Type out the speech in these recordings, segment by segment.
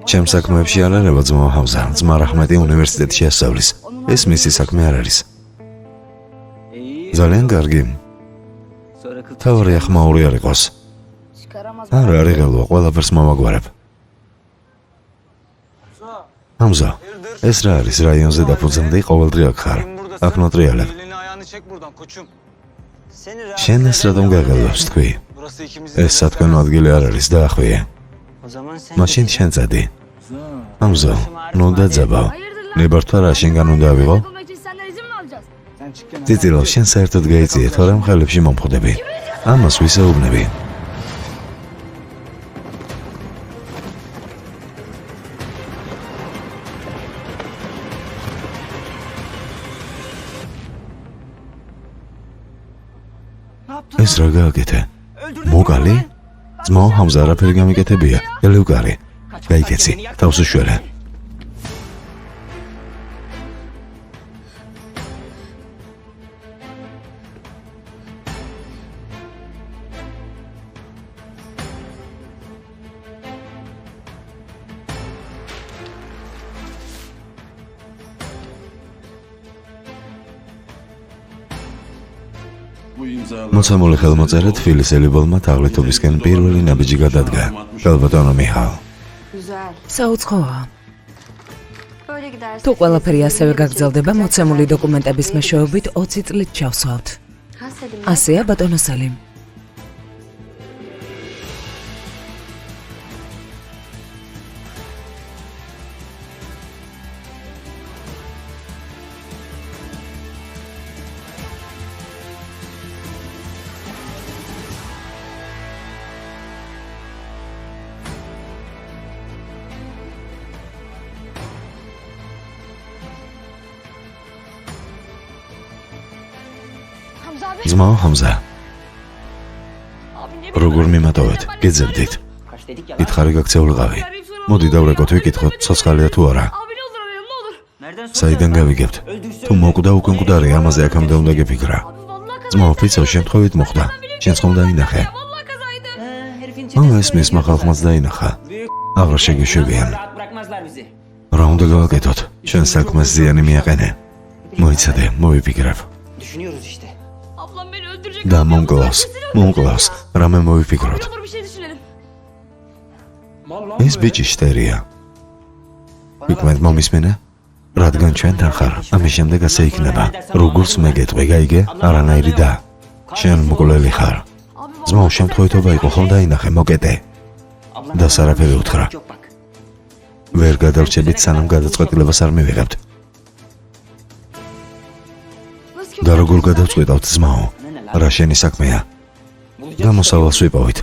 ჩემს საქმეებში არ არება ძმა ჰამზა, ძმა რაჰმეტი უნივერსიტეტში ასწავლის. ეს მისი საქმე არ არის. ძალიან კარგი. თავი ახმაური არ იყოს. არა არიღელვა, ყველაფერს მომაგვარებ. ჰამზა, ეს რა არის რაიონზე დაფუძნდი ყოველდღე აქ ხარ. აქ ნოტრიალებ. შენ ეს რატომ გაგელვებს თქვი? ეს სათქმელო ადგილი არ არის, დაახვიე. მაშინ შენ წადი. ჰამზა, ნუ დაძაბავ. ნებართვა რა შენგან უნდა ავიღო? წიწილო, შენ საერთოდ გაიწიე, თორემ ხელებში მომხვდები. ამას ვისაუბრები. ეს რა გააკეთე? მოკალი? ძმაო ჰამზა არაფერი გამიკეთებია. ელევკარი. გაიქეცი, თავს უშველე. მოცემული ხელმოწერა თბილის ელიბოლმა თაღლითობისკენ პირველი ნაბიჯი გადადგა. გალბატონო მიჰალ. საუცხოა. თუ ყველაფერი ასევე გაგრძელდება, მოცემული დოკუმენტების მეშვეობით 20 წლით ჩავსვავთ. ასეა ბატონო სალიმ. ძმაო ჰამზა. როგორ მიმატოვეთ? გეძებდით. გითხარი გაქცეულიყავი. მოდი დავრეკოთ, ვიკითხოთ, ცოცხალია თუ არა. საიდან გავიგებთ? თუ მოკვდა უკვე მკვდარი, ამაზე აქამდე უნდა გეფიქრა. ძმაო, ფიცო შემთხვევით მოხდა. შენც ხომ დაინახე? ეს მისმა ხალხმაც დაინახა. აღარ შეგეშვებიან. რა უნდა გავაკეთოთ? ჩვენ საქმეს ზიანი მიაყენე. მოიცადე, მოვიფიქრებ. და მომკლავს, რამე მოვიფიქროთ. ეს ბიჭი შტერია. ვიკმეთ მომისმენა? რადგან ჩვენთან ხარ, ამის შემდეგ ასე იქნება. როგორც მეგეთყვი, გაიგე? არანაირი და. შენ მკვლელი ხარ. ძმაო, შემთხვევითობა იყო, ხომ დაინახე, მოკეტე. და სარაფერი უთხრა. ვერ გადავრჩებით, სანამ გადაწყვეტილებას არ მივიღებთ. და როგორ გადავწყვეტავთ, ძმაო? რა შენი საქმეა? გამოსავალს ვიპოვით.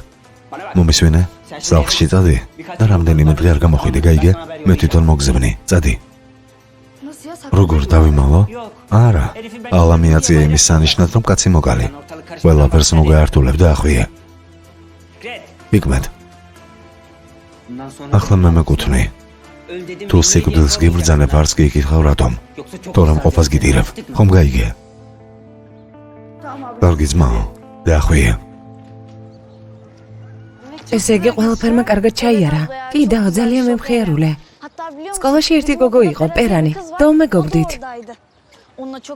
მომისვენე? სახლში წადი და რამდენიმე დღე არ გამოხვიდე, გაიგე? მე თვითონ მოგზებნი, წადი. როგორ დავიმალო? არა, ალამიაცია იმის სანიშნად, რომ კაცი მოკალი. ყველაფერს მოგაართულებ და ახვიე. ვიკმეთ. ახლა მე მეკუთვნი. თუ სიკვდილს გიბრძანებ, არც გიკითხავ რატომ? თორემ ყოფას გიდირებ, ხომ გაიგე? კარგი ძმაო, დაახვიე. ესე იგი ყველაფერმა კარგად ჩაიარა. კი და ძალიან მემხიარულე. სკოლაში ერთი გოგო იყო, პერანი, და უმეგობრდით.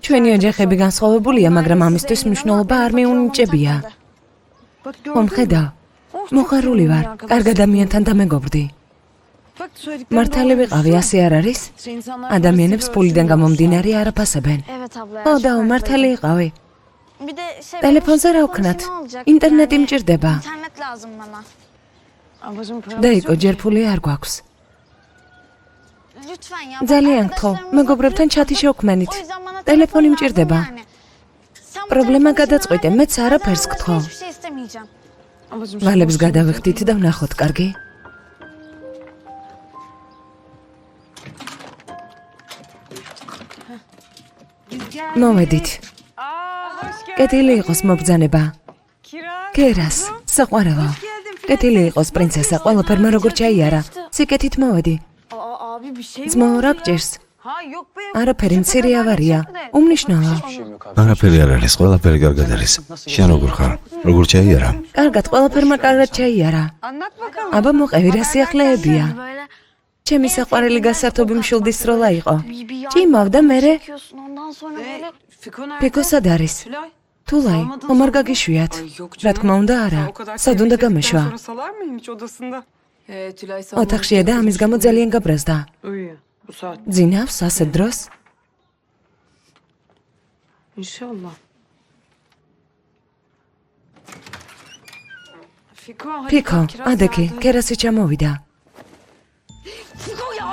ჩვენი ოჯახები განსხვავებულია, მაგრამ ამისთვის მნიშვნელობა არ მიუნიჭებია. ხომ ხედავ? მოხარული ვარ, კარგ ადამიანთან დამეგობრდი. მართალი ვიყავი, ასე არ არის? ადამიანებს ფულიდან გამომდინარე არ აფასებენ. ხო და მართალი იყავი. ტელეფონზე რა ვქნათ? ინტერნეტი მჭირდება. დაიკო, ჯერ ფული არ გვაქვს. ძალიან გთხოვ, მეგობრებთან ჩათი შევქმენით. ტელეფონი მჭირდება. პრობლემა გადაწყვიტე, მეც არაფერს გთხოვ. ვალებს გადავიხდით და ვნახოთ, კარგი? მოვედით. კეთილი იყოს მობრძანება. კერას, საყვარელო. კეთილი იყოს პრინცესა, ყველაფერმა როგორ ჩაიარა. სიკეთით მოვედი. ძმაო, რა გჭირს? არაფერი, მცირე ავარია. უმნიშვნელო. არაფერი არ არის, ყველაფერი კარგად არის. შენ როგორ ხარ? როგორ ჩაიარა? კარგად, ყველაფერმა კარგად ჩაიარა. აბა მოყევი, რა სიახლეებია. ჩემი საყვარელი გასართობი მშვილდის სროლა იყო. ჭიმავდა მერე ფიქო სად არის? თულაი, ხომ არ გაგიშვიათ? რა თქმა უნდა არა. სად უნდა გამეშვა? ოთახშია და ამის გამო ძალიან გაბრაზდა. ძინავს ასეთ დროს? ფიქო, ადექი, კერასი ჩამოვიდა.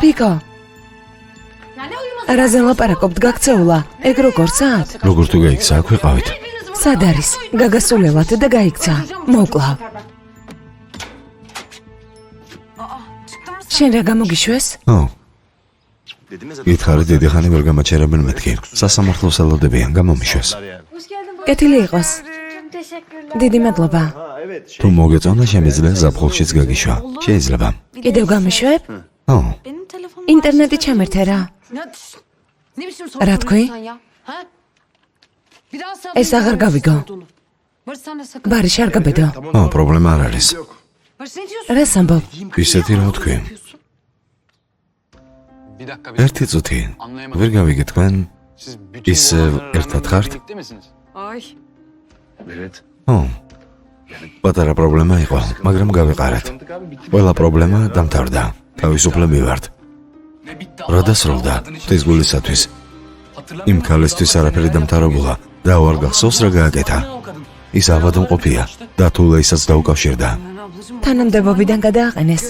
ფიქო. რაზე ლაპარაკობთ გაქცეულა? ეგ როგორცაა? როგორ თუ გაიქცა, აქ ვიყავით. სად არის? გაგასულელად და გაიქცა. მოკლა. შენ რა გამოგიშვეს? გითხარი დიდი ხანი ვერ გამაჩერებენ მეთქი. სასამართლოს ელოდებიან, გამომიშვეს. კეთილი იყოს. დიდი მადლობა. თუ მოგეწონა შემიძლია ზაფხულშიც გაგიშვა. შეიძლება. კიდევ გამიშვებ? ინტერნეტი ჩამერთე რა. რა თქვი? ეს აღარ გავიგო. ბარიში არ გაბედო. პრობლემა არ არის. რას ამბობ? ისეთი რა თქვი? ერთი წუთი. ვერ გავიგე თქვენ ისევ ერთად ხართ? პატარა პრობლემა იყო, მაგრამ გავეყარეთ. ყველა პრობლემა დამთავრდა. თავისუფლები ვართ. რა დასრულდა? ღვთის გულისათვის. იმ ქალისთვის არაფერი დამთავრებულა და არ გახსოვს რა გააკეთა. ის ავადმყოფია და თულაისაც დაუკავშირდა. თანამდებობიდან გადააყენეს.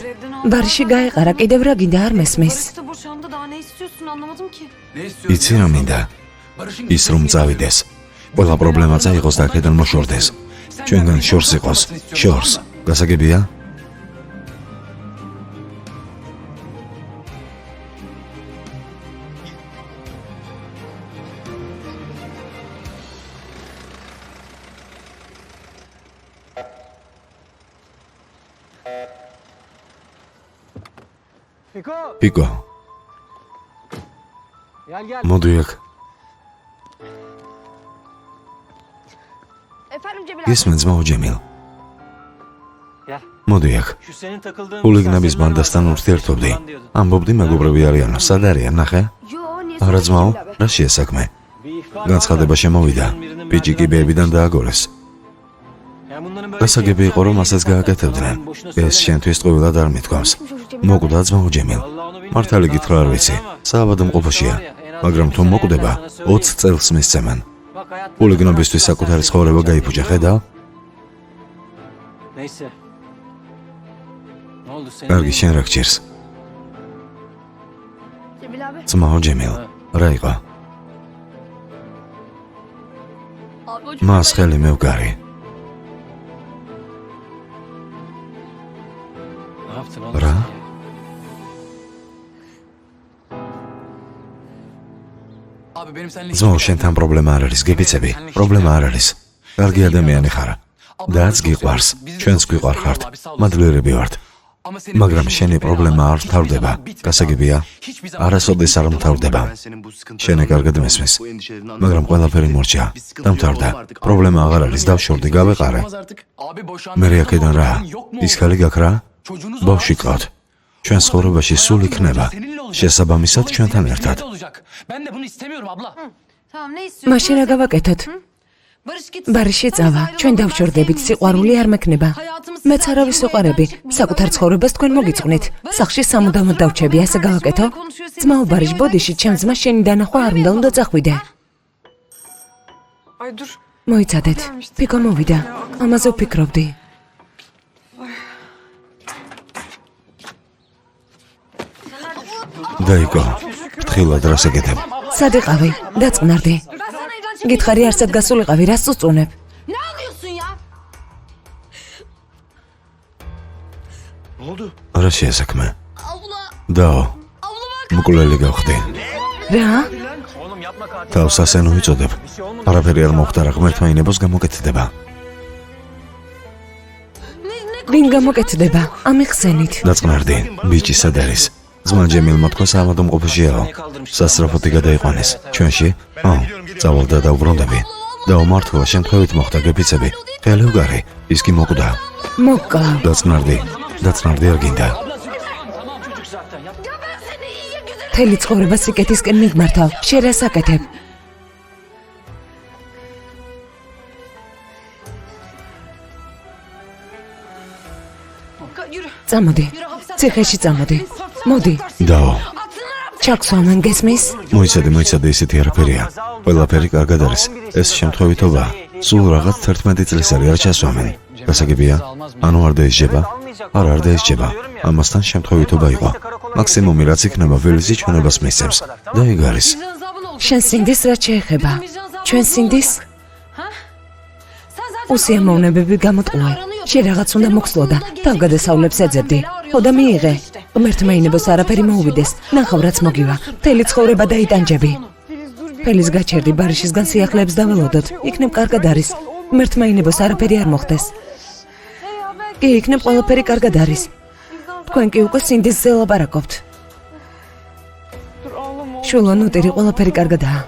ბარიში გაეყარა, კიდევ რა გინდა არ მესმის. იცი რა მინდა? ის რომ წავიდეს. ყველა პრობლემა წაიღოს და აქედან მოშორდეს. ჩვენგან შორს იყოს. შორს. გასაგებია? ფიკო. მოდი აქ. ისმენს მოუჯემილ. მოდი აქ. ჰულიგნების ბანდასთან ურთიერთობდი. ამბობდი მეგობრები არიანო, სად არიან, ნახე? არა ძმაო, რა შეესაქმე? განცხადება შემოვიდა. ბიჭი კიბეებიდან დააგორეს. გასაგები იყო, რომ ასეც გააკეთებდნენ. ეს შენთვის ტყუილად არ მithქვამს. მოკვდა ძმაო ჯემილ. მართალი გითხრა არ ვიცი. საავადმყოფოშია, მაგრამ თუ მოკვდება, 20 წელს მისცემენ. ჰულიგნობისთვის საკუთარი ცხოვრება გაიფუჭა, ხედავ? კარგი, შენ რა გჭირს? ძმაო ჯემილ, რა იყო? მას ხელი მევგარი. რა? ძმაო, შენთან პრობლემა არ არის, გებიცები? პრობლემა არ არის. კარგი ადამიანი ხარ. დაც გიყვარს. ჩვენც გვიყვარხართ. მადლიერები ვართ. მაგრამ შენი პრობლემა არ თავდება. გასაგებია? არასოდეს არ მთავრდება. შენ კარგად მესმის. მაგრამ ყველაფერი მორჩა. დამთავრდა. პრობლემა აღარ არის, დავშორდი, გავეყარე. მე აქედან რა? ის ხალი გაქრა? ბავშვი ყავთ. ჩვენ ცხოვრებაში სულ იქნება. შესაბამისად ჩვენთან ერთად. მაშინ რა გავაკეთოთ? ბარიში წავა, ჩვენ დავშორდებით, სიყვარული არ მექნება. მეც არავის ვიყარები, საკუთარ ცხოვრებას თქვენ მოგიწყვნით. სახლში სამუდამოდ დავჩები, ასე გავაკეთო? ძმაო ბარიშ, ბოდიში, ჩემ ძმა შენი დანახვა არ უნდა წახვიდე. მოიცადეთ, ფიქო მოვიდა, ამაზე ვფიქრობდი. დაიკო, ფრთხილად რას ეკეთებ? სად იყავი? დაწყნარდი. გითხარი არსად გასულიყავი, რას წუწუნებ? რა შეესაქმე? დაო, მკვლელი გავხდი. რა? თავს ასენო ვიწოდებ. არაფერი არ მოხდა, რა ღმერთმა ინებოს გამოკეთდება. ვინ გამოკეთდება? ამიხსენით. დაწყნარდი, ბიჭი სად არის? ძმა ჯემილმა თქვა საავადმყოფოშიაო. სასწრაფოთი გადაიყვანეს. ჩვენში? წავალ და დავბრუნდები. დაუმართლა შემთხვევით მოხდა, გეფიცები. ხელი უგარი, ის კი მოკვდა. მოკლა. დაწყნარდი არ გინდა. მთელი ცხოვრება სიკეთისკენ მიგმართავ. შენ რას აკეთებ? წამოდი. ციხეში წამოდი. მოდი. დაო. ჩაქსვამენ გესმის? მოიცადე, ისეთი არაფერია. ყველაფერი კარგად არის. ეს შემთხვევითობა. სულ რაღაც 11 წლის არის, არ ჩასვამენ. გასაგებია? ანუ არ დაისჯება? არ დაისჯება. ამასთან შემთხვევითობა იყო. მაქსიმუმი რაც იქნება ველიზი ჩვენებას მისცემს. და ეგ არის. შენ სინდის რაც შეეხება? ჩვენ სინდის? უსიამოვნებები გამოტყუე. შენ რაღაც უნდა მოხსლო და თავგადასავლებს ეძებდი. ხო და მიიღე. ღმერთმა ინებოს არაფერი მოუვიდეს. ნახავ რაც მოგივა. მთელი ცხოვრება დაიტანჯები. ფელის გაჩერდი ბარიშისგან სიახლეებს დაველოდოთ. იქნებ კარგად არის. ღმერთმა ინებოს არაფერი არ მოხდეს. კი, იქნებ ყველაფერი კარგად არის. თქვენ კი უკვე სინდისზე ლაპარაკობთ. შულო ნუტირი ყველაფერი კარგადაა.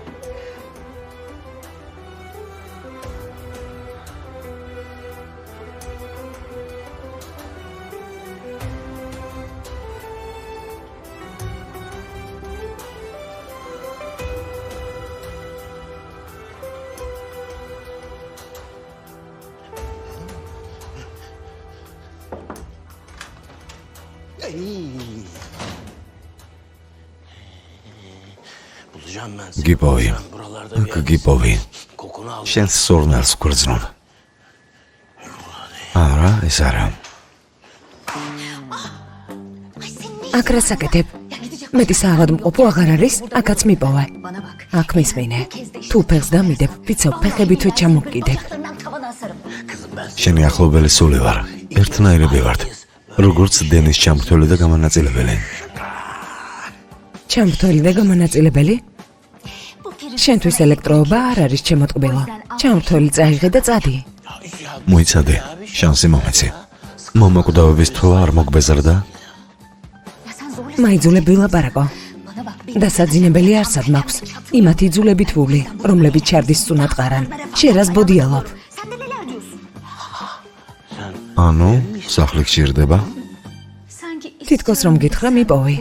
გიპოვი. შენს სორნელს გვგრძნობ. არა, ეს არა. აქ რას აკეთებ? მეტი საავადმყოფო აღარ არის? აქაც მიპოვე. აქ მისმინე. თუ ფეხს დამიდებ, ვიცავ, ფეხებითვე ჩამოგკიდებ. შენი ახლობელი სული ვარ. ერთნაირები ვართ. როგორც დენის ჩამრთველი და გამანაწილებელი. ჩამრთველი და გამანაწილებელი? შენთვის ელექტროობა არ არის ჩემოტყბილო. ჩამრთველი წაიღე და წადი. მოიცადე, შანსი მომეცი. მომაკვდავების თვა არ მოგბეზრდა? მაიძულები ვილაპარაკო. დასაძინებელი არსად მაქვს. იმათი იძულებით ვული, რომლებიც ჩარდის წუნად ყარან. შენ რას ბოდიალობ? ანუ, სახლი გჭირდება? თითქოს რომ გითხრა მიპოვი.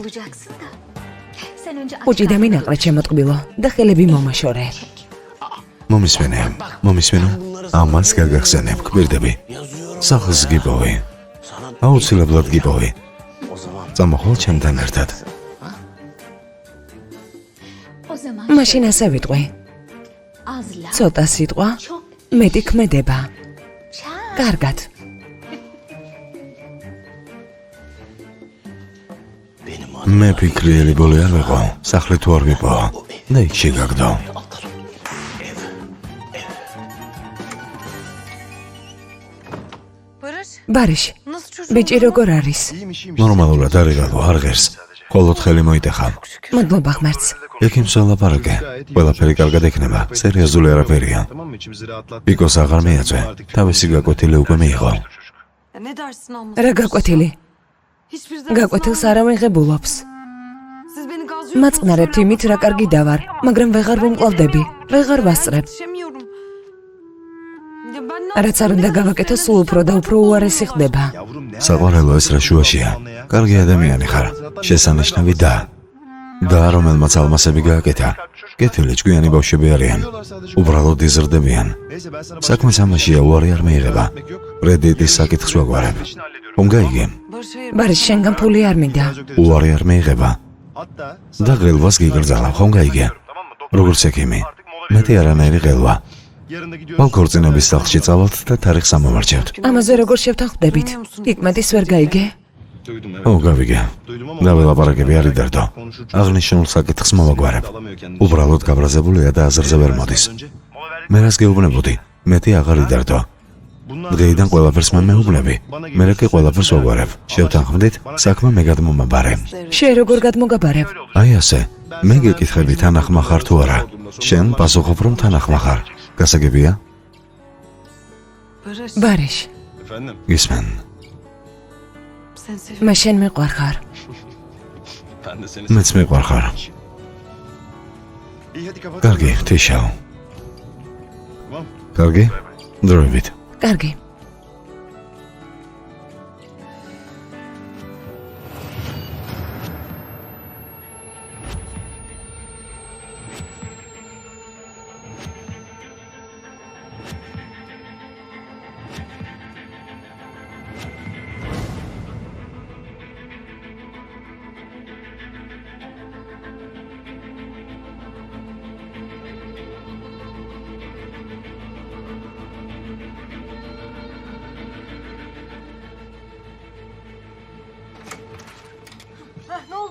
უჭი და მინაყრა ჩემოტყბილო და ხელები მომაშორე. მომისმენო, ამას გაგახსენებ, გვირდები. სახლს გიპოვი. აუცილებლად გიპოვი. წამოხვალ ჩემთან ერთად. მაშინ ასე ვიტყვი. ცოტა სიტყვა, მეტი ქმედება. კარგად. მე ფიქრიელი ბოლი არ ვიყო, სახლი თუ არ ვიპოვა და იქ შეგაგდო. ბარიში, ბიჭი როგორ არის? ნორმალურად არ იღალო, არ ღერს. მხოლოდ ხელი მოიტეხა. მადლობა ღმერთს. ექიმს ველაპარაკე. ყველაფერი კარგად ექნება, სერიოზული არაფერია. პიკოს აღარ მიაწვე, თავისი გაკვეთილი უკვე მიიღო. რა გაკვეთილი? გაკვეთილს არავინ ღებულობს. მაწყნარებთ იმით, რა კარგი დავარ, მაგრამ ვეღარ ვუმკლავდები, ვეღარ ვასწრებ. რაც არ უნდა გავაკეთო, სულ უფრო და უფრო უარესი ხდება. საყვარელო ეს რა შუაშია. კარგი ადამიანი ხარ, შესანიშნავი და რომელმაც ალმასები გააკეთა. კეთილი ჭკვიანი ბავშვები არიან, უბრალოდ იზრდებიან. საქმე ამაშია, უარი არ მიიღება. კრედიტის საკითხს ვაგვარებ. ხომ გაიგე? ბარიში, შენგან ფული არ მინდა. უარი არ მიიღება. და ღელვას გიგრძალა, ხომ გაიგე? როგორც ექიმი, მეტი არანაირი ღელვა. ბალქორწინების სახლში წავალთ და თარიღს ამოვარჩევთ. ამაზე როგორ შევთანხმდებით? იქმეტის ვერ გაიგე? ო, გავიგე. და ველაპარაკები არ იდარდო. აღნიშნულ საკითხს მოვაგვარებ. უბრალოდ გაბრაზებულია და აზრზე ვერ მოდის. მე რას გეუბნებოდი? მეტი აღარ იდარდო. დღეიდან ყველაფერს მე მეუბნები. მერე კი ყველაფერს ვაგვარებ. შევთანხმდით, საქმე მე გადმომაბარე. შენ როგორ გადმოგაბარებ? აი ასე. მე გეკითხები თანახმა ხარ თუ არა. შენ პასუხობ რომ თანახმა ხარ. გასაგებია? ბარიში, გისმენ. მე შენ მიყვარხარ. მეც მიყვარხარ. კარგი, თიშაო. კარგი? დროებით. კარგი.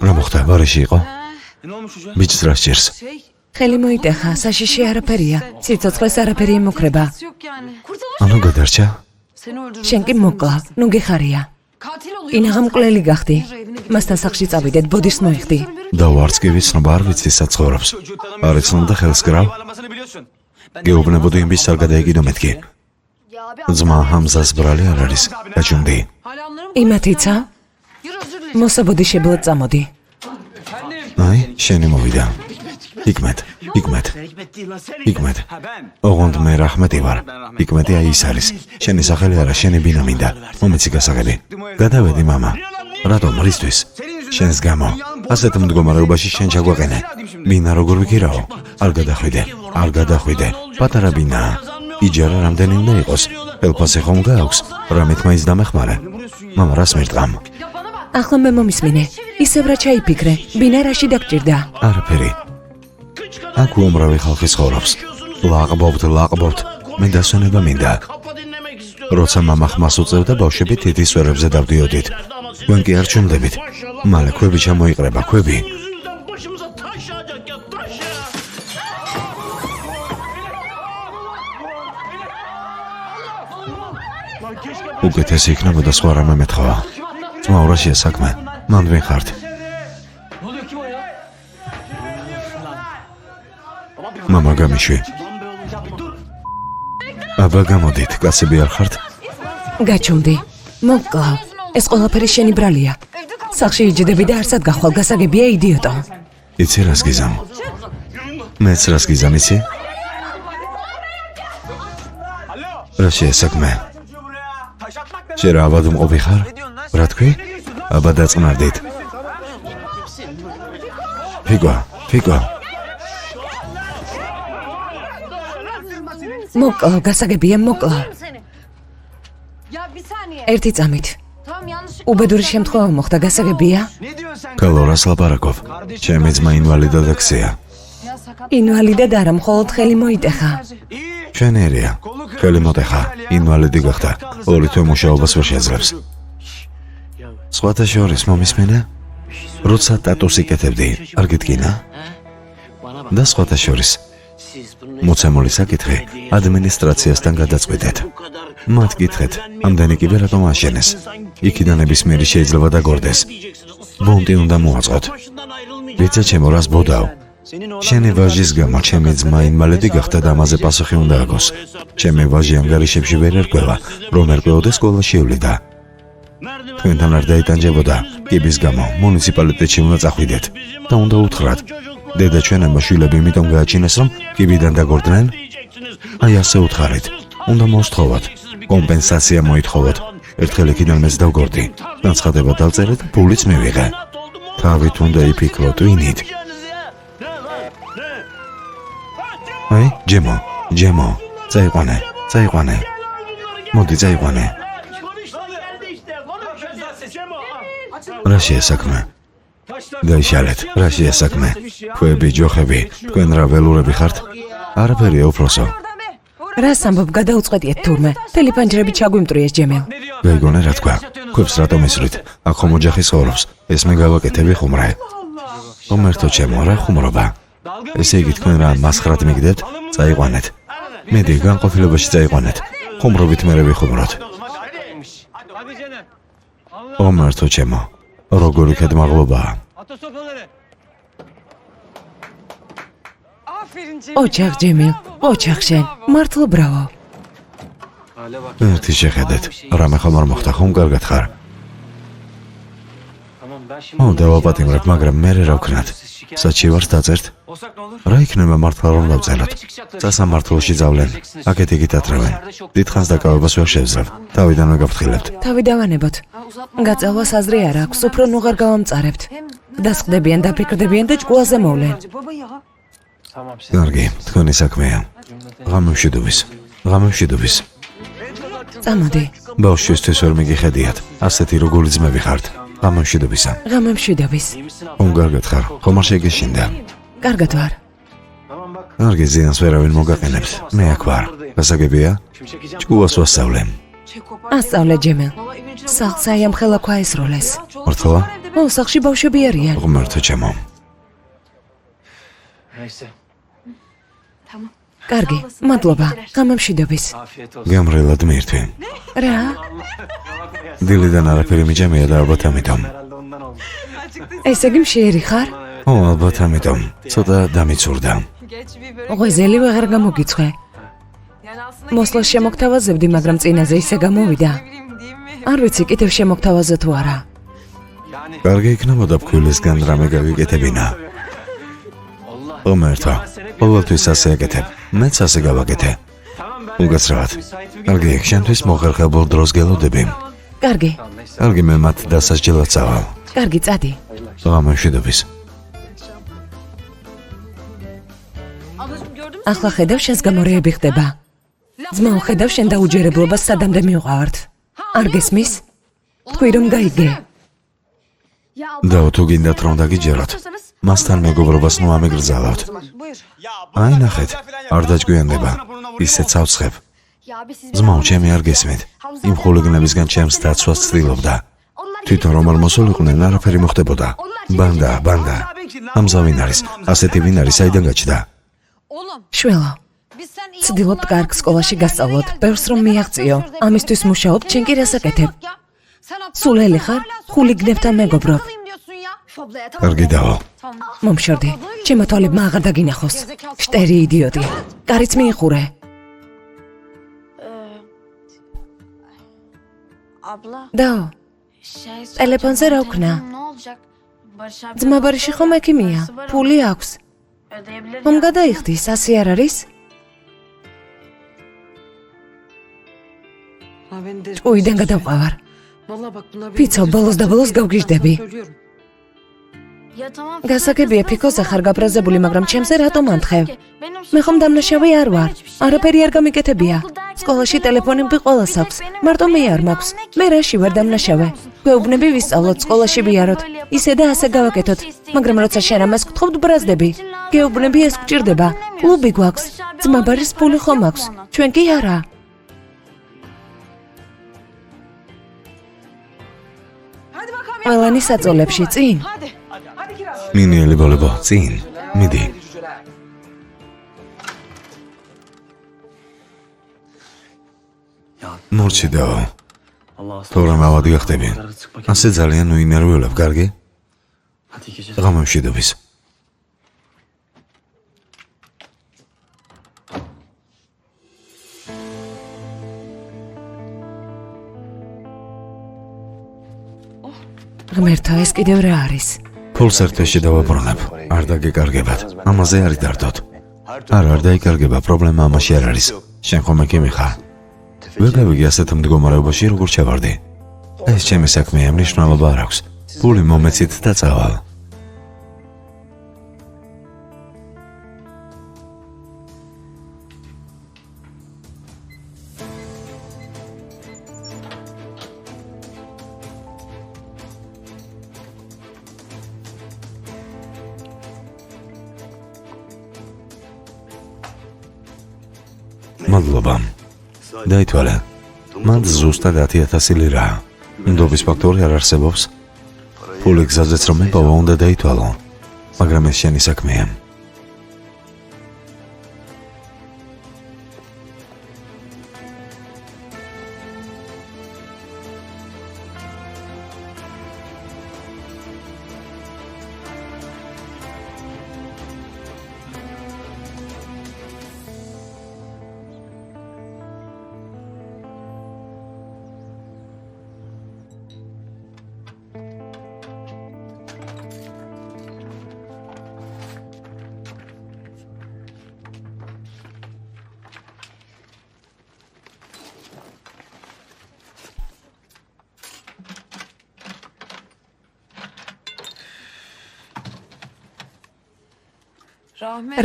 რა მოხდა? ბარეში იყო? ბიჭს რა სჭირს? ხელი მოიტეხა, საშიში არაფერია. სიცოცხლეს არაფერი ემუქრება. ანუ გადარჩა? შენ კი მოკლა, ნუ გიხარია. ინაღამ მკვლელი გახდი. მასთან სახლში წავიდეთ, ბოდიშს მოიხდი. და ვარც კი ვიცნობა, არ ვიცი საცხოვრობს. არ ეცნობდა ხელს კრავ? გეუბნებოდი იმის არ გადაიგიდო მეთქი. ძმა ჰამზას ბრალი არ არის, გაჩუმდი. იმათიცა? მოსაბოდიშებლად წამოდი. აი, შენი მოვიდა. ჰიკმეთ. ოღონდ მე რაჰმეტი ვარ. ჰიკმეთი აი ის არის. შენი სახელი არა, შენი ბინა მინდა. მომეცი გასაღები. გადავედი, მამა. რატომ, რისთვის? შენს გამო. ასეთ მდგომარეობაში შენ ჩაგვაყენე. ბინა როგორ ვიქირაო? არ გადახვიდე. პატარა ბინაა. იჯარა რამდენი უნდა იყოს? ელფასი ხომ გააქვს? რამით მაინც დამეხმარე. მამა, რას მერტყამ? ახლა მე მომისმინე. ისევ რა ჩაიფიქრე? ბინა რაში დაგჭირდა? არაფერი. აქ უამრავი ხალხი ცხოვრობს. ლაყბობთ. მე დასვენება მინდა. როცა მამა ხმას უწევდა, ბავშვები თითის სვერებზე დავდიოდით. თქვენ კი არ ჩუმდებით. მალე ქვები ჩამოიყრება, ქვები. უკეთესი იქნებოდა სხვა რამე მეთხოვა. ძმა ურაშია საქმე, მან ვინ ხართ? მამა გამიშვი. აბა გამოდით, კაცები არ ხართ? გაჩუმდი. მოკლავ. ეს ყველაფერი შენი ბრალია. სახლში იჯდები და არსად გახვალ, გასაგებია იდიოტო. იცი რას გიზამ? მეც რას გიზამ, იცი? რა შეესაქმე? შენ რა აბადო მყოფი ხარ? რა თქვი? აბა დაწყნარდით. ფიგო. მოკლავ, გასაგებია მოკლავ. ერთი წამით. უბედური შემთხვევა მოხდა, გასაგებია? კალორას ლაპარაკობ. ჩემი ძმა ინვალიდად აქცია. ინვალიდად არა, მხოლოდ ხელი მოიტეხა. ჩვენერია. ხელი მოტეხა, ინვალიდი გახდა. ორი თვე მუშაობას ვერ შეძლებს. სხვათა შორის მომისმენე? როცა ტატუს იკეთებდი, არ გიტკინა? და სხვათა შორის მოცემული საკითხი ადმინისტრაციასთან გადაწყვეტეთ. მათ კითხეთ, ამდენი კიბე რატომ აშენეს? იქიდან ნებისმიერი შეიძლება დაგორდეს. ბონტი უნდა მოაწყოთ. ვიცი ჩემო რას ბოდავ? შენი ვაჟის გამო ჩემი ძმა ინვალიდი გახდა და ამაზე პასუხი უნდა აგოს. ჩემი ვაჟი ანგარიშებში ვერ ერკვევა, რომ ერკვეოდეს სკოლაში ივლიდა. თქვენთან არ დაიტანჯებოდა, კიბის გამო მუნიციპალიტეტში უნდა წახვიდეთ და უნდა უთხრათ. დედა ჩვენებმა შვილები იმიტომ გააჩინეს, რომ კიბიდან დაგორდნენ? აი ასე უთხარით. უნდა მოსთხოვოთ, კომპენსაცია მოითხოვოთ. ერთხელ იქიდან მეც დავგორდი. განცხადება დავწერეთ, ფულიც მივიღე. თავით უნდა იფიქროთ, ვინით. აი, ჯემო, წაიყვანე. მოდი, წაიყვანე. რა შეესაქმე? გაიშალეთ, რა შეესაქმე? ქვები, ჯოხები, თქვენ რა ველურები ხართ? არაფერია, უფროსო. რას ამბობ, გადაუწყვეტიეთ თურმე. მთელი პანჯრები ჩაგვიმტრიეს ჯემელ. გაიგონე რა თქვა? ქვებს რატომ ისვრით? აქ ხომ ოჯახი ცხოვრობს. ეს მე გავაკეთები ხუმრე. ხომერთო ჩემო, რა ხუმრობა? ესე იგი თქვენ რა მასხრად მიგდებთ? წაიყვანეთ. მედი, განყოფილებაში წაიყვანეთ. ხუმრობით მერე ვიხუმროთ. ხომერთო ჩემო, როგორი ქედმაღლობაა. ოჯახ ჯემილ, ოჯახ შენ, მართლა ბრავო. ერთი შეხედეთ, რამე ხომ არ მოხდა, ხომ კარგად ხარ? დავაპატიმრებ, მაგრამ მერე რა ვქნათ? საჩივარს დაწერთ? რა იქნება მართლა რომ დავწეროთ? სასამართლოში ძავლენ, აქეთ იგით ათრავენ. დიდხანს დაკავებას ვერ შევძლებ, თავიდანვე გავფრთხილებთ. თავი დავანებოთ. გაწელვას აზრი არ აქვს, უფრო ნუღარ გავამწარებთ. დასხდებიან, დაფიქრდებიან და ჭკუაზე მოვლენ. კარგი, თქვენი საქმეა. ღამევშიდობის. წამოდი. ბავშვისთვის ვერ მიგიხედიათ, ასეთი როგორი ძმები ხართ. ღამევშიდობისა. ხომ კარგად ხარ, ხომ არ შეგეშინდა? კარგად ვარ. კარგი, ზიანს ვერავინ მოგაყენებს, მე აქ ვარ. გასაგებია? ჭკუას ვასწავლე. ასწავლე ჯემელ. სახლს აი ამ ხელა ქვაესროლეს. მართლა? სახლში ბავშვები არიან. ღმერთო ჩემო. კარგი, მადლობა. გამომშვიდობის. გამრელად მირთვი. რა? დილიდან არაფერი მიჯამია და ალბათ ამიტომ. ესე იგი მშიერი ხარ? ო, ალბათ ამიტომ. ცოტა დამიცურდა. ღვეზელი ვეღარ გამოგიცხვე. მოსლას შემოგთავაზებდი, მაგრამ წინაზე ისე გამოვიდა. არ ვიცი კიდევ შემოგთავაზე თუ არა. კარგი იქნებოდა ფქვილისგან რამე გავიკეთებინა. ღმერთო, ყოველთვის ასე აკეთებ. მეც ასე გავაკეთე. უკაცრავად. კარგი, შენთვის მოხერხებულ დროს გელოდები. კარგი, კარგი, მე მათ დასასჯელად წავალ. კარგი, წადი. გამომშვიდობის. ახლა ხედავ შენს გამორეები ხდება. ძმაო, ხედავ შენ დაუჯერებლობას სადამდე მივყავართ. არ გესმის? თქვი რომ გაიგე. და თუ გინდათ რომ დაგიჯეროთ, მასთან მეგობრობას ნუ ამიგრძალავთ. აი ნახეთ, არ დაჯგვიანდება. ისე ცავცხებ. ძმაო, ჩემი არ გესმით. იმ ხულიგნებისგან ჩემს დაცვას ცდილობდა. თვითონ რომ არ მოსულიყვნენ, არაფერი მოხდებოდა. ბანდა. ამზა ვინ არის? ასეთი ვინ არის? საიდან გაჩნდა? შველო, ცდილობ კარგ სკოლაში გასწავლოთ, ბევრს რომ მიაღწიო. ამისთვის მუშაობ, ჩენ კი რას აკეთებ? სულელი ხარ? ხულიგნებთან მეგობრობ. კარგი დავა. მომშორდი, ჩემო თვალებმა აღარ დაგინახოს. შტერი იდიოტი. კარიც მიიხურე. დაო, ტელეფონზე რა ვქნა? ძმა ბარიში ხომ ექიმია? ფული აქვს. ხომ გადაიხდის, ასე არ არის? ჭკუიდან გადავყავარ. ფიცო, ბოლოს და ბოლოს გავგიჟდები. გასაგებია, ფიქოზე ხარ გაბრაზებული, მაგრამ ჩემზე რატომ ამთხევ? მე ხომ დამნაშავე არ ვარ. არაფერი არ გამიკეთებია. სკოლაში ტელეფონები ყველას აქვს. მარტო მე არ მაქვს. მე რაში ვარ დამნაშავე? გვეუბნები ვისწავლოთ, სკოლაში ვიაროთ. ისე და ასე გავაკეთოთ. მაგრამ როცა შენ ამას გთხოვთ, ბრაზდები. გეუბნები ეს გჭირდება. კლუბი გვაქვს. ძმა ბარის ფული ხომ აქვს? ჩვენ კი არა. ყველანი საწოლებში წინ. მინიელი ბოლებო, წინ. მიდი. მორჩი დავა. თორემ ავადი გახდები. ასე ძალიან ვინერვიულებ, კარგი? გამომშვიდობის. ღმერთო, ეს კიდევ რა არის? ფულს ერთეში დავაბრუნებ. არ დაგეკარგებათ. ამაზე არ იდარდოთ. არ დაიკარგება, პრობლემა ამაში არ არის. შენ ხომ ექიმი ხარ? ვერ გავიგე ასეთ მდგომარეობაში როგორ ჩავარდი. ეს ჩემი საქმეა, მნიშვნელობა არ აქვს. ფული მომეცით და წავალ. მადლობა. დაითვალე. მან ზუსტად 10,000 ლირაა. ნდობის ფაქტორი არ არსებობს. ფული გზაზეც რომ მიპოვა, უნდა დაითვალო. მაგრამ ეს შენი საქმეა.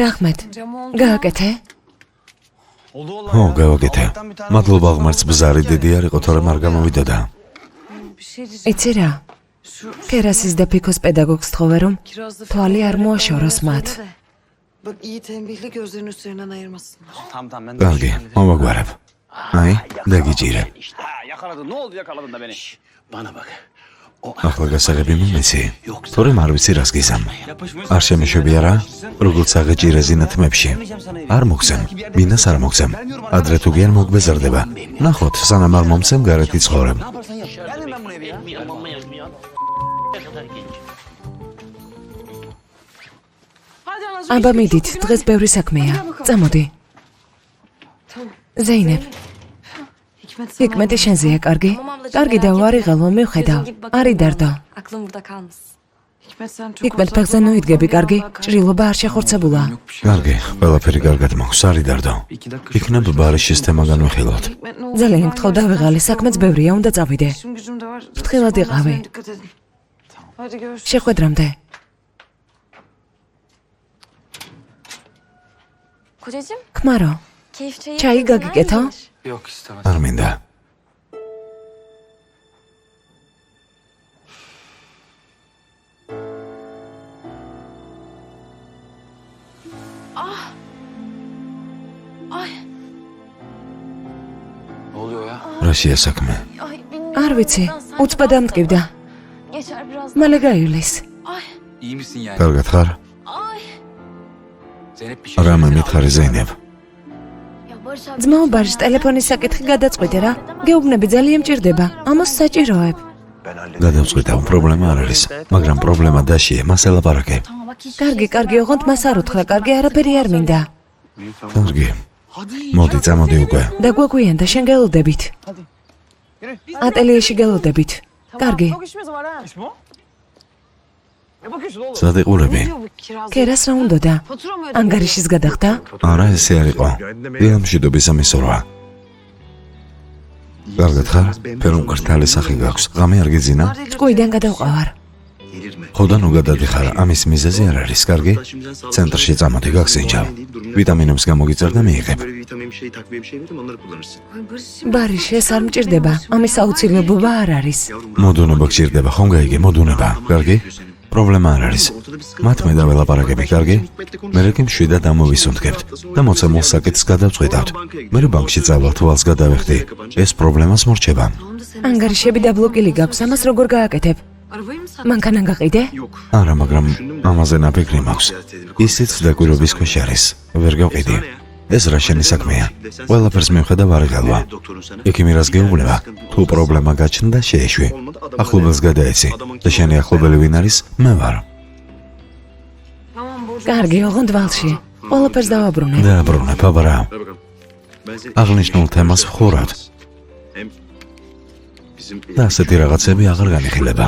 რაჰმეთ, გააკეთე? ო, გავაკეთე. მადლობა ღმერთს, ბზარი დიდი არ იყო, თორემ არ გამოვიდოდა. იცი რა? კერასის და ფიქოს პედაგოგს თხოვე, რომ თვალი არ მოაშოროს მათ. Bak iyi tembihli gözlerin üstlerinden ayırmasınlar. Tamam ben კარგი, მოვაგვარებ. აი, დაგიჭირე. Yakaladın. Ne oldu yakaladın da beni? Bana bak. ახლა გასაღები მომეცი. თორემ არ ვიცი რას გიზამ. არ შემეშვები არა? როგორც აღეჭი რეზინა თმებში. არ მოგცემ, მინას არ მოგცემ. ადრე თუ კი არ მოგვეზრდება. ნახოთ, სანამ არ მომცემ გარეთ იცხოვრებ. აბა მიდით, დღეს ბევრი საქმეა. წამოდი. ზეინებ, ჰიკმეტი შენზეა კარგი? კარგი და ვარიღალო მივხედავ. არი დარდო. ჰიკმეტ ფეხზე ნოიდგები კარგი? ჭრილობა არ შეხორცებულა. კარგი, ყველაფერი კარგად მაქვს, არი დარდო. იქნებ ბარის სისტემაგან ვიხილოთ. ძალიან გთხოვ დავიღალე, საქმეც ბევრია, უნდა წავიდე. ფრთხილად იყავი. შეხვედრამდე. ქმარო, ჩაი გაგიკეთო? არ მინდა. რაშია საქმე? არ ვიცი, უცბად ამტკივდა. მალე გაივლის. კარგად ხარ? რამე მითხარი ზეინებ? ძმაო ბარიშ ტელეფონის საკითხი გადაწყვეტე რა. გეუბნები ძალიან მჭირდება. ამას საჭიროებ. გადავწყვიტავ, პრობლემა არ არის, მაგრამ პრობლემა დაშია, მას ელაპარაკე. კარგი, ოღონდ მას არ უთხრა, კარგი, არაფერი არ მინდა. კარგი. მოდი, წამოდი უკვე. დაგვაგვიანდა, შენ გელოდებით. ატელიეში გელოდებით. კარგი. სად იყურები? კერას რა უნდოდა? ანგარიშის გადახდა? არა, ესე არ იყო. დილამშვიდობის ამისურვა. კარგად ხარ? ფერმკრთალი სახე გაქვს. ღამე არ გიძინა? ჭკუიდან გადავყავარ. ხოდა ნუ გადადიხარ, ამის მიზეზი არ არის, კარგი? ცენტრში წამოდი, გაგსინჯავ. ვიტამინებს გამოგიწერ და მიიღებ. ბარიშ, ეს არ მჭირდება. ამის აუცილებლობა არ არის. მოდუნება გჭირდება, ხომ გაიგე, მოდუნება, კარგი? პრობლემა არ არის. მათ მე დაველაპარაკები, კარგი? მერე კი მშვიდად ამოვისუნთქებთ და მოცემულ საკითხს გადავწყვეტავთ. მერე ბანკში წავალ, თვალს გადავეხდი. ეს პრობლემას მორჩება. ანგარიშები დაბლოკილი გაქვს, ამას როგორ გააკეთებ? მანქანა გაყიდე? არა, მაგრამ ამაზე ნაფიქრი მაქვს. ისიც დაკვირვების ქვეშ არის. ვერ გავყიდი. ეს რა შენი საქმეა? ყველაფერს მივხედავ არიღალვა. ექიმი რას გეუბნება? თუ პრობლემა გაჩნდა, შეეშვი. ახლობელს გადაეცი და შენი ახლობელი ვინ არის? მე ვარ. კარგი, ოღონდ ვალში. ყველაფერს დავაბრუნე. დააბრუნებ, აბარა. აღნიშნულ თემას ვხურავთ. და ასეთი რაღაცები აღარ განიხილება.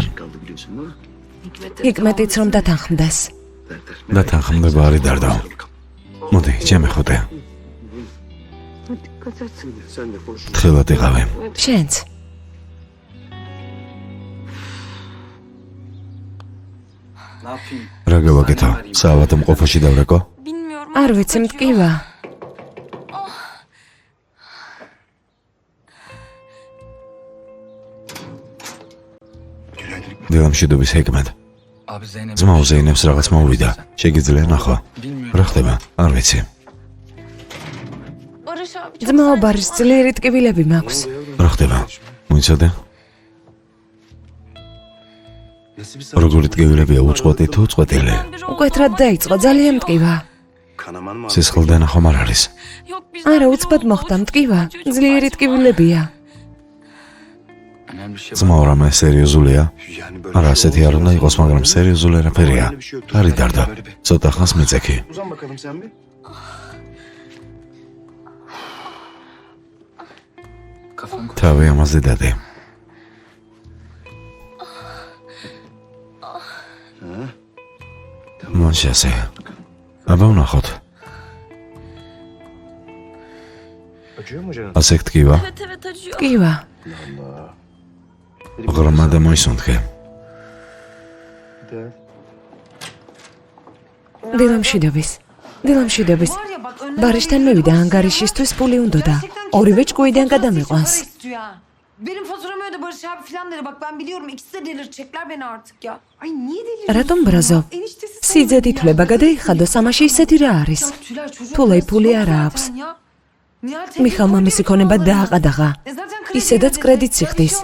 ჰიკმეტიც რომ დათანხმდეს. დათანხმდება არი დარდო. მოდი, ჩემი ხუთე. თხილად იყავი. შენც. რა გავაკეთო? საავადმყოფოში დავრეკო? არ ვიცი, მტკივა. დილამშვიდობის ჰიკმეტ. ძმაო ზეინებს რაღაც მოვიდა. შეგიძლია ნახო. რა ხდება? არ ვიცი. ძმაო ბარიშ, ძლიერი ტკივილები მაქვს. რა ხდება? მოიცადე? როგორი ტკივილებია, უწყვეტი თუ უწყვეტილი? უკეთრად დაიწყო, ძალიან მტკივა. სისხლდენა ხომ არ არის? არა, უცბად მოხდა, მტკივა. ძლიერი ტკივილებია. ძმაო, რამე სერიოზულია? არა, ასეთი არ უნდა იყოს, მაგრამ სერიოზული არაფერია. არი დარდო, ცოტა ხანს მიწექი. თავი ამაზე დადე. მაშასე. აბა ვნახოთ. ასე გტკივა? ტკივა. ღრმა და მოისუნთქე. დილამშვიდობის. ბარიშთან მივიდა ანგარიშისთვის ფული უნდოდა. ორივე ჭკუიდან გადამიყვანს. Benim faturamı öde Barış abi falan dedi. Bak ben biliyorum ikisi de delirecekler beni artık ya. Ay niye deliriyorsun? რატომ ბრაზო? Eniştesi sen სიძე თითლება გადაიხადო, სამაში ისეთი რა არის? Tülay çocuk. თულაი ფული არა აქვს. მიხალმა მისი ქონება დააყადაღა. ისედაც კრედიტს იხდის.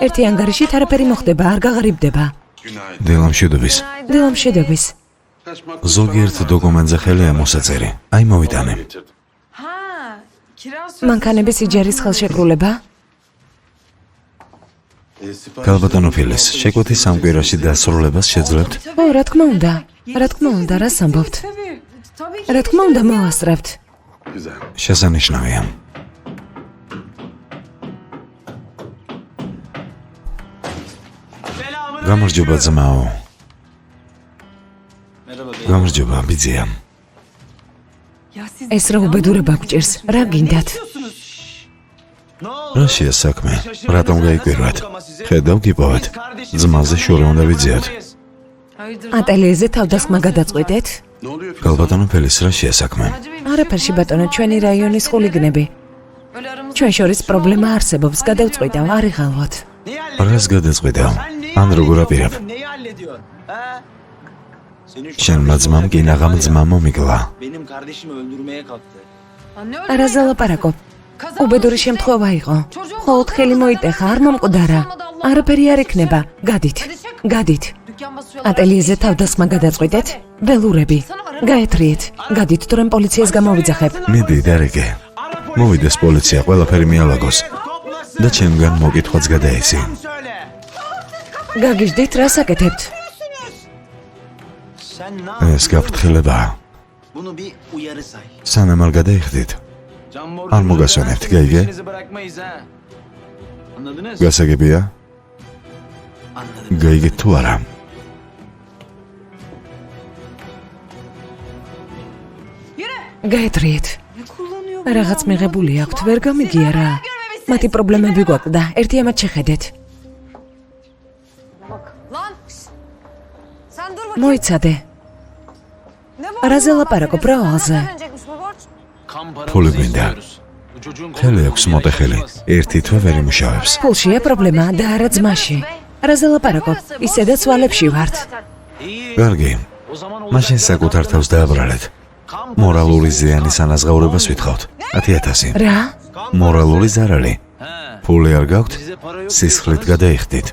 ერთი ანგარიშით არაფერი მოხდება, არ გაღრიბდება. დილამშვიდობის. დილამშვიდობის. ზოგიერთ დოკუმენტზე ხელია მოსაწერი. აი მოვიტანე. მანქანების იჯარის ხელშეკრულება? გალბატონო ფილის, შეკვეთის სამ კვირაში დასრულებას შეძლებთ? ო, რა თქმა უნდა. რა თქმა უნდა, რას ამბობთ? რა თქმა უნდა, მოვასწრებთ. შესანიშნავია. გამარჯობა ძმაო. გამარჯობა ბიძია. ეს რა უბედურება გჭირს? რა გინდათ? რა შეა საქმე? რატომ გაიკვირვათ? ხედავ გიპოვეთ. ძმაზე შური უნდა ვიძიოთ. ატელიეზე თავდასხმა გადაწყვეტეთ? გალბატონო ფილის, რა შეა საქმე? არაფერში ბატონო, ჩვენი რაიონის ხულიგნები. ჩვენ შორის პრობლემა არსებობს, გადავწყვიტავ, არ იღალვოთ. რას გადაწყვეტავ? ან როგორ აპირებ? შენმა ძმამ კინაღამ ძმა მომიკლა. არაზე ლაპარაკობ. უბედური შემთხვევა იყო. მხოლოდ ხელი მოიტეხა, არ მომკვდარა. არაფერი არ იქნება. გადით. გადით. ატელიეზე თავდასხმა გადაწყვეტეთ? ველურები. გაეთრიეთ. გადით, თორემ პოლიციას გამოვიძახებ. მიდი, დარიგე. მოვიდეს პოლიცია, ყველაფერი მიალაგოს. და ჩემგან მოკითხვაც გადაეცი. გაგიჟდით, რას აკეთებთ? ეს გაფრთხილებაა. სანამ არ გადაიხდით. არ მოგასვენებთ, გაიგე? გასაგებია? გაიგეთ თუ არა? გაეთრიეთ. რაღაც მიღებული აქვთ, ვერ გამიგია რა. მათი პრობლემები გვაქვს, ერთი ამათ შეხედეთ. მოიცადე. არაზე ლაპარაკობ, რავალზე. ფული გვინდა. ხელი აქვს მოტეხილი, ერთი თვე ვერ იმუშავებს. ფულშია პრობლემა და არა ძმაში. არაზე ლაპარაკობ, ისედაც ვალებში ვართ. კარგი. მაშინ საკუთარ თავს დააბრალეთ. მორალური ზიანის ანაზღაურებას ვითხოვთ. 10,000. რა? მორალური ზარალი. ფული არ გაქვთ? სისხლით გადაიხდით.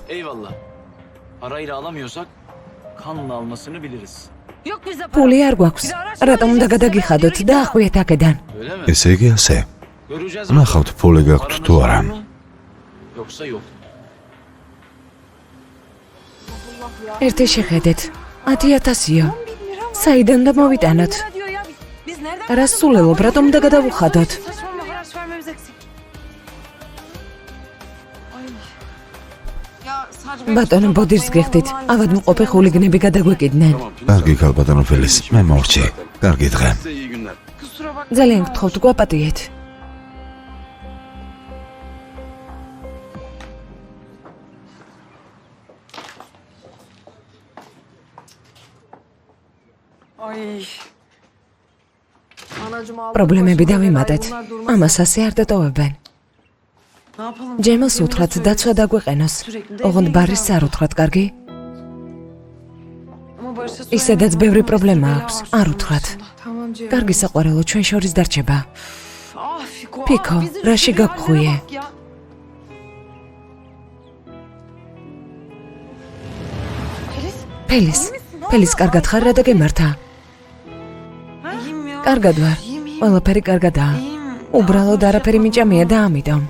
ფული არ გვაქვს. რატომ უნდა გადაგიხადოთ და ახვიეთ აქედან? ესე იგი ასე. ნახავთ ფული გაქვთ თუ არა. ერთი შეხედეთ. 10,000-ია. საიდან და მოვიტანოთ? რა სულელობ, რატომ უნდა გადავუხადოთ? ბატონო, ბოდირს გეხდით. ავად მყოფი ხულიგნები გადაგვეკიდნენ. კარგი გალბატონო ფილის, მე მოვჭი. კარგი დღე. ძალიან გთხოვთ, გვაპატიეთ. პრობლემები დავიმატეთ. ამას ასე არ დატოვებენ. ჯემელს უთხრათ დაცვა დაგვეყენოს. ოღონდ ბარის არ უთხრათ, კარგი? ისედაც ბევრი პრობლემა აქვს, არ უთხრათ. კარგი საყვარელო, ჩვენ შორის დარჩება. ფიქო, რაში გაგხვიე? ფელის, კარგად ხარ რა და გემართა? კარგად ვარ, ყველაფერი კარგადაა. უბრალოდ არაფერი მიჭამია და ამიტომ.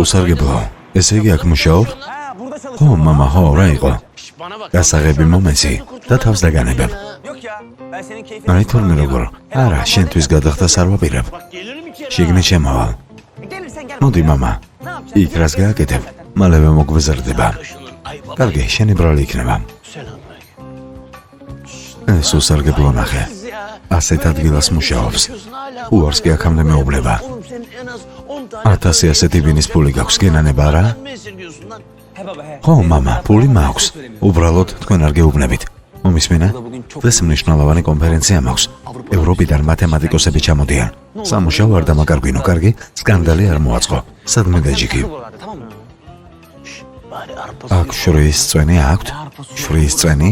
უსარგებლო, ესე იგი აქ მუშაობ? ხო, მამა, ხო, რა იყო? გასაღები მომეცი და თავს დაგანებებ. აი თორმე როგორ? არა, შენთვის გადახდას არ ვაპირებ. შიგნით შემავალ. მოდი, მამა. იქ რას გააკეთებ? მალევე მოგვეზარდება. კარგი, შენი ბრალი იქნება. ეს უსარგებლო ნახე. ასეთ ადგილას მუშაობს. უარს კი აქამდე მეუბნება. 1000 ასეთი ვინის ფული გაქვს, გენანება რა? ხო, მამა, ფული მაქვს. უბრალოდ თქვენ არ გეუბნებით. მომისმენა? დღეს მნიშვნელოვანი კონფერენცია მაქვს. ევროპიდან მათემატიკოსები ჩამოდიან. სამუშაო არ დამაკარგვინო, კარგი? სკანდალი არ მოაწყო. სადმე დაჯიქი. აქ შრის წვენი აქვთ? შრის წვენი?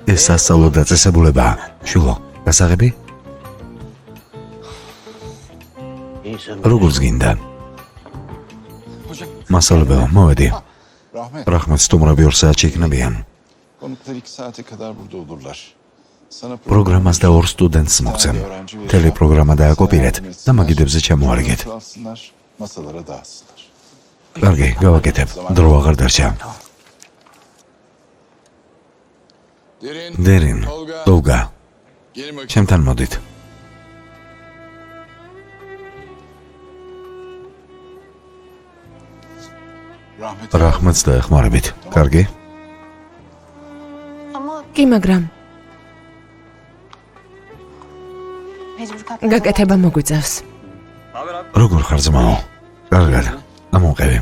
ეს სასწავლო დაწესებულებაა. შულო, გასაღები? როგორც გინდა. მასალებელო, მოვედი. Rahmet stumra 2 saat çekinebilen. Konuklar 2 saate kadar burada olurlar. Sana Programmazda 2 students moksem. Teleprogramada kopiret. Dama gidebze çemuhareket. alsınlar, masalara dağıtsınlar. Kargi, gavaketep. Drova kardeşem. Derin, Tolga. Gelin bakayım. Çemten modit. Rahmet da ეხმარებით. Კარგი? კი, მაგრამ გაკეთება მოგვიწევს. როგორ ხარ ძმაო? კარგად. ამოყევი.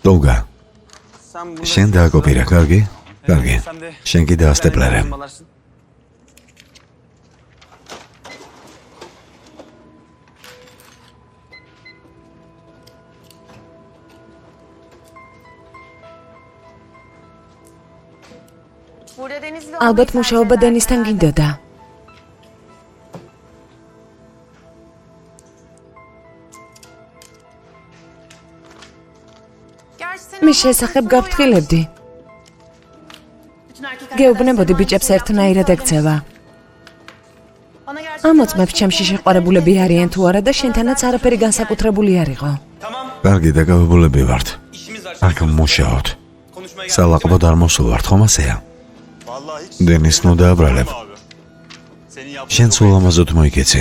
Tolga. შენ დააკოპირე, კარგი? კარგი. შენ კიდე ასტეპლერე. ალბათ მუშაობა დენისთან გინდოდა. მის შესახებ გავფრთხილებდი. გეუბნებოდი ბიჭებს ერთნაირად ექცევა. ამოწმებს ჩემში შეყვარებულები არიან თუ არა და შენთანაც არაფერი განსაკუთრებული არ იყო. კარგი, დაკავებულები ვართ. აქ მუშაობთ. სალაყბოდ არ მოსულვართ, ხომ ასეა? დენის ნუ დააბრალებ. შენ სულ ამაზოდ მოიკეცი.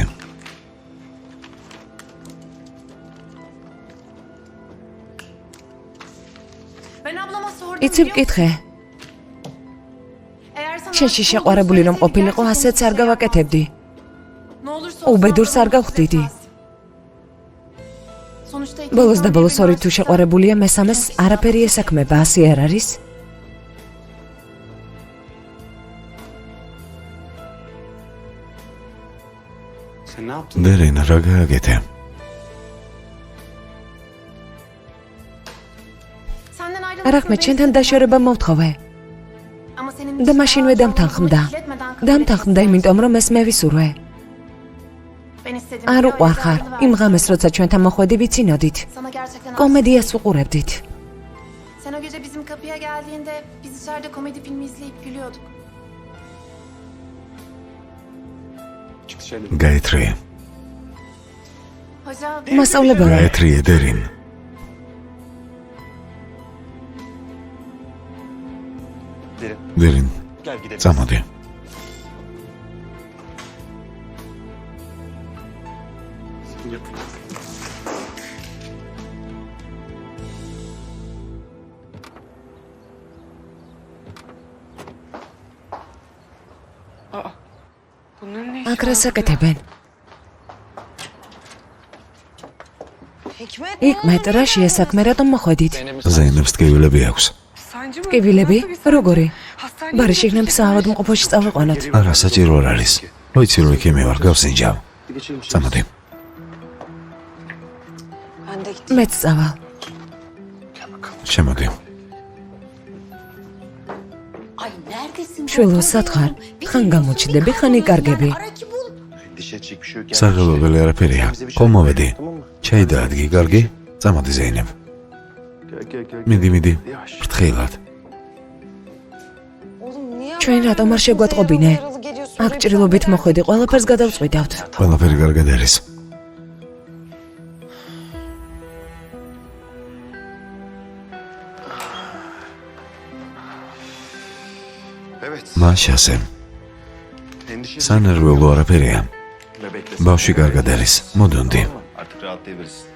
იცი ვკითხე. შენში შეყვარებული რომ ყოფილიყო, ასეც არ გავაკეთებდი. უბედურს არ გავხდიდი. ბოლოს და ბოლოს ორი თუ შეყვარებულია, მესამეს არაფერი ესაქმება, ასე არ არის? დერენ, რა გააკეთე? არახმე, შენთან დაშორება მოვთხოვე. და მაშინვე დამთანხმდა. დამთანხმდა იმიტომ, რომ ეს მე ვისურვე. არ უყვარხარ, იმ ღამეს, როცა ჩვენთან მოხვედი, ვიცინოდით. კომედიას უყურებდით. Sen o gece bizim kapıya geldiğinde biz dışarıda komedi filmi izleyip gülüyorduk. გაეთრე. Hocam მასწავლებელო, გაეთრიე, დერინ. დერინ. წამოდი. აქ რას აკეთებენ? იკმეთ, რა შეესაქმე, რატომ მოხვედით? ზეინებს ტკივილები აქვს. ტკივილები? როგორი? ბარიში იქნებ საავადმყოფოში წავიყვანოთ. არა, საჭირო არ არის. როიცი რო იქ იმევარ, გავსინჯავ. წამოდი. მეც წავალ. შემოდი. შვილო, სათხარ, ხან გამოჩდები, ხან იკარგები. საგალობელი არაფერია. ხომ მოვედი. ჩაი დაადგი, კარგი? წამოდი ზეინებ. მიდი, ფრთხილად. ჩვენ რატომ არ შეგვატყობინე? აქ ჭრილობით მოხვედი, ყველაფერს გადავწყვიტავთ. ყველაფერი კარგად არის. მაშასე. სანერვიულო არაფერია. ბავშვი კარგად არის. მოდუნდი. Artık rahatlayabilirsin.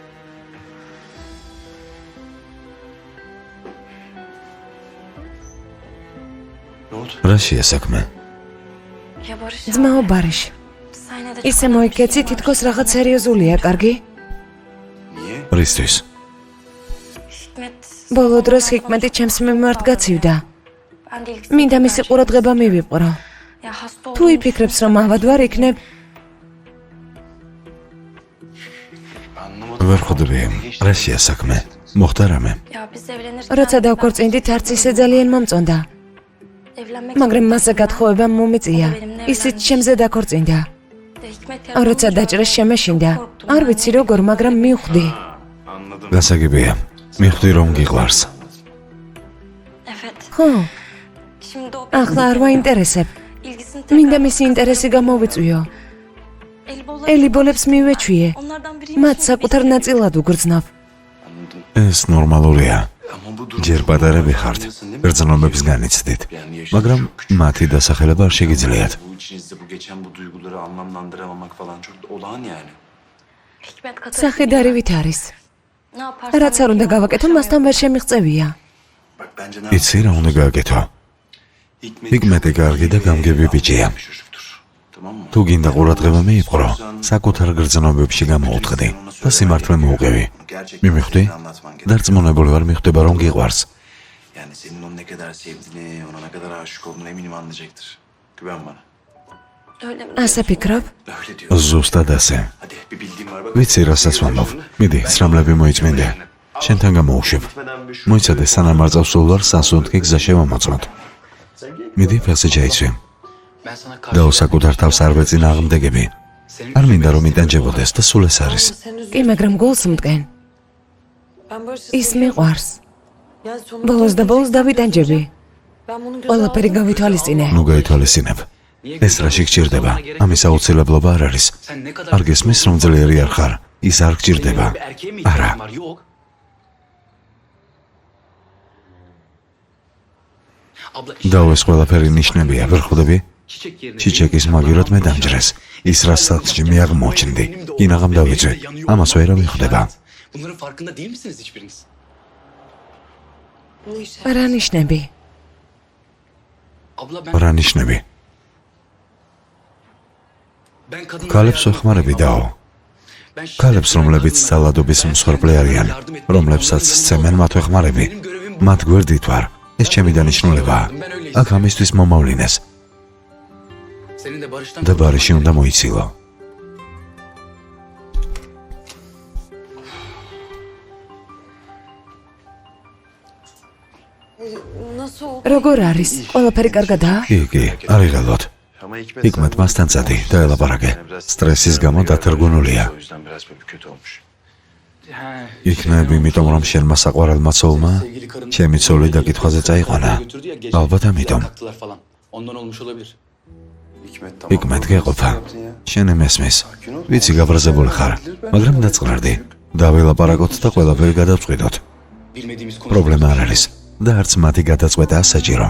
Ne oldu? რა შეესაქმე? ya Barış ძმაო ბარიშ, sahnede ისე მოიქეცი, თითქოს რაღაც სერიოზულია, კარგი? რისთვის? Hikmet ბოლო დროს ჰიკმეტი ჩემს მიმართ გაცივდა. ben de ilk მინდა მისი ყურადღება მივიპყრო. ya hasta თუ იფიქრებს, რომ ავად ვარ, იქნებ ვერ ხვდები, რაშია საქმე? მოხდა რამე? როცა დავქორწინდით, არც ისე ძალიან მომწონდა. მაგრამ მასზე გათხოვება მომიწია. ისიც ჩემზე დაქორწინდა. როცა დაჭრეს შემეშინდა. არ ვიცი როგორ, მაგრამ მივხვდი. გასაგებია. მივხვდი რომ გიყვარს. ხო, ახლა არ ვაინტერესებ. მინდა მისი ინტერესი გამოვიწვიო. ელიბოლებს მივეჩვიე. მათ საკუთარ ნაწილად უგრძნობ. ეს ნორმალურია. ჯერ პატარები ხართ, ბერძნობებს განიცდით, მაგრამ მათი დასახელება არ შეგიძლიათ. სახედარივით არის. რაც არ უნდა გავაკეთო, მასთან ვერ შემიღწევია. იცი რა უნდა გააკეთო? ჰიკმეტი კარგი და გამგები ბიჭია. თუ გინდა ყურადღება მიიპყრო, საკუთარ გრძნობებში გამოუთხდი და სიმართლე მოუყევი. მიმიხვდი? დარწმუნებული ვარ მიხვდება რომ გიყვარს. ასე ფიქრობ? ზუსტად ასე. ვიცი რასაც ვამბობ. მიდი, სრამლები მოიწმინდე. შენთან გამოუშვებ. მოიცადე სანამ არ წავსულ ვარ სასუნთქი გზა შევამოწმოთ. მიდი ფეხზე ჩაიცვი. და საკუთარ თავს არ ვეწინააღმდეგები. არ მინდა რომ იტანჯებოდეს და სულ ეს არის. კი, მაგრამ გულს მტკენ. ის მიყვარს. ბოლოს და ბოლოს დავიტანჯები. ყველაფერი გავითვალისწინე. ნუ გაითვალისწინებ. ეს რაში გჭირდება? ამის აუცილებლობა არ არის. არ გესმის რომ ძლიერი არ ხარ. ის არ გჭირდება. არა. და ეს ყველაფერი ნიშნებია, ვერ ხვდები? ჩიჩეკის მაგირად მე დამჯრეს. ის რა სახლში მე აღმოჩნდი. კინაღამ დავიძვე. ამას ვერავინ ხვდება. რა ნიშნები? რა ნიშნები? ქალებს ვეხმარები დაო. ქალებს, რომლებიც ძალადობის მსხვერპლი არიან, რომლებსაც სცემენ მათ ვეხმარები. მათ გვერდით ვარ. ეს ჩემი დანიშნულებაა. აქ ამისთვის მომავლინეს. და ბარიში უნდა მოიცილო. როგორ არის? ყველაფერი კარგადაა? კი, არიღალოთ. ჰიკმეთ მასთან წადი და ელაპარაკე. სტრესის გამო დათრგუნულია. იქნებ იმიტომ რომ შენმა საყვარელმა ცოლმა ჩემი ცოლი დაკითხვაზე წაიყვანა. ალბათ ამიტომ. ჰიკმეთ გეყოფა. შენ მესმის. ვიცი გაბრაზებული ხარ, მაგრამ დაწყნარდი. დაველაპარაკოთ და ყველაფერი გადავწყვიტოთ. პრობლემა არ არის და არც მათი გადაწყვეტაა საჭირო.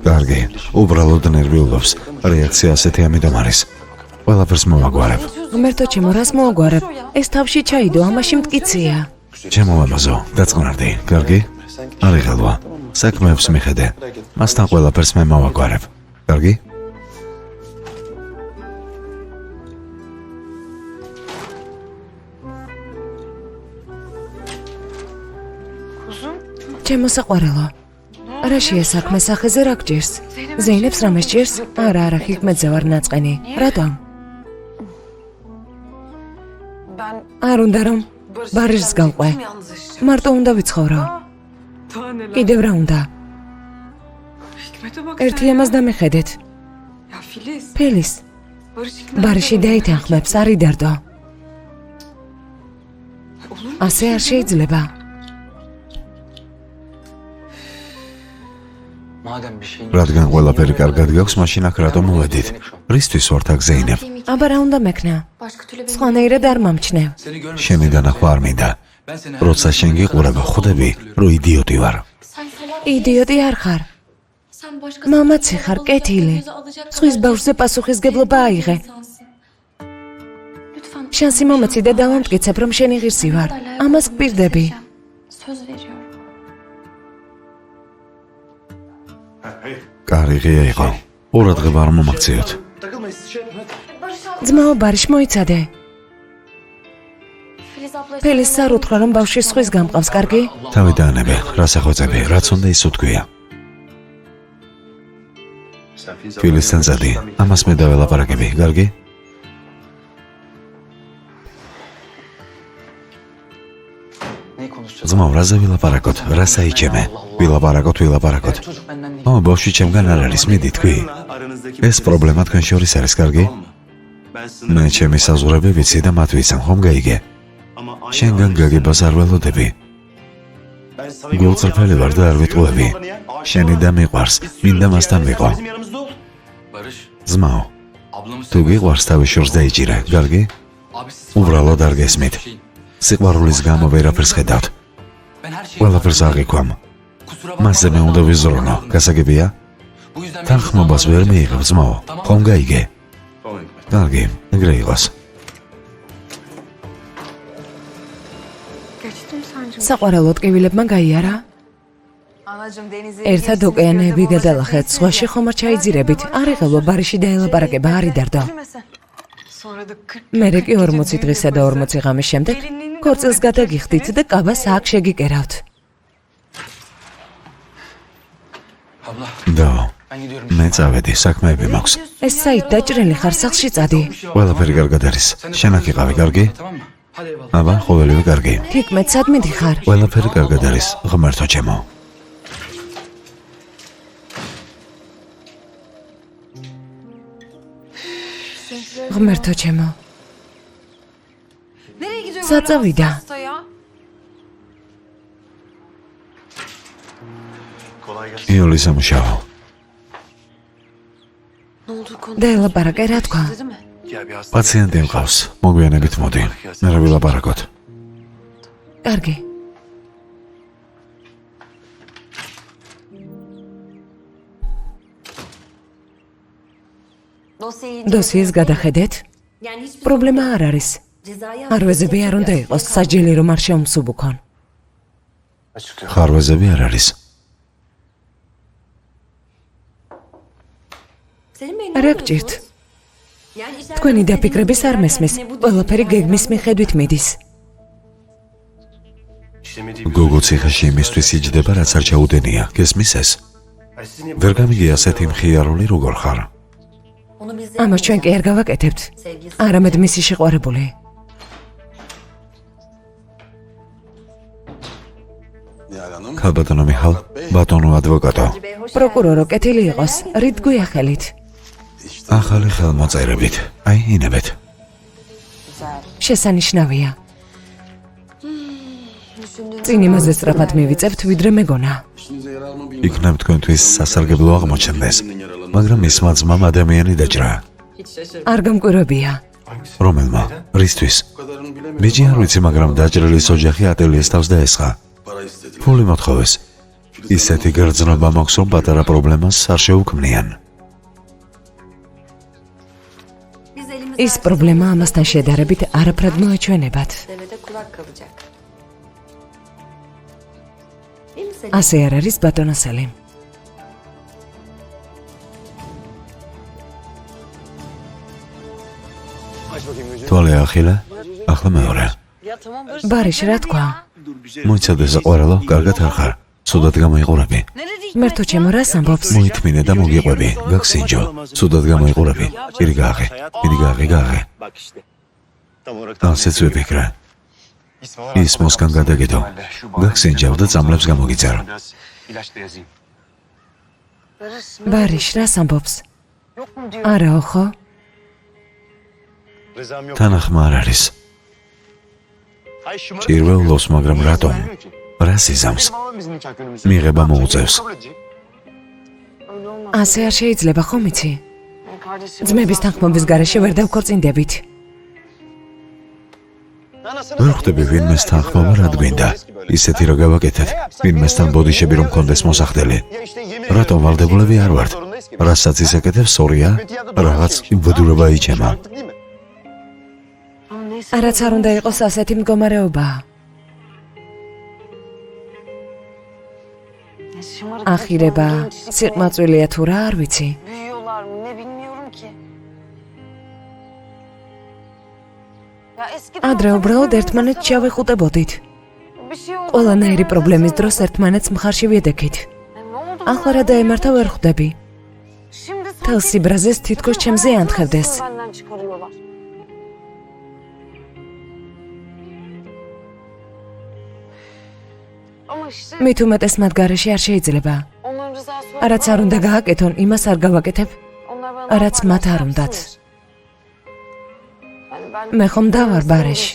კარგი, უბრალოდ ნერვიულობს. რეაქცია ასეთი ამიტომ არის. ყველაფერს მოვაგვარებ. ღმერთო ჩემო, რას მოვაგვარებ? ეს თავში ჩაიდო, ამაში მტკიცია. ჩემო ლამაზო, დაწყნარდი, კარგი? არიღალვა. საქმეებს მიხედე. მასთან ყველაფერს მე მოვაგვარებ. კარგი? ჩემო საყვარელო. რაშია საქმე, სახეზე რა გჭირს? ზეინებს რამე სჭირს? არა, ჰიკმეტზე ვარ ნაწყენი. რატომ? არ უნდა რომ ბარიშს გავყვე. მარტო უნდა ვიცხოვრო. კიდევ რა უნდა? ერთი ამას დამეხედეთ. ფილის. ბარიში დაითანხმებს, არ იდარდო. ასე არ შეიძლება. რადგან ყველაფერი კარგად გაქვს, მაშინ აქ რატომ მოვედით? რისთვის ვართ აქ ზეინებ? აბა რა უნდა მექნა? სხვანაირად არ მომჩნევ. შენი დანახვა არ მინდა. როცა შენ გიყურებ, ხვდები, რომ იდიოტი ვარ. იდიოტი არ ხარ. მამაცი ხარ, კეთილი. სხვის ბავშვზე პასუხისგებლობა აიღე. შანსი მომეცი და დავამტკიცებ, რომ შენი ღირსი ვარ. ამას გპირდები. კარიღია იყო. ყურადღება არ მომაქციოთ. ძმაო, ბარიშ მოიცადე. ფელის არ უთხრა, რომ ბავშვი სხვის გამყავს, კარგი? თავი დაანებე, რას აღვაწები, რაც უნდა ის უთქვია. თბილისთან წადი. ამას მე დაველაპარაკები, კარგი? ძმაო, რაზე ვილაპარაკოთ? რა საიჩემე? ვილაპარაკოთ. ბავშვი ჩემგან არ არის, მიდი თქვი. ეს პრობლემა თქვენ შორის არის, კარგი? მე ჩემი საზღვრები ვიცი და მათ ვიცან, ხომ გაიგე? შენგან გაგებას არ ველოდები. გულწრფელი ვარ და არ ვიტყუები. შენი და მიყვარს, მინდა მასთან ვიყო. ძმაო, თუ გიყვარს თავის შორს დაიჭირე, კარგი? უბრალოდ არ გესმით. სიყვარულის გამო ვერაფერს ხედავთ. ყველაფერს აღიქვამ. მასზე მე უნდა ვიზრუნო, გასაგებია? თანხმობას ვერ მიიღებ, ძმაო, ხომ გაიგე? კარგი, ეგრე იყოს. საყვარელო ტკივილებმა გაიარა? ერთად ოკეანეები გადალახეთ, ზღვაში ხომ არ ჩაიძირებით? არ იღებო ბარიში დაელაპარაკება, არ იდარდო. მერე კი 40 დღისა და 40 ღამის შემდეგ ქორწილს გადაგიხდით და კაბას აქ შეგიკერავთ. და მე წავედი, საქმეები მაქვს. ეს საით დაჭრილი ხარ, სახლში წადი. ყველაფერი კარგად არის. შენ აქ იყავი, კარგი? აბა, ყოველივე კარგი. თიკმეთ, სად მიდიხარ? ყველაფერი კარგად არის, ღმერთო ჩემო. ღმერთო ჩემო. Nereye gidiyor? Satavida. hasta ya? იოლი სამუშაო. დაელაპარაკე, რა თქვა? Değil mi? პაციენტი მყავს, მოგვიანებით მოდი. მე რა ვილაპარაკოთ. კარგი. დოსიეს გადახედეთ? პრობლემა არ არის. ხარვეზები არ უნდა იყოს, საჯელი რომ არ შეუმსუბუქონ. ხარვეზები არ არის. რა გჭირთ? თქვენი დაფიქრების არ მესმის, ყველაფერი გეგმის მიხედვით მიდის. გოგო ციხეში იმისთვის იჯდება, რაც არ ჩაუდენია. გესმის ეს? ვერ გამიგი ასეთი მხიარული როგორ ხარ? ამას ჩვენ კი არ გავაკეთებთ. არამედ მისი შეყვარებული. ქალბატონო მიხალ, ბატონო ადვოკატო. პროკურორო, კეთილი იყოს, რით გვიახელით? ახალი ხელმოწერებით. აი, ინებეთ. შესანიშნავია. წინ იმაზე სწრაფად მივიწევთ, ვიდრე მეგონა. იქნებ თქვენთვის სასარგებლო აღმოჩნდეს, მაგრამ მისმა ძმამ ადამიანი დაჭრა. არ გამკვირვებია. რომელმა? რისთვის? ბიჭი არ ვიცი, მაგრამ დაჭრილის ოჯახი ატელიეს თავს დაესხა. ფული მოთხოვეს. ისეთი გრძნობა მაქვს, რომ პატარა პრობლემას არ შეუქმნიან. ის პრობლემა ამასთან შედარებით არაფრად მოეჩვენებათ. ასე არ არის, ბატონო სელიმ. თვალე ახილა, ახლა მეორე. ბარიშ, რა თქვა? მოიცადე საყვარელო, კარგად არ ხარ. ცუდად გამოიყურები. მერთო ჩემო, რას ამბობს? მოითმინე და მოგიყვები. გაგსინჯო. ცუდად გამოიყურები. პირი გააღე. გააღე. ასეც ვიფიქრე. ის მოსგან გადაგედო. გაგსინჯავ და წამლებს გამოგიწერო. ბარიშ, რას ამბობს? არაო ხო? თანახმა არ არის. ჭირვეულობს, მაგრამ რატომ? რა სიზამს? მიღება მოუწევს. ასე არ შეიძლება, ხომ იცი? ძმების თანხმობის გარეშე ვერ დავქორწინდებით. ვერ ხვდები ვინმეს თანხმობა რად გვინდა. ისეთი რა გავაკეთეთ, ვინმესთან ბოდიშები რომ მქონდეს მოსახდელი. რატომ ვალდებულები არ ვართ? რასაც ისაკეთებს, სორია, რაღაც უბედურება იჩემა. არაც არ უნდა იყოს ასეთი მდგომარეობა. ახირება, სიყმაწვილია თუ რა, არ ვიცი. Büyüyorlar mı ne bilmiyorum ki. Ya eskiden ადრე უბრალოდ ერთმანეთს ჩავეხუტებოდით. bir şey oldu. ყველანაირი პრობლემის დროს ერთმანეთს მხარში ვიედექით. Ne oldu? ახლა რა დაემართა ვერ ხვდები. Şimdi მთელ სიბრაზეს თითქოს ჩემზე ანთხოვდეს. მით უმეტეს მათ გარეშე არ შეიძლება. რაც არ უნდა გააკეთონ, იმას არ გავაკეთებ, რაც მათ არ უნდათ. მე ხომ დავარ ბარეში.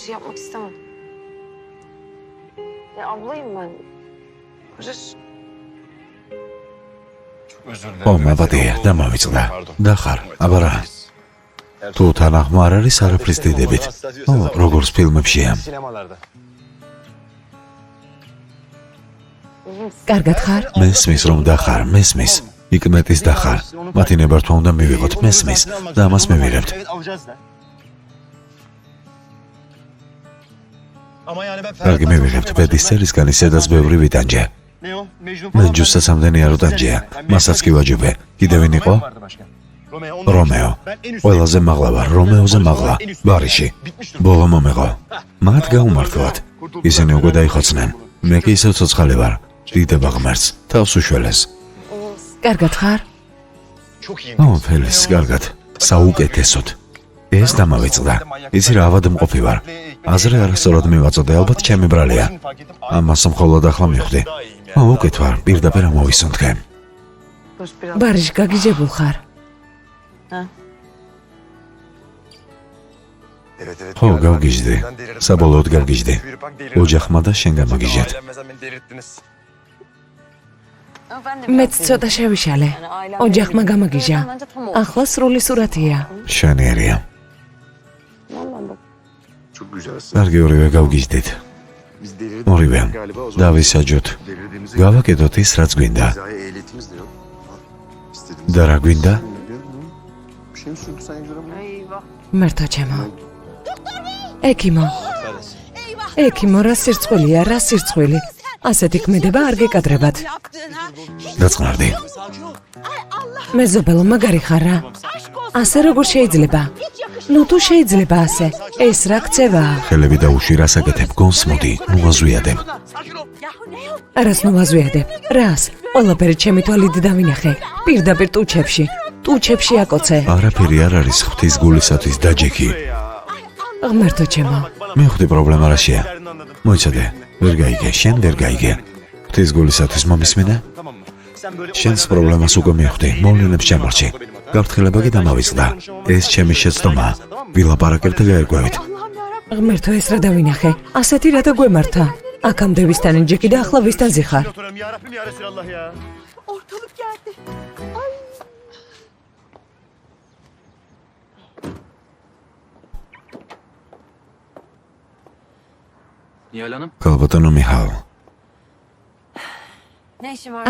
ო, მაბადია, დამავიწყდა. დახარ, აბა რა. თუ თანახმა არ არის არაფრის დიდებით. ო, როგორც ფილმებშია. კარგად ხარ? მესმის რომ დახარ, მესმის. იკმეტის დახარ. მათი ნებართვა უნდა მივიღოთ, მესმის და ამას მივიღებთ. კარგი მივიღებთ ბედის წერისგან ისედაც ბევრი ვიტანჯე. მე ჯუსტად ამდენი არ უტანჯეა. მასაც კი ვაჯობე. კიდევ ვინ იყო? რომეო. ყველაზე მაღლა ვარ, რომეოზე მაღლა, ბარიში. ბოლო მომეღო. მათ გაუმართლად. ისინი უკვე დაიხოცნენ. მე კი ისევ ცოცხალი ვარ. დიდება ღმერთს, თავს უშველეს. კარგად ხარ? ო, ფელის, კარგად. საუკეთესოდ. ეს დამავიწყდა. იცი რა ავადმყოფი ვარ. აზრე არასწორად მივაწოდე, ალბათ ჩემი ბრალია. ამას მხოლოდ ახლა მივხვდი. ო, უკეთ ვარ, პირდაპირ ამოვისუნთქე. ბარიში გაგიჯებულ ხარ? ხო, გავგიჟდი. საბოლოოდ გავგიჟდი. ოჯახმა და შენ გამაგიჟეთ. მეც ცოტა შევიშალე. ოჯახმა გამაგიჟა. ახლა სრული სურათია. შენიერია. კარგი, ორივე გავგიჟდით. ორივე. დავისაჯოთ. გავაკეთოთ ის, რაც გვინდა. და რა გვინდა? მერტო ჩემო. ეკიმო. ეკიმო, რა სირცხვილია, რა სირცხვილი. ასეთი ქმედება არ გეკადრებათ. დაწყნარდი. მეზობელო, მაგარი ხარ რა. ასე როგორ შეიძლება? ნუ თუ შეიძლება ასე. ეს რა ქცევაა? ხელები დაუშვი, რას აკეთებ? გონს მოდი, ნუ აზვიადებ. არას ნუ აზვიადებ. რას? ყველაფერი ჩემი თვალით დავინახე. პირდაპირ ტუჩებში. ტუჩებში აკოცე. არაფერი არ არის ღვთის გულისათვის დაჯექი. ღმერთო ჩემო. მივხვდი პრობლემა რაშია. მოიცადე, ვერ გაიგე, შენ ვერ გაიგე. ღვთის გულისათვის მომისმენე? შენს პრობლემას უკვე მივხვდი, მოვლენებს ჩამორჩი. გაფრთხილება კი დამავიწყდა. ეს ჩემი შეცდომაა. ვილაპარაკებთ და გაერკვევით. ღმერთო, ეს რა დავინახე? ასეთი რა დაგვემართა? აქამდე ვისთან ინჯექი და ახლა ვისთან ზიხარ? გალბატონო მიჰალ.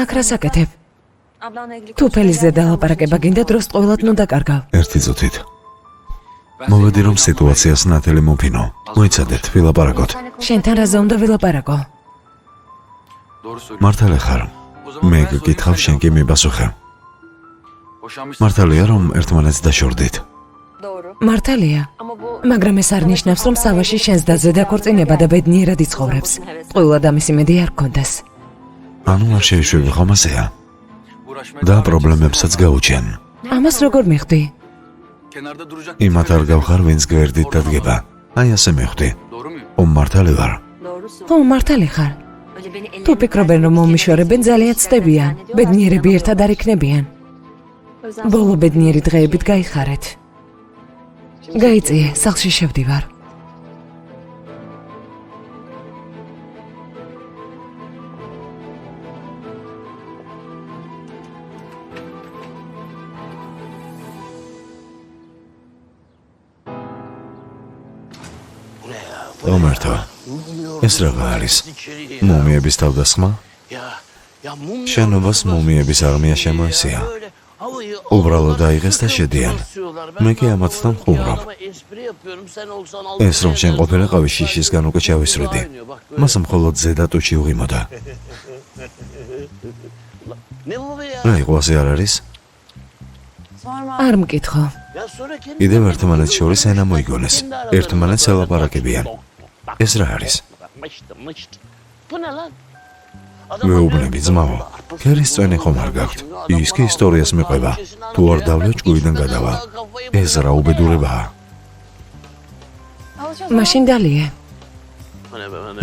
აქ რას აკეთებ? თუ ფელიზე დალაპარაკება გინდა, დროს ყოველად ნუ დაკარგავ. ერთი წუთით. მოვედი რომ სიტუაციას ნათელი მომფინო. მოიცადეთ, ვილაპარაკოთ. შენთან რაზე უნდა ვილაპარაკო? მართალი ხარ. მე გკითხავ, შენ კი მიპასუხე. მართალია რომ ერთმანეთს დაშორდით. მართალია, მაგრამ ეს არ ნიშნავს, რომ სავაში შენს დაზე დაქორწინება და ბედნიერად იცხოვრებს. ყველა ამის იმედი არ გქონდეს. ანუ არ შეიშვები ხომ ასეა? და პრობლემებსაც გაუჩენ. ამას როგორ მიხვდი? იმათ არ გავხარ, ვინც გვერდით დადგება. აი ასე მიხვდი. ო, მართალი ვარ. ხო, მართალი ხარ. თუ ფიქრობენ, რომ მომიშვერებენ, ძალიან ცდებიან. ბედნიერები ერთად არ იქნებიან. ბოლო ბედნიერი დღეებით გაიხარეთ. გაიწიე, სახლში შევდივარ. ომერთო, ეს რა არის? მუმიების თავდასხმა? შენობას მუმიების არმია შემოესია. უბრალოდ აიღეს და შედიან. მე კი ამათთან ხუმრობ. ეს რომ შენ ყოფილიყავი შიშისგან უკვე ჩავისვრიდი. მას მხოლოდ ზედა ტუჩი უღიმოდა. რა იყო ასე არ არის? არ მკითხო. კიდევ ერთმანეთს შორის ენა მოიგონეს. ერთმანეთს ელაპარაკებიან. ეს რა არის? ვეუბნები ძმაო, ქერის წვენი ხომ არ გაქვთ. ის კი ისტორიას მიყვება. თუ არ დავლე ჭკუიდან გადავა. ეს რა უბედურებაა. მაშინ დალიე.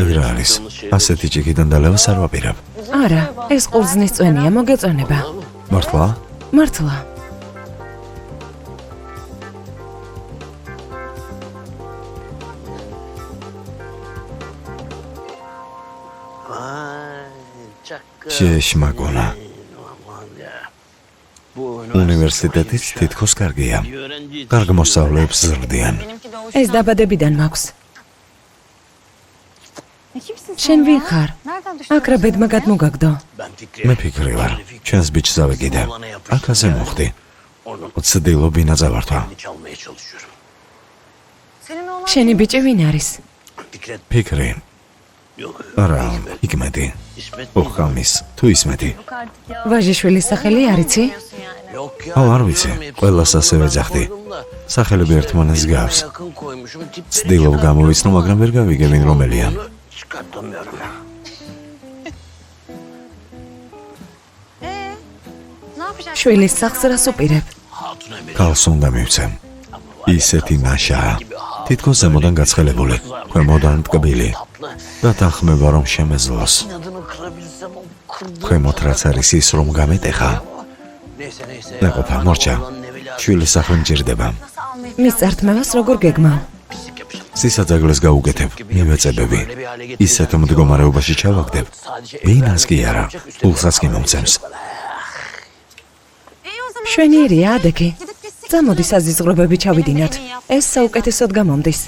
ეგ რა არის? ასეთი ჭიქიდან დალევას არ ვაპირებ. არა, ეს ყურძნის წვენია, მოგეწონება. მართლა? მართლა. შეშმაკონა. უნივერსიტეტიც თითქოს კარგია. კარგ მოსწავლეებს ზრდიან. ეს დაბადებიდან მაქვს. შენ ვინ ხარ? აქ რა ბედმა გადმოგაგდო. მე ფიქრი ვარ, ჩვენს ბიჭს ავეკიდე. აქაზე მოხდი. ცდილობ ბინა წავართვა. შენი ბიჭი ვინ არის? ფიქრი. არა, იკმეტი. ოხამის, თუ ისმეტი. ვაჟიშვილის სახელი არიცი? არ ვიცი, ყველას ასევე ძახდი. სახელები ერთმანეთს გავს. ცდილობ გამოვიცნო, მაგრამ ვერ გავიგე ვინ რომელია. შვილის სახს რას უპირებ? ქალს უნდა მივცემ. ისეთი ნაშაა. თითქოს ზემოდან გაცხელებული, ქვემოდან ტკბილი. და თანხმება რომ შემეძლოს. ქვემოთ რაც არის ის რომ გამეტეხა. ნაყოფა, მორჩა. შვილის სახლი მჭირდება. მის წართმევას როგორ გეგმავ? სისაძაგლეს გაუგეთებ, მივეწებები. ისეთ მდგომარეობაში ჩავაგდებ. ბინას კი არა, პულსაც კი მომცემს. შვენიერია ადექი. წამოდი საზიზღრობები ჩავიდინოთ. ეს საუკეთესოდ გამომდის.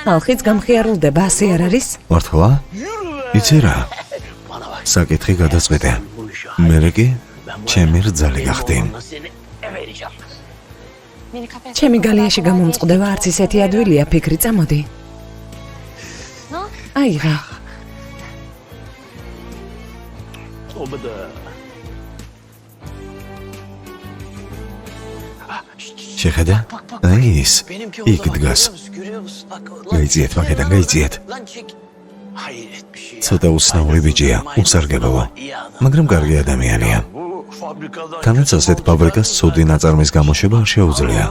ხალხიც გამხიარულდება, ასე არ არის? მართლა? იცი რა? საკითხი გადაწყვეტე. მერე კი ჩემი რძალი გახდი. ჩემი გალიაში გამომწყდება არც ისეთი ადვილია, ფიქრი, წამოდი. აიღე. შეხედე? აი ის, იქ დგას. გაიძიეთ მაგედან, გაიძიეთ. ცოტა უცნაური ბიჭია, უსარგებლო, მაგრამ კარგი ადამიანია. თანაც ასეთ ფაბრიკას ცუდი ნაწარმის გამოშვება არ შეუძლია.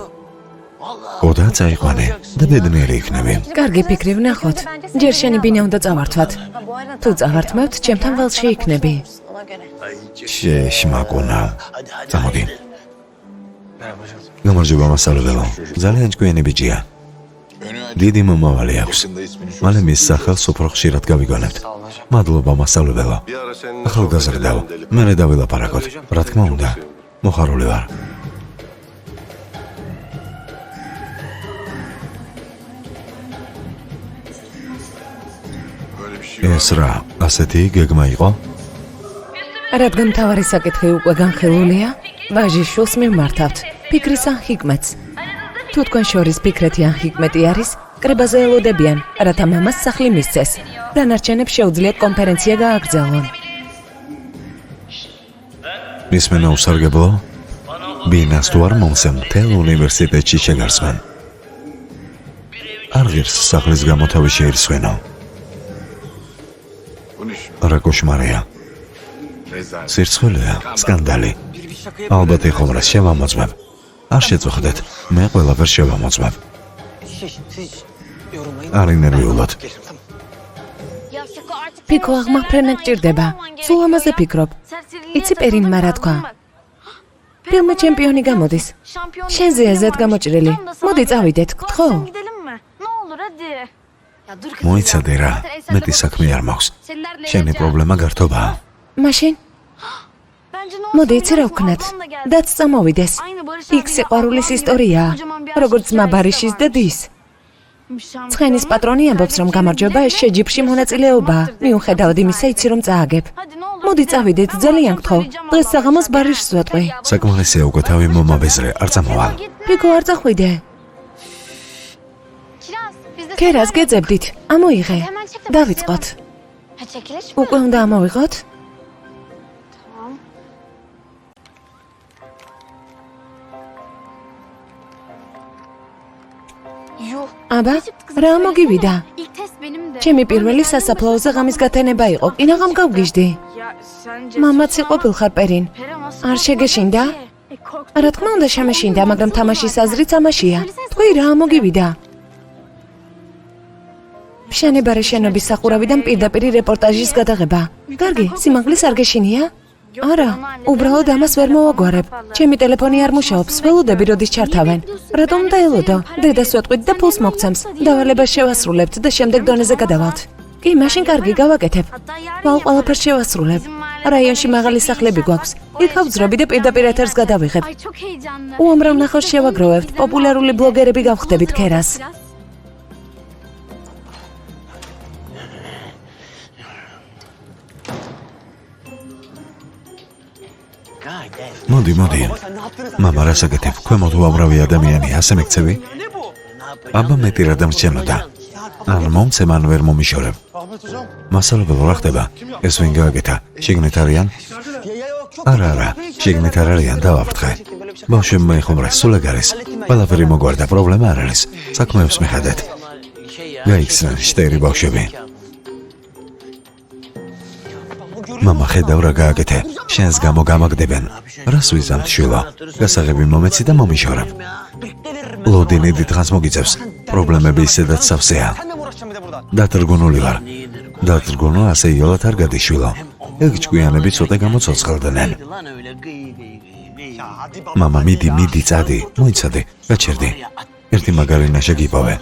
ოდა წაიყვანე და ბედნიერი იქნები. კარგი ფიქრი ვნახოთ. ჯერ შენი ბინა უნდა წავართვათ. თუ წავართმევთ, ჩემთან ველში იქნები. შეშმაკონა. წამოდი. გამარჯობა მასწავლებელო. ძალიან ჭკვიანი ბიჭია. დიდი მომავალი აქვს. მალე მის სახელს უფრო ხშირად გავიგონებთ. მადლობა მასწავლებელო. ახალგაზრდაო, მერე დავილაპარაკოთ. რა თქმა უნდა, მოხარული ვარ. ეს რა, ასეთი გეგმა იყო? რადგან მთავარი საკითხი უკვე განხილულია, ვაჟიშვილს მივმართავთ. ფიქრის ან ჰიკმეტს. თუ თქვენ შორის ფიქრეთი ან ჰიკმეტი არის, კრებაზე ელოდებიან, რათა მამას სახლი მისცეს. დანარჩენებს შეუძლიათ კონფერენცია გააგრძელონ. მისმენა უსარგებლო? ბინას თუ არ მომცემ, მთელ უნივერსიტეტში შეგარსმენ. არ ღირს სახლის გამოთავი შეირსვენო. რა კოშმარია. სირცხვილეა, სკანდალი. ალბათ ეხომრას შევამოწმებ. არ შეწუხდეთ, მე ყველაფერ შევამოწმებ. არ ინერვიულად. ფიქო აღმაფრენა გჭირდება. სულ ამაზე ფიქრობ. იცი პერინმა რა თქვა? ფილმი ჩემპიონი გამოდის. შენზეა ზედ გამოჭრილი. მოდი წავიდეთ, გთხოვ. მოიცადე რა, მეტი საქმე არ მაქვს. შენი პრობლემა გართობაა. მაშინ მოდი იცი რა ვქნათ. დაც წამოვიდეს. იქ სიყვარულის ისტორიაა, როგორც ძმა ბარიშის და დის. ცხენის პატრონი ამბობს, რომ გამარჯვება ეს შეჯიბრში მონაწილეობაა. მიუხედავად იმისა, იცი რომ წააგებ. მოდი წავიდეთ, ძალიან გთხოვ. დღეს საღამოს ბარიშს ვეტყვი. საკმარისია უკვე თავი მომაბეზრე, არ წამოვალ. ფიქო არ წახვიდე. ქერას გეძებდით, ამოიღე. დავიწყოთ. უკვე უნდა ამოვიღოთ? აბა, რა მოგივიდა? ჩემი პირველი სასაფლაოზე ღამის გათენება იყო. კინაღამ გავგიჟდი. მამაც იყო ფილხარპერინ. არ შეგეშინდა? რა თქმა უნდა შემეშინდა, მაგრამ თამაშის აზრიც ამაშია. თქვი რა მოგივიდა? მშენებარე შენობის სახურავიდან პირდაპირ რეპორტაჟის გადაღება. კარგი, სიმაღლის არ გეშინია? არა, უბრალოდ ამას ვერ მოვაგვარებ. ჩემი ტელეფონი არ მუშაობს, ველოდები როდის ჩართავენ. რატომ დაელოდო? დედას ვეტყვით და ფულს მოგცემს. დავალებას შევასრულებთ და შემდეგ დონეზე გადავალთ. კი, მაშინ კარგი, გავაკეთებ. ვალ ყველაფერს შევასრულებ. რაიონში მაღალი სახლები გვაქვს. იქ ავძრობი და პირდაპირ ეთერს გადავიღებ. უამრავ ნახევარს შევაგროვებთ. პოპულარული ბლოგერები გავხდებით ქერას. მოდი. მამა რას აკეთებ? ქვემოთ უამრავი ადამიანია, ასე მეკცევი? აბა მეტი რა დამრჩენოდა. არ მომცემ ან ვერ მომიშორებ. მასალებელო რა ხდება? ეს ვინ გააკეთა? შიგნით არიან? არა, შიგნით არ არიან, დავაფრთხე. ბავშვებმა იხუმრეს, სულ ეგ არის. ყველაფერი მოგვარდა, პრობლემა არ არის. საქმეებს მიხადეთ. გაიქცნენ შტერი ბავშვები. მამა ხედავ რა გააკეთე. შენს გამო გამაგდებენ. რას ვიზამთ შვილო? გასაღები მომეცი და მომიშორებ. ლოდინი დიდხანს მოგიწევს. პრობლემები ისედაც სავსეა. დატრგუნული ვარ. დატრგუნო ასე იოლად არ გადის შვილო. ეგ ჭკვიანები ცოტა გამოცოცხლდნენ. მამა მიდი წადი. მოიცადე, გაჩერდი. ერთი მაგარინა შეგიპოვე.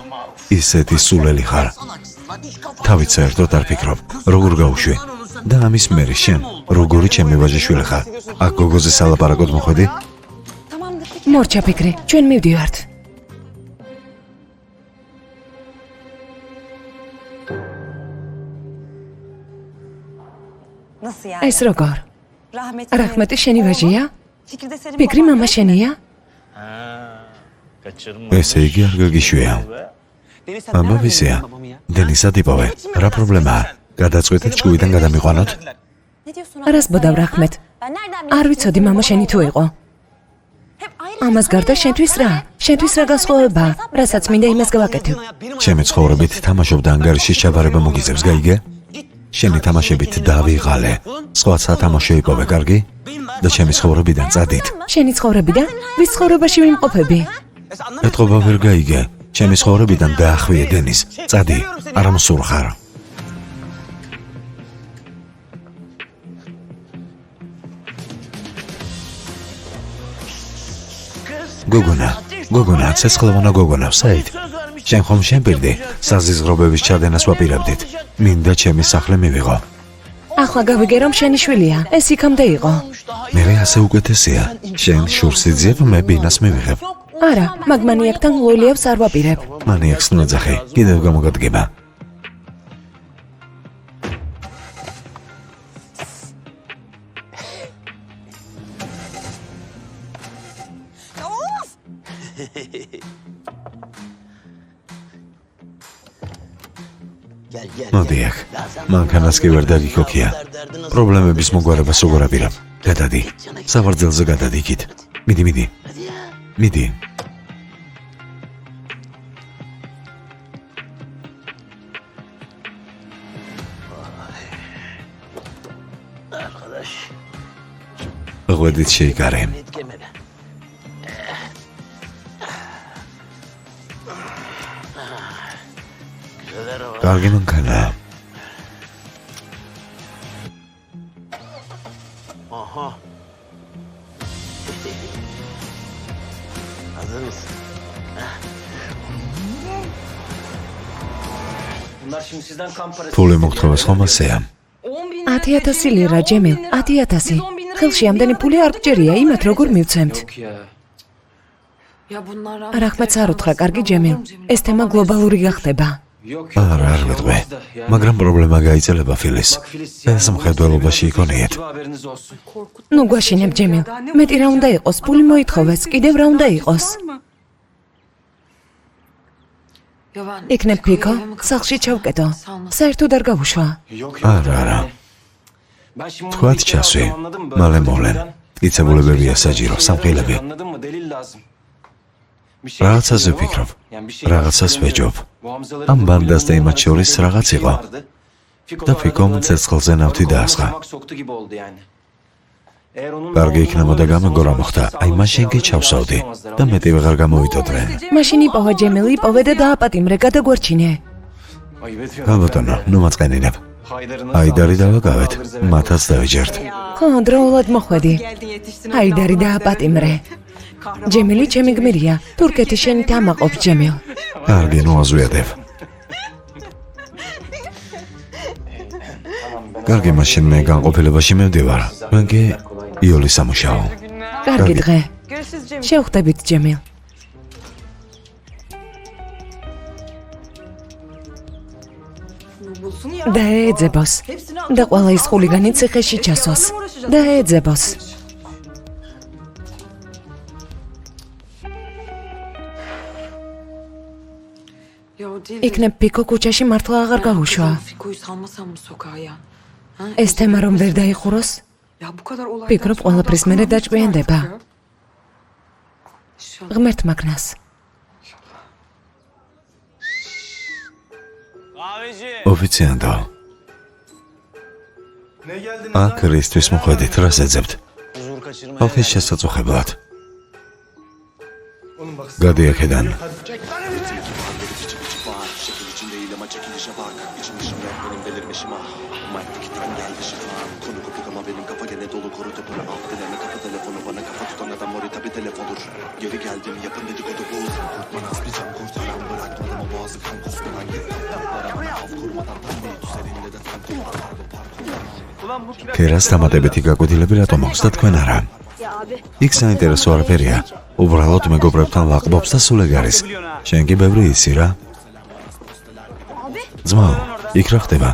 ისეთი სულელი ხარ. თავით საერთოდ არ ფიქრობ, როგორ გავუშვი. და ამის მერე შენ, როგორი ჩემი ვაჟიშვილი ხარ. აქ გოგოზე სალაპარაკოდ მოხვედი? მორჩა ფიქრი, ჩვენ მივდივართ. ეს როგორ? რაჰმეტი შენი ვაჟია? ფიქრი მამა შენია? ესე იგი არ გაგიშვია. აბა ვისეა? დენისა დიპოვე. რა პრობლემაა? გადაწყვეტეთ ჭკუიდან გადამიყვანოთ? რას ბოდავ რაჰმეტ? არ ვიცოდი მამა შენი თუ იყო. ამას გარდა შენთვის რა? შენთვის რა განსხვავებაა? რასაც მინდა იმას გავაკეთებ. ჩემი ცხოვრებით თამაშობდა ანგარიშის ჩაბარება მოგიწევს, გაიგე? შენი თამაშებით დავიღალე. სხვა სათამაშო იპოვე, კარგი? და ჩემი ცხოვრებიდან წადით. შენი ცხოვრებიდან? ვის ცხოვრებაში ვიმყოფები? ეთყობა ვერ გაიგე. ჩემი ცხოვრებიდან დაახვიე დენის. წადი, არ მოსურხარ. გოგონა, ცეცხლოვანა გოგონა, საით? შენ ხომ შემპირდი, საზიზღრობების ჩადენას ვაპირებდით. მინდა ჩემი სახლი მივიღო. ახლა გავიგე რომ შენი შვილია, ეს იქამდე იყო. მე ასე უკეთესია. შენ შურს იძიებ, მე ბინას მივიღებ. არა, მაგ მანიაკთან ლოლიებს არ ვაპირებ. მანიაკს ნოძახი, კიდევ გამოგადგება. მოდი აქ, მანქანას კი ვერ დაგიქოქია. პრობლემების მოგვარებას როგორ აპირებ? გადადი, სავარძელზე გადადი იქით. მიდი. ღვედით შეიკარე. კარგი მანქანაა. ფული მოგთხოვეს ხომ ასეა? 10,000 ლირა, ჯემილ, 10,000. ხელში ამდენი ფული არ გჭირია, იმათ როგორ მივცემთ. რაჰმეტს არ უთხრა, კარგი ჯემილ. ეს თემა გლობალური გახდება. არა, არ ვიტყვი. მაგრამ პრობლემა გაიწელება ფილის. ეს მხედველობაში იქონიეთ. ნუ გვაშინებ ჯემილ. მეტი რა უნდა იყოს, ფული მოითხოვეს, კიდევ რა უნდა იყოს? იქნებ ფიქო, სახლში ჩავკეტო. საერთოდ არ გავუშვა. არა. თქვათ ჩასვი, მალე მოვლენ. მტკიცებულებებია საჭირო, სამყილები. რაღაცაზე ვფიქრობ, რაღაცას ვეჯობ. ამ ბანდას და იმათ შორის რაღაც იყო. და ფიქომ ცეცხლზე ნავთი დაასხა. კარგი იქნებოდა გამეგო რა მოხდა, აი მაშინ კი ჩავსავდი და მეტი ვეღარ გამოვიდოდნენ. მაშინ იპოვა ჯემილი, იპოვე და დააპატიმრე, გადაგვარჩინე. გაბატონო, ნუ მაწყენინებ. აიდარი დავაკავეთ, მათაც დავიჯერთ. ხო, დროულად მოხვედი. აიდარი დააპატიმრე. ჯემილი ჩემი გმირია, თურქეთი შენი თამაყოფ ჯემილ. კარგი, ნუ აზვიადებ. კარგი, მაშინ მე განყოფილებაში მივდივარ. თქვენ კი იოლის სამუშაო. კარგი დღე. შევხვდებით ჯემილ. და ეძებოს. და ყველა ის ხულიგანი ციხეში ჩასვას. და ეძებოს. იქნებ ფიქო ქუჩაში მართლა აღარ გაუშვა. ეს თემა რომ ვერ დაიხუროს, ფიქრობ ყველაფრის მერე დაჭკვიანდება. ღმერთ მაგნას. ოფიციანტო. აქ რისთვის მოხვედით, რას ეძებთ? ხალხის შესაწუხებლად. გადი აქედან. ქერას დამატებითი გაკვეთილები რატომ აქვს და თქვენ არა? იქ საინტერესო არაფერია. უბრალოდ მეგობრებთან ლაყბობს და სულ ეგ არის. შენ კი ბევრი იცი რა. ძმაო, იქ რა ხდება?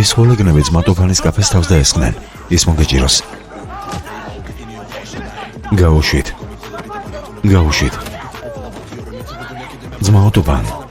ის ხულიგნები ძმა ტუფანის კაფეს თავს დაესხნენ. ის მოგეჭიროს. გაუშვით. გაუშვით. ძმაო ტუფან.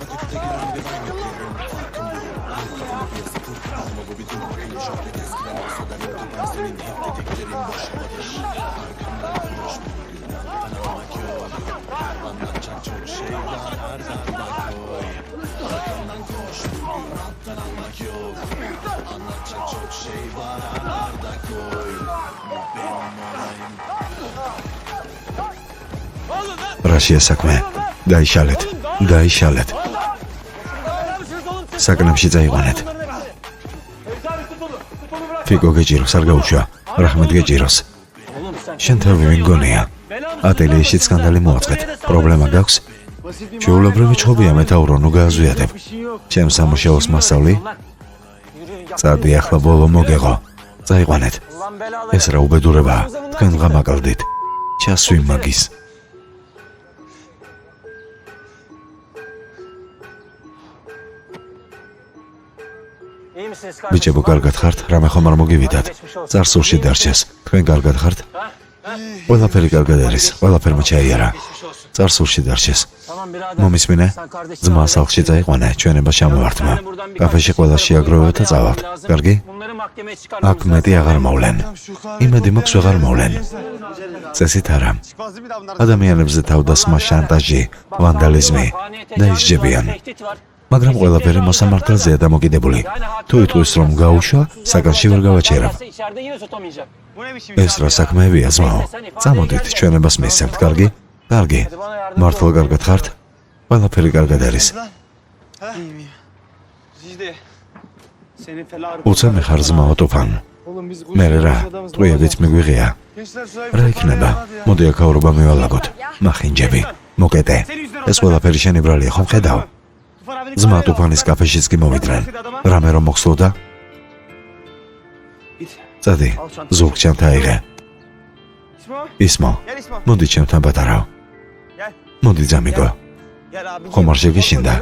რაშია საქმე? დაიშალეთ. დაიშალეთ. საკნებში წაიყვანეთ. ფიკო გეჭიროს, არ გაუშვა. რაჰმედ გეჭიროს. შენ თავი მიგონია. ატელიაში სკანდალი მოაწყეთ. პრობლემა გაქვს? ჩვეულებრივი ჩხობია მეტაურო, ნუ გააზვიადებ. ჩემ სამუშაოს მასწავლი? წადი ახლა ბოლო მოგეღო. წაიყვანეთ. ეს რა უბედურებაა. თქვენ ღამაკალდით. ჩასვი მაგის. ბიჭებო, კარგად ხართ? რამე ხომ არ მოგივიდათ? წარსულში დარჩეს. თქვენ კარგად ხართ? ყველაფერი კარგად არის, ყველაფერმა ჩაიარა. წარსულში დარჩეს. მომისმინე? ძმა სახლში წაიყვანე, ჩვენება შემოვართმა. კაფეში ყველა შეაგროვებთ და წავალთ. კარგი? აქ მეტი აღარ მოვლენ. იმედი მაქვს ვეღარ მოვლენ. წესით არა. ადამიანებზე თავდასხმა, შანტაჟი, ვანდალიზმი დაისჯებიან. მაგრამ ყველაფერი მოსამართლეზეა დამოკიდებული. თუ იტყვის რომ გაუშვა, საკანში ვერ გავაჩერებ. ეს რა საქმეებია, ძმაო? წამოდით, ჩვენებას მისცემთ, კარგი? კარგი. მართლა კარგად ხართ? ყველაფერი კარგად არის. უცემი ხარ ძმაო ტუფან. მერე რა, ტყვიებით მიგვიღია. რა იქნება? მოდი აქაურობა მივალაგოთ. მახინჯები, მოკეტე. ეს ყველაფერი შენი ბრალია, ხომ ხედავ? ძმა ტუფანის კაფეშიც კი მოვიდნენ. რამე რომ მოხსოვდა? წადი, ზურგჩემ დაიღე. ისმო, მოდი ჩემთან პატარავ. მოდი ძამიგო. ხომ არ შეგეშინდა?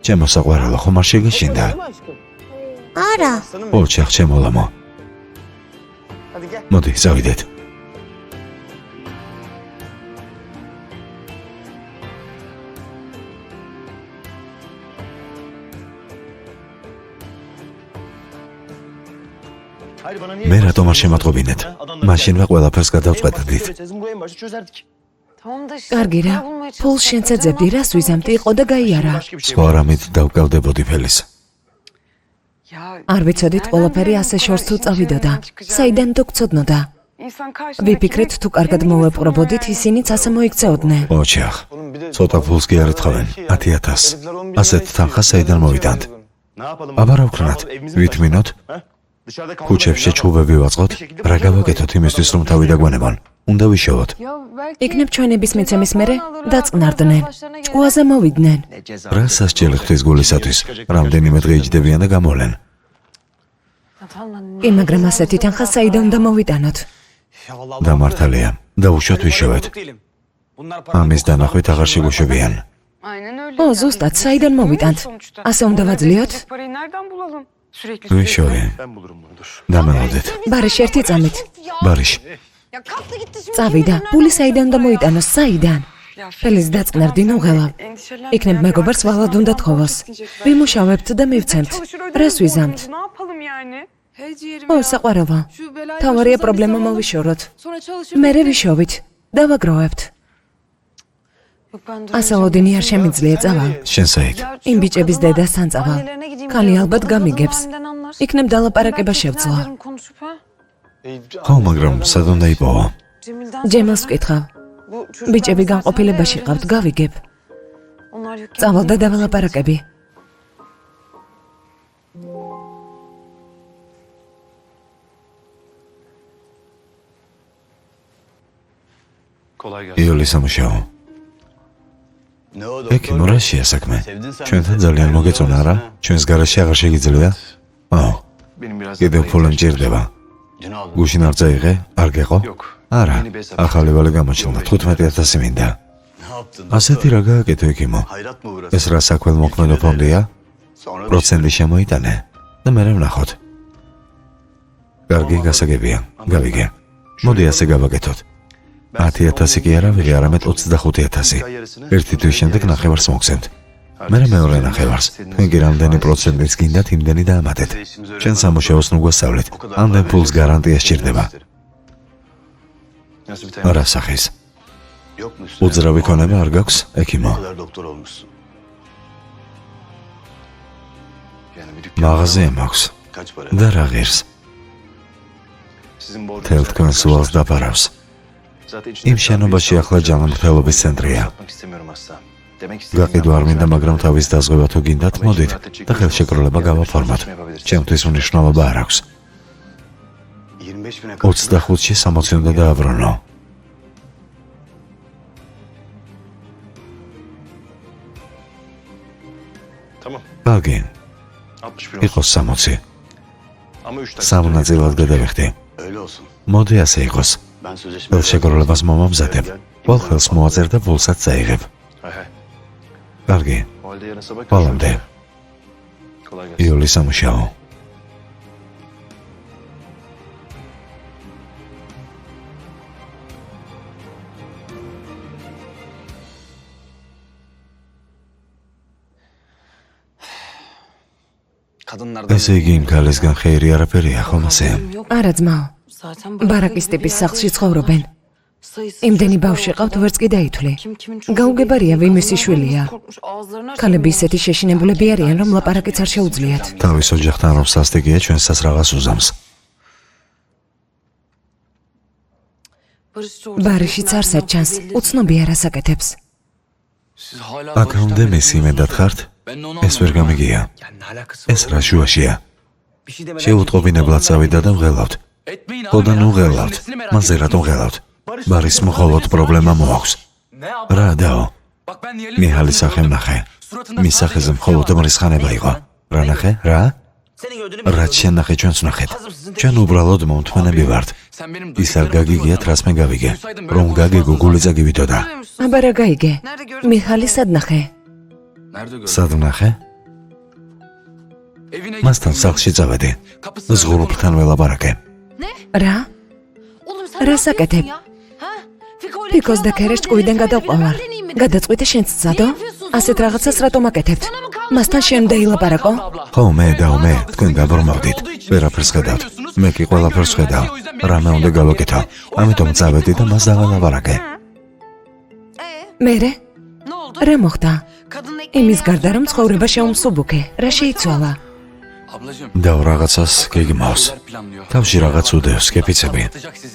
ჩემო საყვარელო, ხომ არ შეგეშინდა? არა. ოჩახ ჩემო ლამო. მოდი, წავიდეთ. მე რატომ არ შემატყობინეთ? მაშინვე ყველაფერს გადავწყვეტდით. კარგი რა, ფულს შენც ეძებდი, რას ვიზამთი იყო და გაიარა. სხვა რამით დავკავდებოდი ფელის. არ ვიცოდით ყველაფერი ასე შორს თუ წავიდოდა. საიდან თუ გწოდნოდა? ვიფიქრეთ თუ კარგად მოვეპყრობოდით, ისინიც ასე მოიქცეოდნენ. ოჩახ, ცოტა ფულს კი არ ეთხოვენ, 10,000. ასეთ თანხას საიდან მოვიტანთ? აბა რა ვქნათ? ვითმინოთ? ქუჩებში ჩხუბები ვაწყოთ? რა გავაკეთოთ იმისთვის, რომ თავი დაგვანებონ? უნდა ვიშოვოთ. იქნებ ჩვენების მიცემის მერე დაწყნარდნენ. ჭკუაზე მოვიდნენ. რა სასჯელი ღვთის გულისათვის? რამდენიმე დღე იჯდებიან და გამოვლენ. კი, მაგრამ ასეთი თანხა საიდან უნდა მოვიტანოთ? დამართალია, დავუშვათ ვიშოვეთ. ამის დანახვით აღარ შეგვეშვებიან. ო, ზუსტად, საიდან მოვიტანთ? ასე უნდა ვაძლიოთ? ვიშოვე. დამელოდეთ. ბარიში ერთი წამით. ბარიში. წავიდა, ფული საიდან უნდა მოიტანოს? საიდან? ფელის დაწყნარდი ნუღელა. იქნებ მეგობარს ვალად უნდა თხოვოს. ვიმუშავებთ და მივცემთ. რას ვიზამთ? ო, საყვარელო. თავარია პრობლემა მოვიშოროთ. მერე ვიშოვით. დავაგროვებთ. ასე ოდენი არ შემიძლია წავალ. შენ საით? იმ ბიჭების დედასთან წავალ. ქალი ალბათ გამიგებს. იქნებ დალაპარაკება შევძლო. ხო, მაგრამ სად უნდა იპოვო? ჯემალს ვკითხავ. ბიჭები განყოფილებაში ყავთ, გავიგებ. წავალ და დავალაპარაკები. იოლის სამუშაო. ექიმო, რა შეასაქმე? ჩვენთან ძალიან მოგეწონა რა? ჩვენს გარშე აღარ შეგიძლია? კიდევ ფული მჭირდება. გუშინ არ წაიღე? არ გეყო? არა, ახალი ვალი გამოჩნდა, 15,000 მინდა. ასეთი რა გააკეთო ექიმო? ეს რა საქველმოქმედო ფონდია? პროცენტი შემოიტანე და მერე ვნახოთ. კარგი, გასაგებია, გავიგე. მოდი ასე გავაკეთოთ. 10,000 კი არა, ვიღე არამედ 25,000. ერთი თვის შემდეგ ნახევარს მოგცემთ. მერე მეორე ნახევარს. თქვენ კი რამდენი პროცენტის გინდათ, იმდენი დაამატეთ. ჩვენ სამუშაოს ნუ გვასწავლეთ. ამდენ ფულს გარანტია სჭირდება. არა სახის. უძრავი ქონება არ გაქვს, ექიმო? მაღაზია მაქვს. და რა ღირს? თელ თქვენს ვალს დაფარავს. იმ შენობაში ახლა ჯანმრთელობის ცენტრია. გაყიდვა არ მინდა, მაგრამ თავის დაზღვევა თუ გინდათ, მოდით და ხელშეკრულება გავაფორმოთ. ჩემთვის მნიშვნელობა არ აქვს. 25-ში 60 უნდა დააბრუნო. კარგი. იყოს 60. სამ ნაწილად გადავიხდი. მოდი ასე იყოს. ხელშეკრულებას მომამზადებ. ყველ ხელს მოაწერდ და ფულსაც წაიღებ. კარგი. ბოლომდე. იოლის სამუშაო. ესე იგი იმ ქალისგან ხეირი არაფერია, ხომ ასე? არა ძმაო, ბარაკის ტიპის სახლში ცხოვრობენ. იმდენი ბავშვი ყავთ, ვერც კი დაითვლი. გაუგებარია ვინმესი შვილია. ქალები ისეთი შეშინებულები არიან, რომ ლაპარაკიც არ შეუძლიათ. თავის ოჯახთან რომ სასტიკია, ჩვენსაც რაღაც უზამს. ბარიშიც არსად ჩანს, უცნობი არ ასაკეთებს. აქამდე მესი იმედად ხართ? ეს ვერ გამიგია. ეს რა შუაშია? შეუტყობინებლად წავიდა და ვღელავთ. ხო და ნუ ვღელავთ. მასზე რატომ ვღელავთ? ბარის მხოლოდ პრობლემა მოაქვს. რა დაო? მიჰალის სახე ვნახე. მის სახეზე მხოლოდ მრისხანება იყო. რა ნახე? რა? რაც შენ ნახე, ჩვენც ვნახეთ. ჩვენ უბრალოდ მომთმენები ვართ. ის არ გაგიგიათ, რას მე გავიგე. რომ გაგიგო, გული წაგივიდოდა. აბა რა გაიგე? მიჰალი სად ნახე? სად ვნახე? მასთან სახლში წავედი. ზღურობთან ველაპარაკე. რა? რას აკეთებ? ფიქოს და ქერეს ჭკუიდან გადავყავარ. გადაწყვიტე შენც წადო? ასეთ რაღაცას რატომ აკეთებთ? მასთან შენ უნდა ილაპარაკო? ხო, მე თქვენ გაბრმავდით. ვერაფერს ხედავთ. მე კი ყველაფერს ხედავ. რამე უნდა გავაკეთო. ამიტომ წავედი და მას დავალაპარაკე. მერე Ne oldu? რა მოხდა? Kadının იმის გარდა რომ ცხოვრება შეუმსუბუქე, რა შეიცვალა? Ablacığım. და რაღაცას გეგმავს. თავში რაღაც უდევს კეფიცები.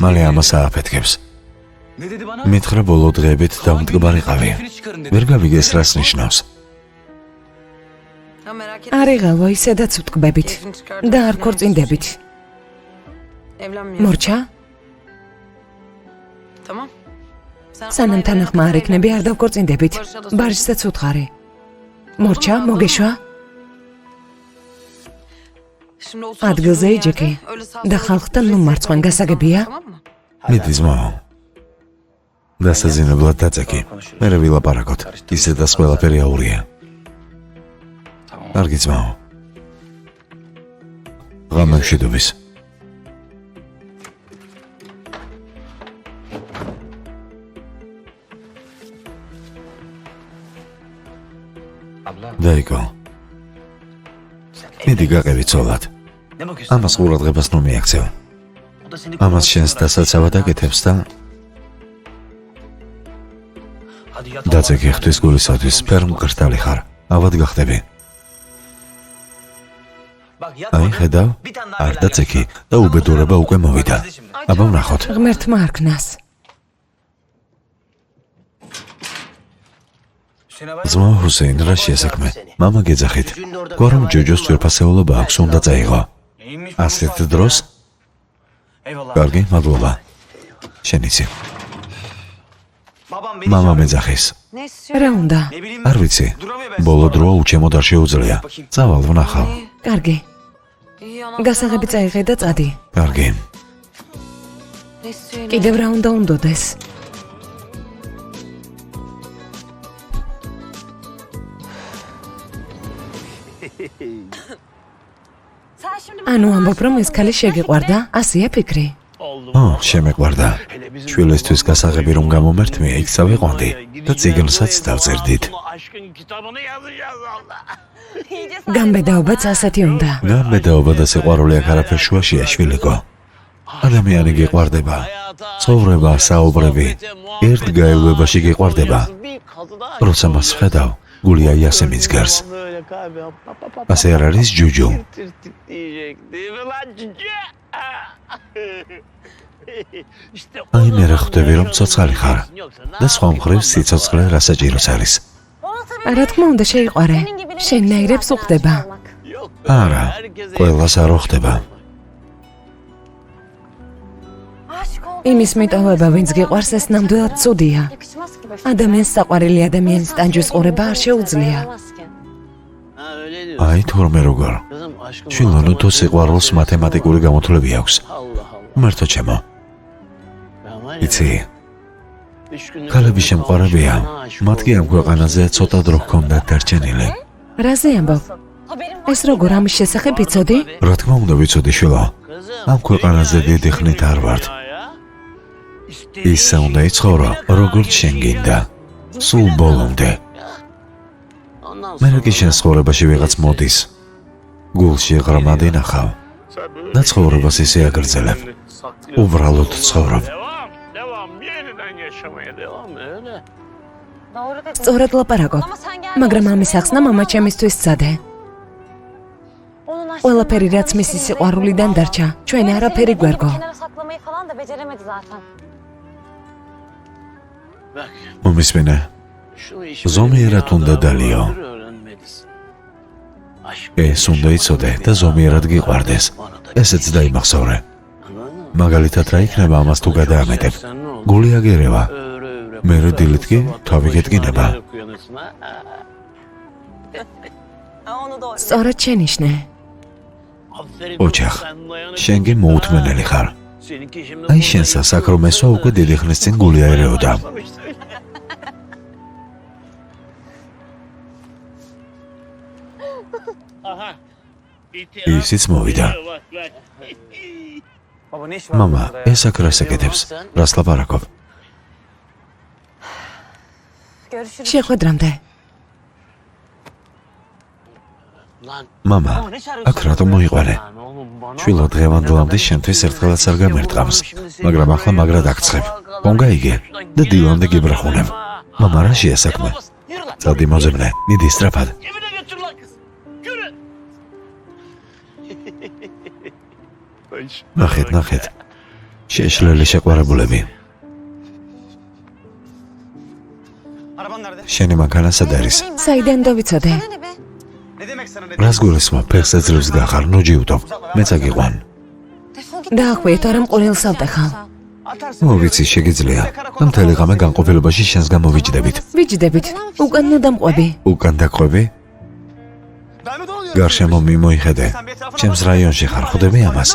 მალე ამას ააფეთქებს. Ne dedi bana? მითხრა ბოლო დღეებით დამტკბარიყავი. ვერ გავიგეს რას ნიშნავს. Ha, merak etme. არიღალვა ისედაც უტკბებით Keyfini çıkardım. და არ ქორწინდებით. Evlenmiyor. მორჩა, Tamam. Sen სანამ onayla თანახმა არ hayatına იქნები, არ evlenirsin. დავქორწინდებით. ბარშსაც უთხარი. მორჩა, მოგეშვა? Şimdi o ადგილზე sırada იჯექი yerde öyle sağ და sola ხალხთან gidip ნუ rezil მარცხენ olma, გასაგებია? tamam mı? მიდი ძმაო. დასაძინებლად დაწეკი. მე ვილაპარაკოთ. ისედაც ყველაფერი აურია. Tamam. კარგი ძმაო. ღამემშვიდობის. Abla. დაიკო. მიდი გაყევი ცოლად. Ne bakıyorsun? ამას ყურადღებას ნუ მიაქცევ. O da seni ამას შენს დასაცავად აკეთებს და Hadi yat. დაწეკი ღვთის გულისათვის ფერმკრთალი ხარ. ავად გახდები. Bak yat. აი ხედავ? Bir tane daha არ bela დაწეკი gelsin. და უბედურება უკვე მოვიდა. აბა ვნახოთ. ღმერთმა არქნას. ძმა ჰუსეინ რა შეესაქმე? მამა გეძახით. გვარომ ჯოჯოს თვირფასეულობა აქვს უნდა წაიღო. Neymiş? ასეთ დროს? Eyvallah. კარგი, მადლობა. შენიცი. Babam beni მამა çağırıyor. მეძახის. Ne istiyor? რა უნდა? Ne bileyim არ ვიცი. Duramıyor ben. ბოლო დრო უჩემოდ არ შეუძლია. წავალ ვნახავ. კარგი. İyi anahtarı გასაღები aldım. წაიღე და წადი. კარგი. Ne istiyor yine? კიდევ რა უნდა უნდოდეს? ანუ ამბობ რომ ეს ქალი შეგიყვარდა? ასია ფიქრი? ო, შემეყვარდა. შვილისთვის გასაღები რომ გამომერთმია, იქ წავიყვანდი და წიგნსაც დავწერდით. გამბედაობაც ასეთი უნდა. გამბედაობა და სიყვარული აქ არაფერ შუაშია, შვილიკო. ადამიანი გიყვარდება. ცხოვრება, საუბრები, ერთგაელებაში გიყვარდება. როცა მას ხედავ, გული აი ასე მიძგარს. ასე არ არის ჯუჯუ. აი მე რა ხვდები რომ ცოცხალი ხარ და სხვა მხრივ სიცოცხლე რასაჭიროს არის. რა თქმა უნდა შეიყვარე. შენნაირებს უხდება. არა, ყველას არ უხდება. იმის მიტოვება, ვინც გიყვარს, ეს ნამდვილად ცუდია. ადამიანს საყვარელი ადამიანის ტანჯვის ყურება არ შეუძლია. აი თორმე როგორ. შვილონო თუ სიყვარულს მათემატიკური გამოთვლები აქვს. მართო ჩემო. იცი, ქალები შემყვარებია. მათი ამ ქვეყანაზე ცოტა დრო ჰქონდათ დარჩენილი. რაზე ამბობ? ეს როგორ ამის შესახებ იცოდი? რა თქმა უნდა ვიცოდი შვილო. ამ ქვეყანაზე დიდი ხნით არ ვართ. ისე უნდა იცხოვრო, როგორც შენ გინდა. სულ ბოლომდე. მე კი შენ ცხოვრებაში ვიღაც მოდის. გულში ღრმად ინახავ. და ცხოვრებას ისე აგრძელებ. უბრალოდ ცხოვრობ. Devam. Yeniden yaşamaya devam öyle. სწორად ლაპარაკობ. მაგრამ ამის ახსნა მამა ჩემისთვის სცადე. ყველაფერი რაც მისი სიყვარულიდან დარჩა, ჩვენ არაფერი გვერგო. მომისმენე, ზომიერად უნდა დალიო. ეს უნდა იცოდე და ზომიერად გიყვარდეს. ესეც დაიმახსოვრე. მაგალითად რა იქნება ამას თუ გადაამეტებ. გული აგერევა. მე რო დილით კი თავი გეტკინება. სწორად შენიშნე. ოჯახ, შენ კი მოუთმენელი ხარ. აი შენსა საქრომესო უკვე დიდი ხნის წინ გული აერეოდა. Aha. ისიც მოვიდა. მამა, ეს აქ რას აკეთებს? რას ლაპარაკობ? შეხვედრამდე. მამა, აქ რატომ მოიყვანე? შვილო დღევანდლამდე შენთვის ერთხელაც არ გამერტყამს, მაგრამ ახლა მაგრად აქცხებ. ხომ გაიგე და დილამდე გიბრახუნებ. მამა, რა შეა საქმე? Yürü lan. Წადი მოძებნე, მიდი სწრაფად. Evine götür lan kız. Yürü. ნახეთ. შეშლელი შეყვარებულები. Araban nerede? შენი მანქანა სად არის? საიდან დავიცოდე? Ne demek sana ne? რას გულისხმობ? ფეხს ეძლევს გახარ, ნუ ჯიუტობ. მეც აგიყვან. დაახვიეთ, არა მყურელს ავტეხავ. Atarsın. მოვიცი, შეგიძლია. და მთელი ღამე განყოფილებაში შენს გამოვიჯდებით. ვიჯდებით, უკან ნუ დამყვები. უკან დაყვები? Ben mi dolanıyorum? გარშემო მიმოიხედე. ჩემს რაიონში ხარ, ხვდები ამას?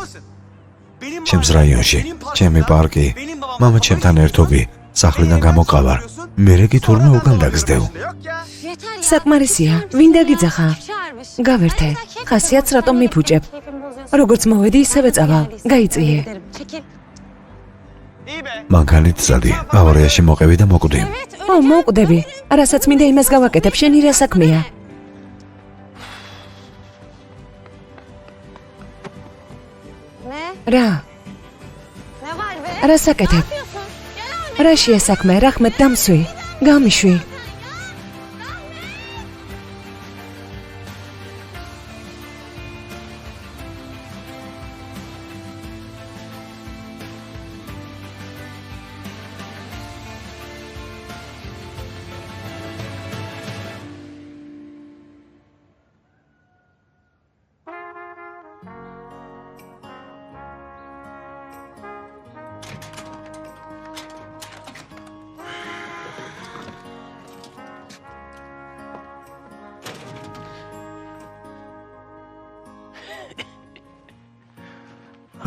Benim ჩემს რაიონში, ჩემი პარკი. Benim babam. მამა ჩემთან ერთობი. სახლიდან გამოყავარ. მერე კი თურმე უკან დაგზდევ. Yok ya. საკმარისია, ვინ დაგიძახა? გავერთე. ხასიათს რატომ მიფუჭებ? როგორც მოვედი, ისევე წავალ. გაიწიე. İyi be. მანქანით წადი. ავარიაში მოყევი და მოკვდი. ო, მოვკვდები. რასაც მინდა იმას გავაკეთებ, შენი რა საქმეა? რა? რა საკეთებ? რა შეა საქმე? რახმეთ დამსვი. გამიშვი.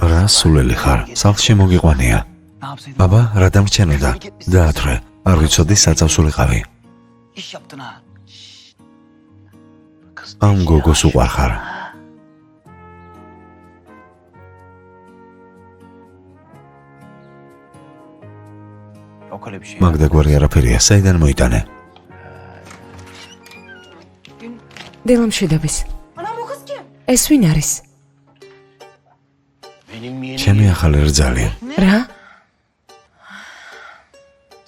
რა სულელი ხარ? სახლში მოგიყვანია. Ne yapsaydın? აბა, რა დამრჩენოდა? დაათრე. არ ვიცოდი საწავს ულიყავი. İş yaptın ha. Kız. ამ გოგოს უყვარ ხარ. Yok öyle bir şey. მაგდა გვარი არაფერია, საიდან მოიტანე? დილამშვიდობის. Anam o kız kim? ეს ვინ არის? Benim yeni ჩემი ახალი რძალი. რა?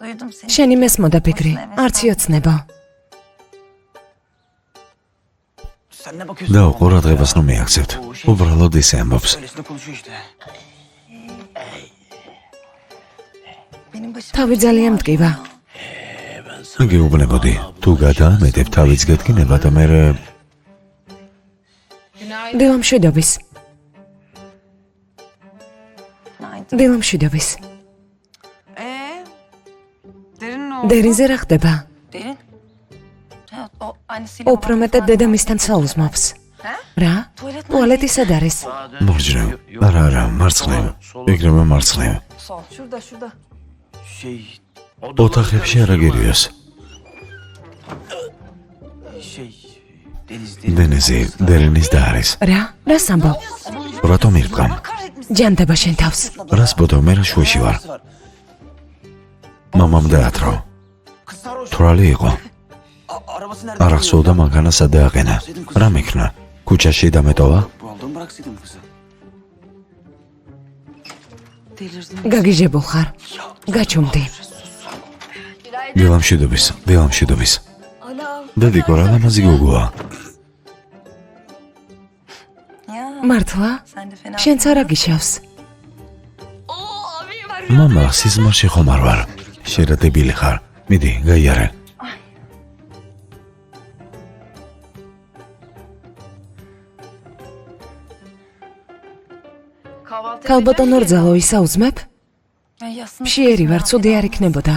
Duydum seni. შენი მესმოდა ფიქრი. არც იოცნება. Sen ne bakıyorsun? და ყურადღებას ნუ მიაქცევთ. უბრალოდ ისე ამბობს. Öylesine konuşuyor işte. Benim başım. თავი ძალიან მტკივა. გეუბნებოდი, თუ გადაამეტებ თავიც გეთკინება და მე დილამშვიდობის. დილამშვიდობის. Derin ne oldu? დერინზე რა ხდება? Derin? O annesiyle უფრო მეტად დედამისთან საუზმობს. რა? ტუალეტი სად არის? მორჯნევ. არა, მარცხნივ. ეგრევე მარცხნივ. Sol. Şurada şurada. Şey. ოთახებში არა გერიოს. Şey. დენიზი, დერინის და არის. რა? რას ამბობ? რატომ ირბგან? ჯანდება შენ თავს. რას ბოდო, მე რა შუაში ვარ. მამამ დაათრო. Kız sarhoş. თვრალი იყო. Arabası nerede? არ ახსოვდა მანქანა სად დააყენა. რა მექნა? ქუჩაში დამეტოვა? Bu aldığımı bıraksaydım kızı. Delirdim. გაგიჟებულ ხარ. გაჩუმდი. დილამშვიდობის. დედიკო, რა ლამაზი გოგოა. მართლა? შენც არ აგიშავს. მამა, სიზმარში ხომ არ ვარ. შერადებილი ხარ. მიდი, გაიარე. ქალბატონო რძალო, ისაუზმებ? მშიერი ვარ, ცუდი არ იქნებოდა.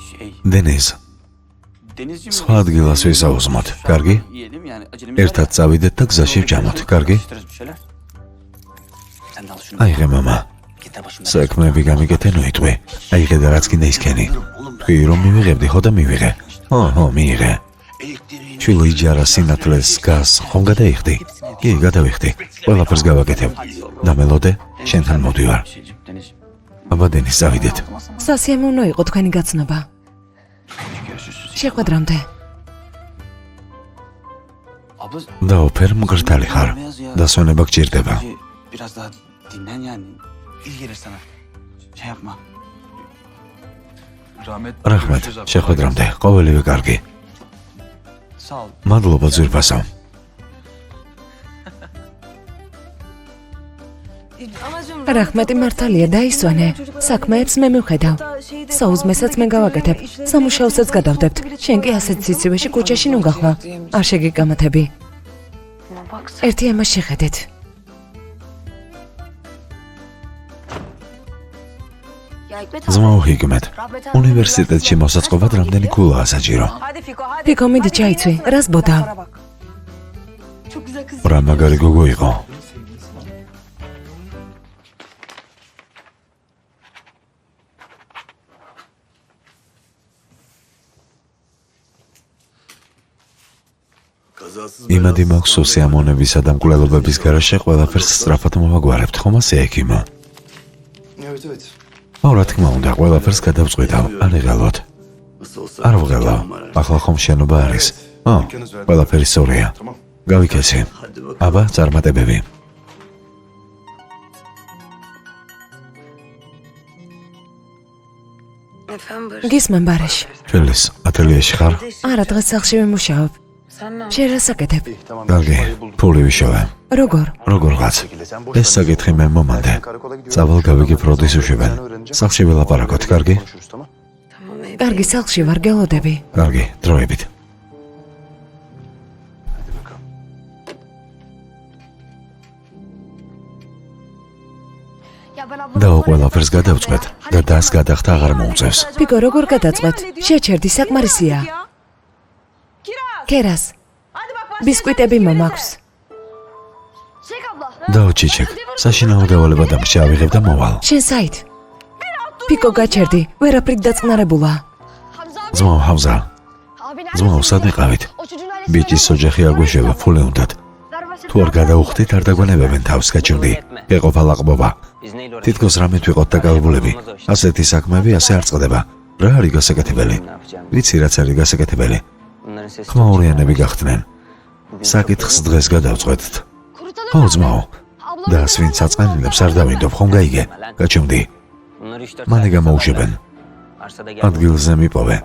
Şey. დენიზ, Denizci mi? სხვა ადგილას ვისაუზმოთ. კარგი? Yiyelim yani. Acelemiz ერთად წავიდეთ და გზაში ვჯამოთ. კარგი? İsteriz bir şeyler. Sen de al şunu. აიღე მამა. Git de başımdan. საქმეები გამიგეთე ნუიტყვი. აიღე და რაც კიდე ისქენი. თქვი რომ მივიღებდი, ხო და მივიღე. ხო, მიიღე. შვილო იჯარა სინათლეს გას ხომ გადაიხდი? კი, გადავიხდი. ყველაფერს გავაკეთებ. დამელოდე, შენთან მოდივარ. Şeyciğim, Denizciğim. აბა დენის წავიდეთ. სასიამოვნო იყო თქვენი გაცნობა. Görüşürüz. შეხვედრამდე. Abla. დაოფერ მგრთალი ხარ. დასვენება გჭირდება. Bence biraz daha dinlen yani. İyi gelir sana. Şey yapma. Raxmat, შეხვედრამდე, ყოველივე კარგი. მადლობა ძვირფასო. რაჰმეტი მართალია დაისვენე. საქმეებს მე მივხედავ. საუზმესაც მე გავაკეთებ. სამუშაოსაც გადავდებთ. შენ კი ასეთ ციცივეში კუჩაში ნუ გახვა. არ შეგიკამათები. ერთი ამას შეხედეთ. ძმაო ჰიგმეთ, უნივერსიტეტში მოსაწყობად რამდენი ქულაა საჭირო? ფიკო მიდი ჩაიცვი, რას ბოდავ? რა მაგარი გოგო იყო. იმადი მაქვს სიამოვნებისა და მკვლელობების გარშე ყველაფერს სწრაფად მოვაგვარებთ, ხომ ასე ექიმო? რა თქმა უნდა, ყველაფერს გადავწყვიტავ, არ იღალოთ. არ ვღელო, ახლა ხომ შენობა არის. ყველაფერი სწორია. გავიქეცი. აბა, წარმატებები. გისმენ ბარეში. შვილის, ატელიეში ხარ? არა, დღეს სახლში ვიმუშაობ. შენ რას აკეთებ? კარგი, ფული ვიშოვე. როგორღაც? ეს საკითხი მე მომანდე. წავალ გავიგე ფროდის უშვებენ. სახლში ველაპარაკოთ, კარგი? კარგი, სახლში ვარ, გელოდები. კარგი, დროებით. და ყველაფერს გადავწყვეტ და დას გადახდა აღარ მოუწევს. ფიკო, როგორ გადაწყვეტ? შეჩერდი, საკმარისია. კერას. ბისკვიტები მომაქვს. დაო ჩიჩეკ, საშინაო დავალება დამრჩა ავიღებ და მოვალ. შენ საით? ფიკო, გაჩერდი, ვერაფრით დაწყნარებულა. ძმაო ჰამზა, ძმაო სად იყავით? ბიჭის ოჯახი აგვეშევა, ფული უნდათ. თუ არ გადაუხდით, არ დაგვანებებენ თავს, გაჩვენდი. ეყოფა ლაყბობა. თითქოს რამეთ ვიყოთ დაკავებულები. ასეთი საქმეები ასე არ წყდება. რა არის გასაკეთებელი? ვიცი რაც არის გასაკეთებელი. ხმაურიანები გახდნენ. საკითხს დღეს გადავწყვეტთ. ხო, ძმაო. და ვინც აწყენილებს არ დავინდობ, ხომ გაიგე? გაჩვენდი. მალე გამოუშვებენ. ადგილზე მიპოვე.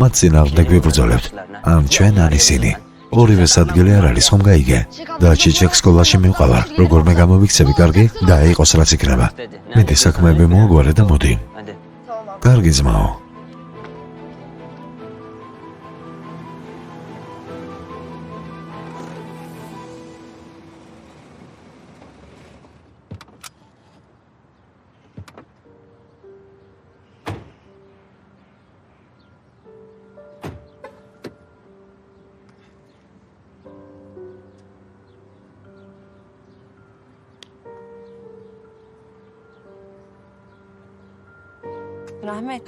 მათ წინააღმდეგ ვიბრძოლებთ. ან ჩვენ, ან ისინი. ორივეს ადგილი არ არის, ხომ გაიგე? და ჩიჩეკ სკოლაში მივყავარ. როგორმე გამოვიქცევი, კარგი? და იყოს რაც იქნება. მეტი საქმეები მოაგვარე და მოდი. კარგი ძმაო.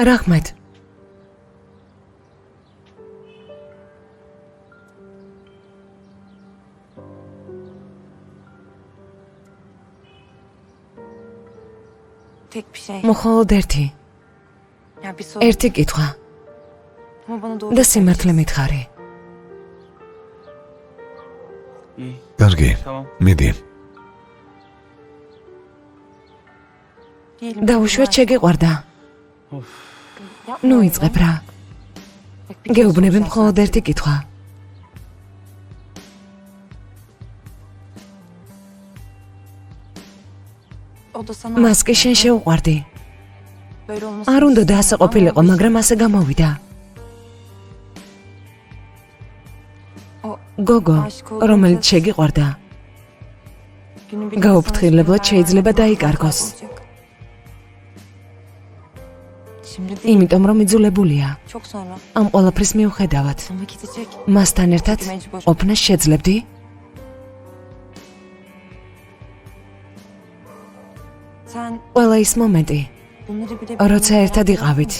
რაჰმეტ. მხოლოდ ერთი კითხვა და სიმართლე მითხარი. კარგი, მიდი. დაუშვეთ, შეგიყვარდა. ნუ იწყებ რა. გეუბნები მხოლოდ ერთი კითხვა. მას კი შენ შეუყვარდი. არ უნდა და ასე ყოფილიყო, მაგრამ ასე გამოვიდა. გოგო, რომელიც შეგიყვარდა, გაუფრთხილებლად შეიძლება დაიკარგოს. იმიტომ რომ იძულებულია. ამ ყველაფრის მიუხედავად. მასთან ერთად ყოფნას შეძლებდი? ყველა ის მომენტი, როცა ერთად იყავით.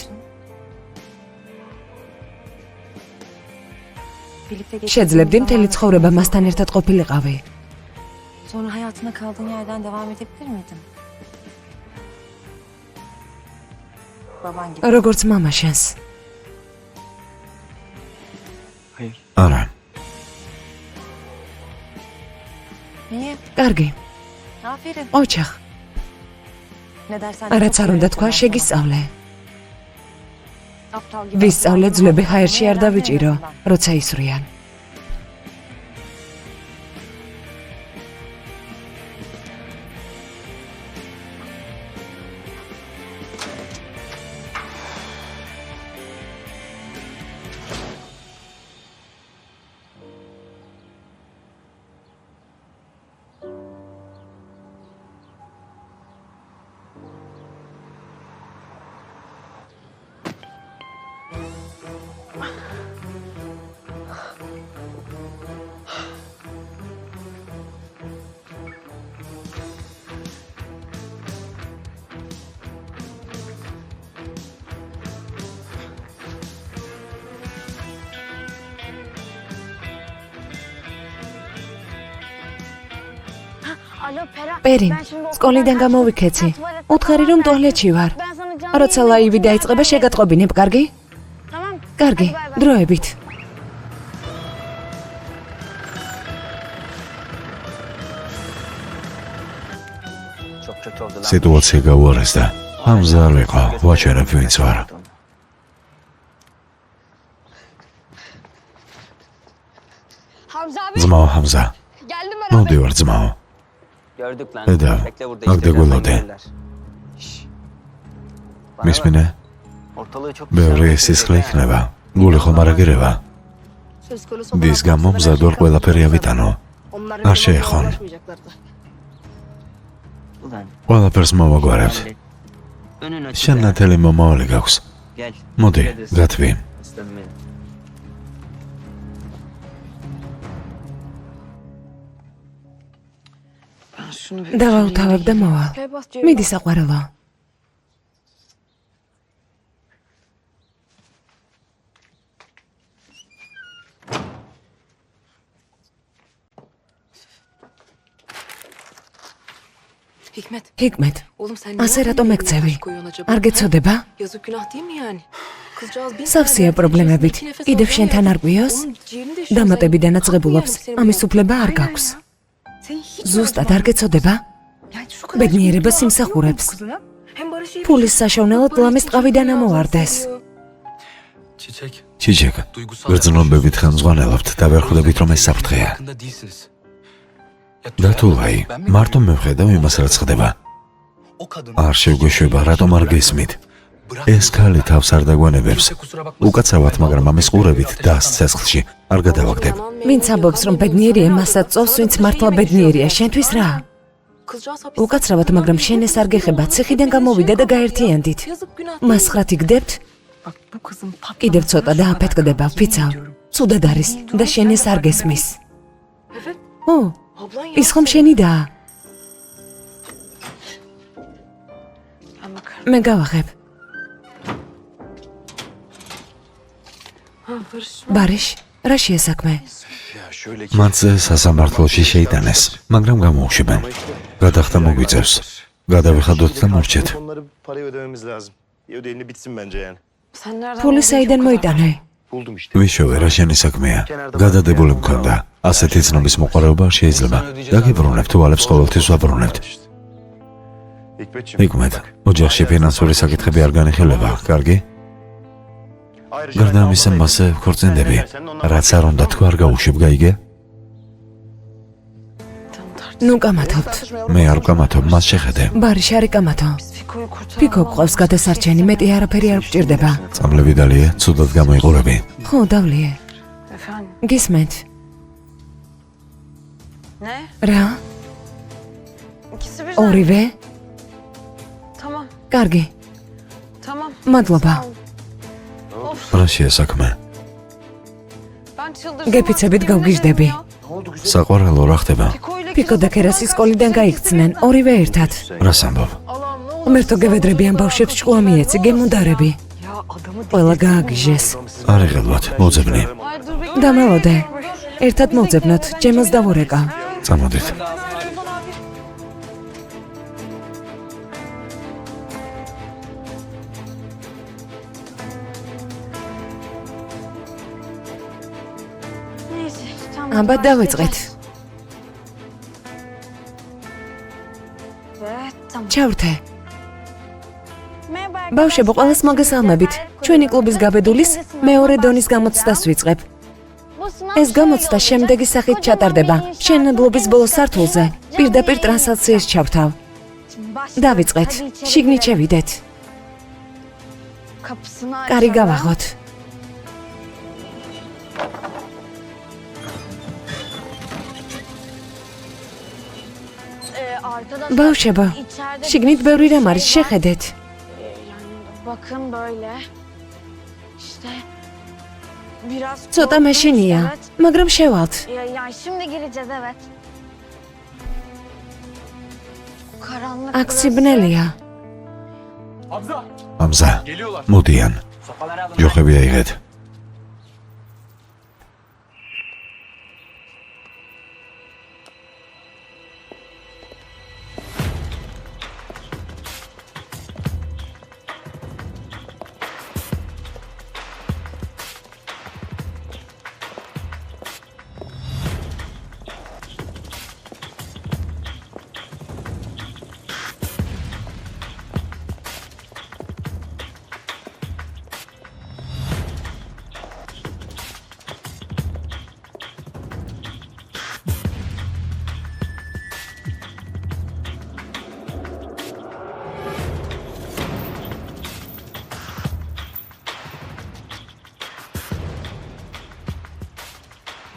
შეძლებდი მთელი ცხოვრება მასთან ერთად ყოფილიყავი. როგორც მამა შენს. არა. კარგი. ოჩახ. რაც არ უნდა თქვა, შეგისწავლე. ვისწავლე ძვლები ჰაერში არ დავიჭირო, როცა ისვრიან. პერინ, სკოლიდან გამოვიქეცი. უთხარი რომ ტუალეტში ვარ. როცა ლაივი დაიწყება, შეგატყობინებ, კარგი? კარგი, დროებით. სიტუაცია გაუარესდა. ჰამზა არ იყო, ვაჩერებ ვინც ვარ. ძმაო ჰამზა. მოდივარ ძმაო. Gördük lan. Eda, Bekle burada bak da işte, gol birazdan oldu. gelirler. Bana მისმინე? bak, ortalığı çok ბევრი სისხლი იქნება. გული ხომ არ აგირება. დის გამო მზადვარ ყველაფერი ავიტანო. არ შეეხონ. Ulan, ყველაფერს მოვაგვარებთ. önün açık. შენ ნათელი მომავალი გაქვს. Gel. მოდი, გათვი. Aslanım benim. დავავთავებ და მოვალ. მიდი საყვარელო. ჰიკმეთ, ასე რატომ ეკცევი? არ გეცოდება? სავსეა პრობლემებით. კიდევ შენთან არ გვიოს? დამატებიდან აწყებულობს. ამის უფლება არ გაქვს. ზუსტად არ გეცოდება? ბედნიერება სიმსახურებს. ფულის საშოვნელად ლამის ტყავიდან ამოვარდეს. ჩიჩეკ, გრძნობებით ხელმძღვანელობთ და ვერ ხვდებით რომ ეს საფრთხეა. და თუ აი, მარტო მევხედავ იმას რაც ხდება. არ შევგვეშვება, რატომ არ გესმით? ეს ქალი თავს არ დაგვანებებს. უკაცრავად, მაგრამ ამის ყურებით დას ცეცხლში არ გადავაგდებ. ვინც ამბობს რომ ბედნიერია, მასაც წოვს, ვინც მართლა ბედნიერია, შენთვის რა? უკაცრავად, მაგრამ შენ ეს არ გეხება, ციხიდან გამოვიდა და გაერთიანდით. მას ხრათი გდებთ? კიდევ ცოტა და აფეთქდება, ვფიცავ. ცუდად არის და შენ ეს არ გესმის. ო, ის ხომ შენიდაა? მე გავახებ. ბარიშ, რა შეესაქმე? მათზე სასამართლოში შეიტანეს, მაგრამ გამოუშვებენ. გადახდა მოგვიწევს. გადავიხადოთ და მორჩეთ. Onları parayı ödememiz lazım. Ödeyini bitsin bence yani. ფული საიდან მოიტანე? Buldum işte. ვიშოვე, რა შენი საქმეა? გადადებული მქონდა. ასეთი ცნობის მოყარება არ შეიძლება. დაგიბრუნებთ, თვალებს ყოველთვის ვაბრუნებთ. Hikmetciğim. ჰიკმეთ, ოჯახში ფინანსური საკითხები არ განიხილება, კარგი? Ayrıca გარდა ამისა, მასე ქორწინდები. რაც არ უნდა თქვა, არ გაუშვებ, გაიგე? ნუ კამათობთ. მე არ ვკამათობ, მას შეხედე. ბარიშ არ იკამათო. ფიქო გყავს გადასარჩენი, მეტი არაფერი არ გჭირდება. წამლები დალიე, ცუდად გამოიყურები. ხო, დავლიე. გისმენთ? რა? ორივე? კარგი. მადლობა. რა შეესაქმე? გეფიცებით გავგიჟდები. საყვარელო რა ხდება? ფიქო და ქერასი სკოლიდან გაიქცნენ, ორივე ერთად. რას ამბობ? მერტო გევედრები ამ ბავშვებს ჭკუა მიეცი, გემუნდარები. ყველა გააგიჟეს. არ იღელვათ, მოძებნი. დამელოდე. ერთად მოვძებნოთ, ჯემოს დავურეკა. წამოდით. აბა დავიწყეთ. ჩავრთე. ბავშვებო, ყველას მოგესალმებით. ჩვენი კლუბის გაბედულის მეორე დონის გამოცდას ვიწყებ. ეს გამოცდა შემდეგი სახით ჩატარდება. მშენებლობის ბოლო სართულზე პირდაპირ ტრანსლაციას ჩავთავ. დავიწყეთ. შიგნით შევიდეთ. კარი გავაღოთ. ბავშვებო, შიგნით ბევრი რამ არის, შეხედეთ. ცოტა მაშინია, მაგრამ შევალთ. აქ სიბნელია. ამზა, მოდიან. ჯოხები აიღეთ.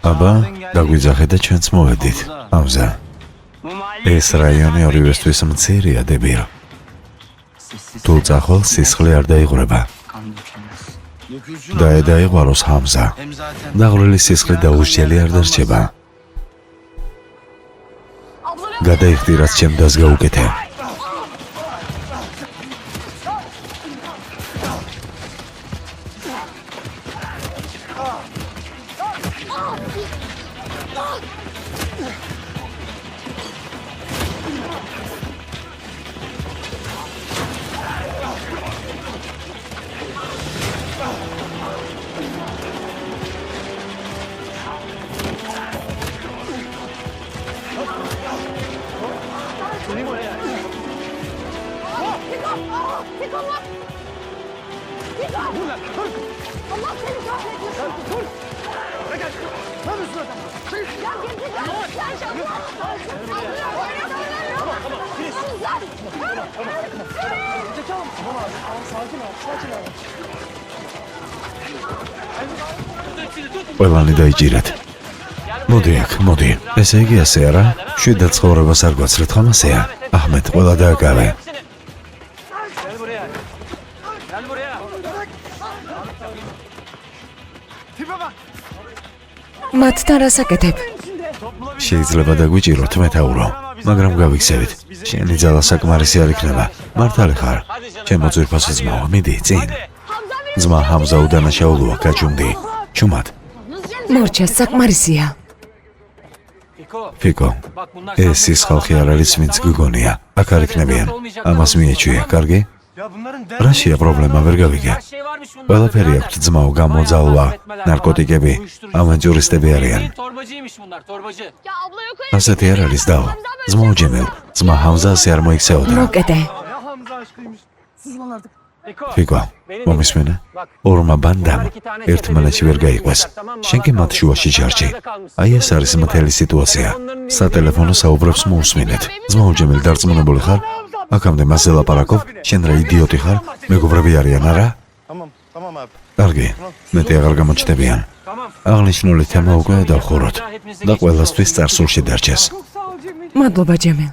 აბა, დაგვიძახეთ და ჩვენც მოვედით. ამზა. ეს რაიონი ორივესთვის მცირეა, დებირო. თუ წახვალ სისხლი არ დაიღვრება. დაედაიღვაროს ჰამზა. დაღვრილი სისხლი დაუსჯელი არ დარჩება. გადაიხდი, რაც ჩემ დას გაუკეთე. ყველანი დაიჭირეთ. მოდი აქ, მოდი. ესე იგი ასე არა? შვიდად ცხოვრებას არ გვაცრეთ, ხომ ასეა? აჰმედ, ყველა დააკავე. მათთან რას აკეთებ? შეიძლება დაგვიჭიროთ, მეთაურო, მაგრამ გავიქცევით. შენი ძალა საკმარისი არ იქნება. მართალი ხარ. ჩემო ძვირფასო ძმაო, მიდი, წინ. ძმა ჰამზა უდანაშაულოა, გაჩუმდი. ჩუმად. მორჩა, საკმარისია. ფიკო, ეს ის ხალხი არ არის, ვინც გგონია. აქ არ იქნებიან. ამას მიეჩვია, კარგი? რაშია პრობლემა, ვერ გავიგე. ყველაფერი აქვთ, ძმაო, გამოძალვა, ნარკოტიკები, ავანტიურისტები არიან. ასეთი არ არის, დაო. ძმაო ჯემილ, ძმა ჰამზა ასე არ მოიქცეოდა. მოკედე. ფიკო, მომისმენე? ორმა ბანდამ ერთმანეთში ვერ გაიყვეს. შენ კი მათ შუაში ჯარჯი. აი ეს არის მთელი სიტუაცია. სატელეფონო საუბრებს მოусმინეთ. ძმაო ჯემილ, დარწმუნებული ხარ? აქამდე მასზე ლაპარაკობ, შენ რა იდიოტი ხარ? მეგობრები არიან, არა? კარგი, მეტი აღარ გამოჩნდებიან. აღნიშნული თემა უკვე დავხუროთ და ყველასთვის წარსულში დარჩეს. მადლობა, ჯემილ.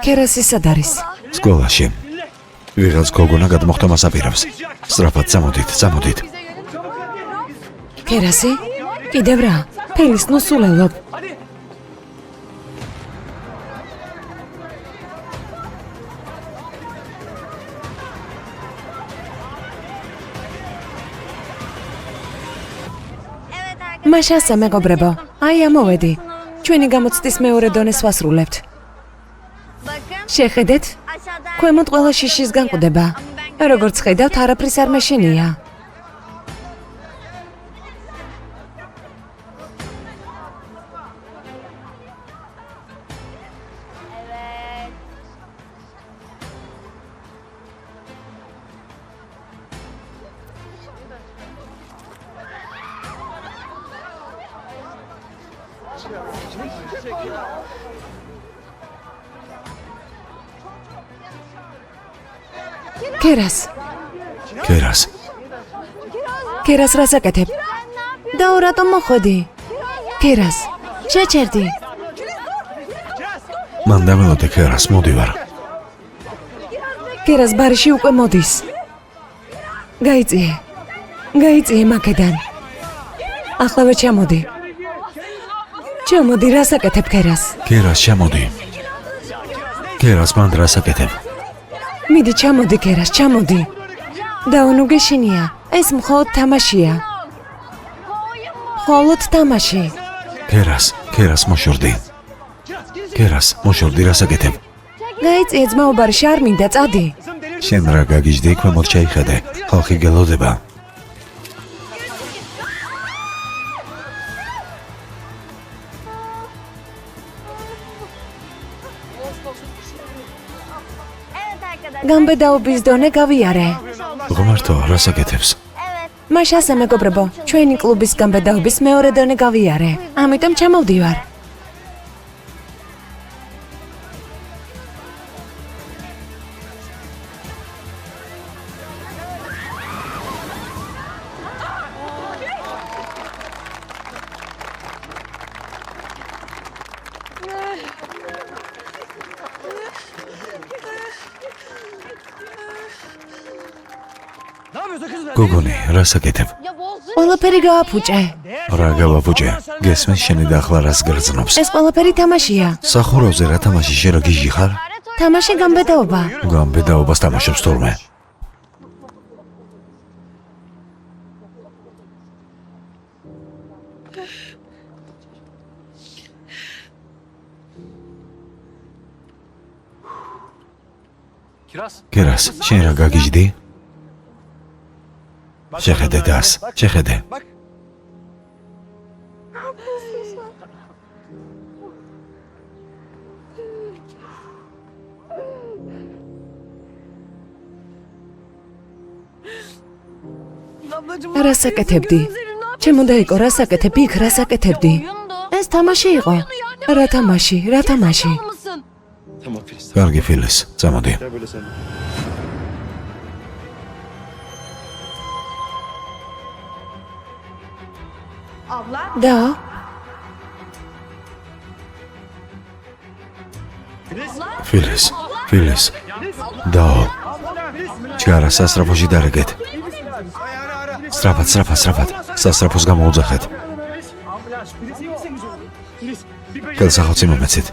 ქერასი სად არის? სკოლაში. ვიღაც გოგონა გადმოხტა მას აპირებს. სწრაფად წამოდით, წამოდით. ქერასი? კიდევ რა? ფელის ნუსულელობ. მაშასა, მეგობრებო, აი ამოვედი. ჩვენი გამოცდის მეორე დონეს ვასრულებთ. შეხედეთ, ქვემოთ ყველა შიშის განკვდება. როგორც ხედავთ, არაფრის არ მეშინია. ქერას რას აკეთებ? დაო რატომ მოხვედი? ქერას, შეჩერდი. მან დამელოდე ქერას, მოდივარ. ქერას ბარიში უკვე მოდის. გაიწიე მაქედან. ახლავე ჩამოდი. ჩამოდი, რას აკეთებ ქერას? ქერას ჩამოდი. ქერას მან რას აკეთებ? მიდი ჩამოდი ქერას, ჩამოდი. დაო ნუ გეშინია, ეს მხოლოდ თამაშია. მხოლოდ თამაში. ქერას მოშორდი. ქერას მოშორდი, რას აკეთებ? გაიწიე ძმაო ბარიში არ მინდა წადი. შენ რა გაგიჟდი, ქვემოთ შეიხედე. ხალხი გელოდება. გამბედაობის დონე გავიარე. ღმერთო, რას აკეთებს? მაშ ასე მეგობრებო, ჩვენი კლუბის გამბედაობის მეორე დონე გავიარე. ამიტომ ჩამოვდივარ. გოგონი, რას აკეთებ? ყველაფერი გააფუჭე. რა გავაფუჭე? გესმის შენი და ახლა რას გრძნობს? ეს ყველაფერი თამაშია. სახურავზე რა თამაში შენ რა გიჟი ხარ? თამაში გამბედაობა. გამბედაობას თამაშობს თურმე. ქერას, შენ რა გაგიჟდი? შეხედე დას, შეხედე. რას აკეთებდი? ჩემო დაიკო, რას აკეთებ? იქ რას აკეთებდი? ეს თამაში იყო. რა თამაში? კარგი ფილის, წამოდი. და ფილის. დაო. ჩარა სასწრაფოში დარეგეთ. სწრაფად. სასწრაფოს გამოუძახეთ. ხელსახოცი მომეცით.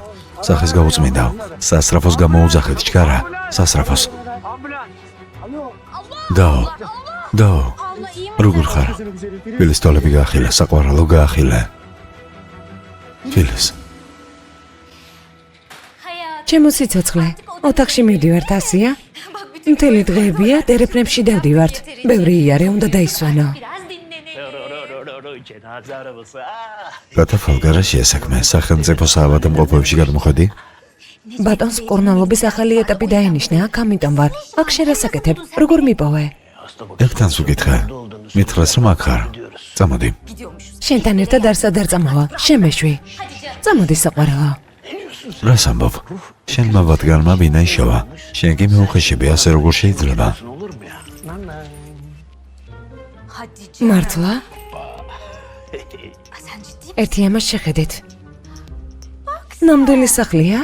სახის გაუწმინდაო. სასწრაფოს გამოუძახეთ, ჩქარა. სასწრაფოს. დაო. როგორ ხარ? ფილის თვალები გაახილა, საყვარელო გაახილა. ფილის. ჩემო სიცოცხლე, ოთახში მივდივართ ასია? მთელი დღეებია, ტერეფნებში დავდივართ. ბევრი იარე უნდა დაისვანო. გადაფალგარაშია საქმე, სახელმწიფო საავადმყოფოებში გადმოხედი? ბატონს მკურნალობის ახალი ეტაპი დაენიშნა, აქ ამიტომ ვარ. აქ შენ რას აკეთებ? როგორ მიპოვე? ერთანს უკითხე. მითხრას რომ აქ ხარ. წამოდი. შენთან ერთად არსად არ წამოვა. შემეშვი. წამოდი საყვარელო. რას ამბობ? შენმა ვადგარმა ბინა იშოვა. შენ კი მეუხეშები, ასე როგორ შეიძლება? მართლა? ერთი ამას შეხედეთ. ნამდვილი სახლია?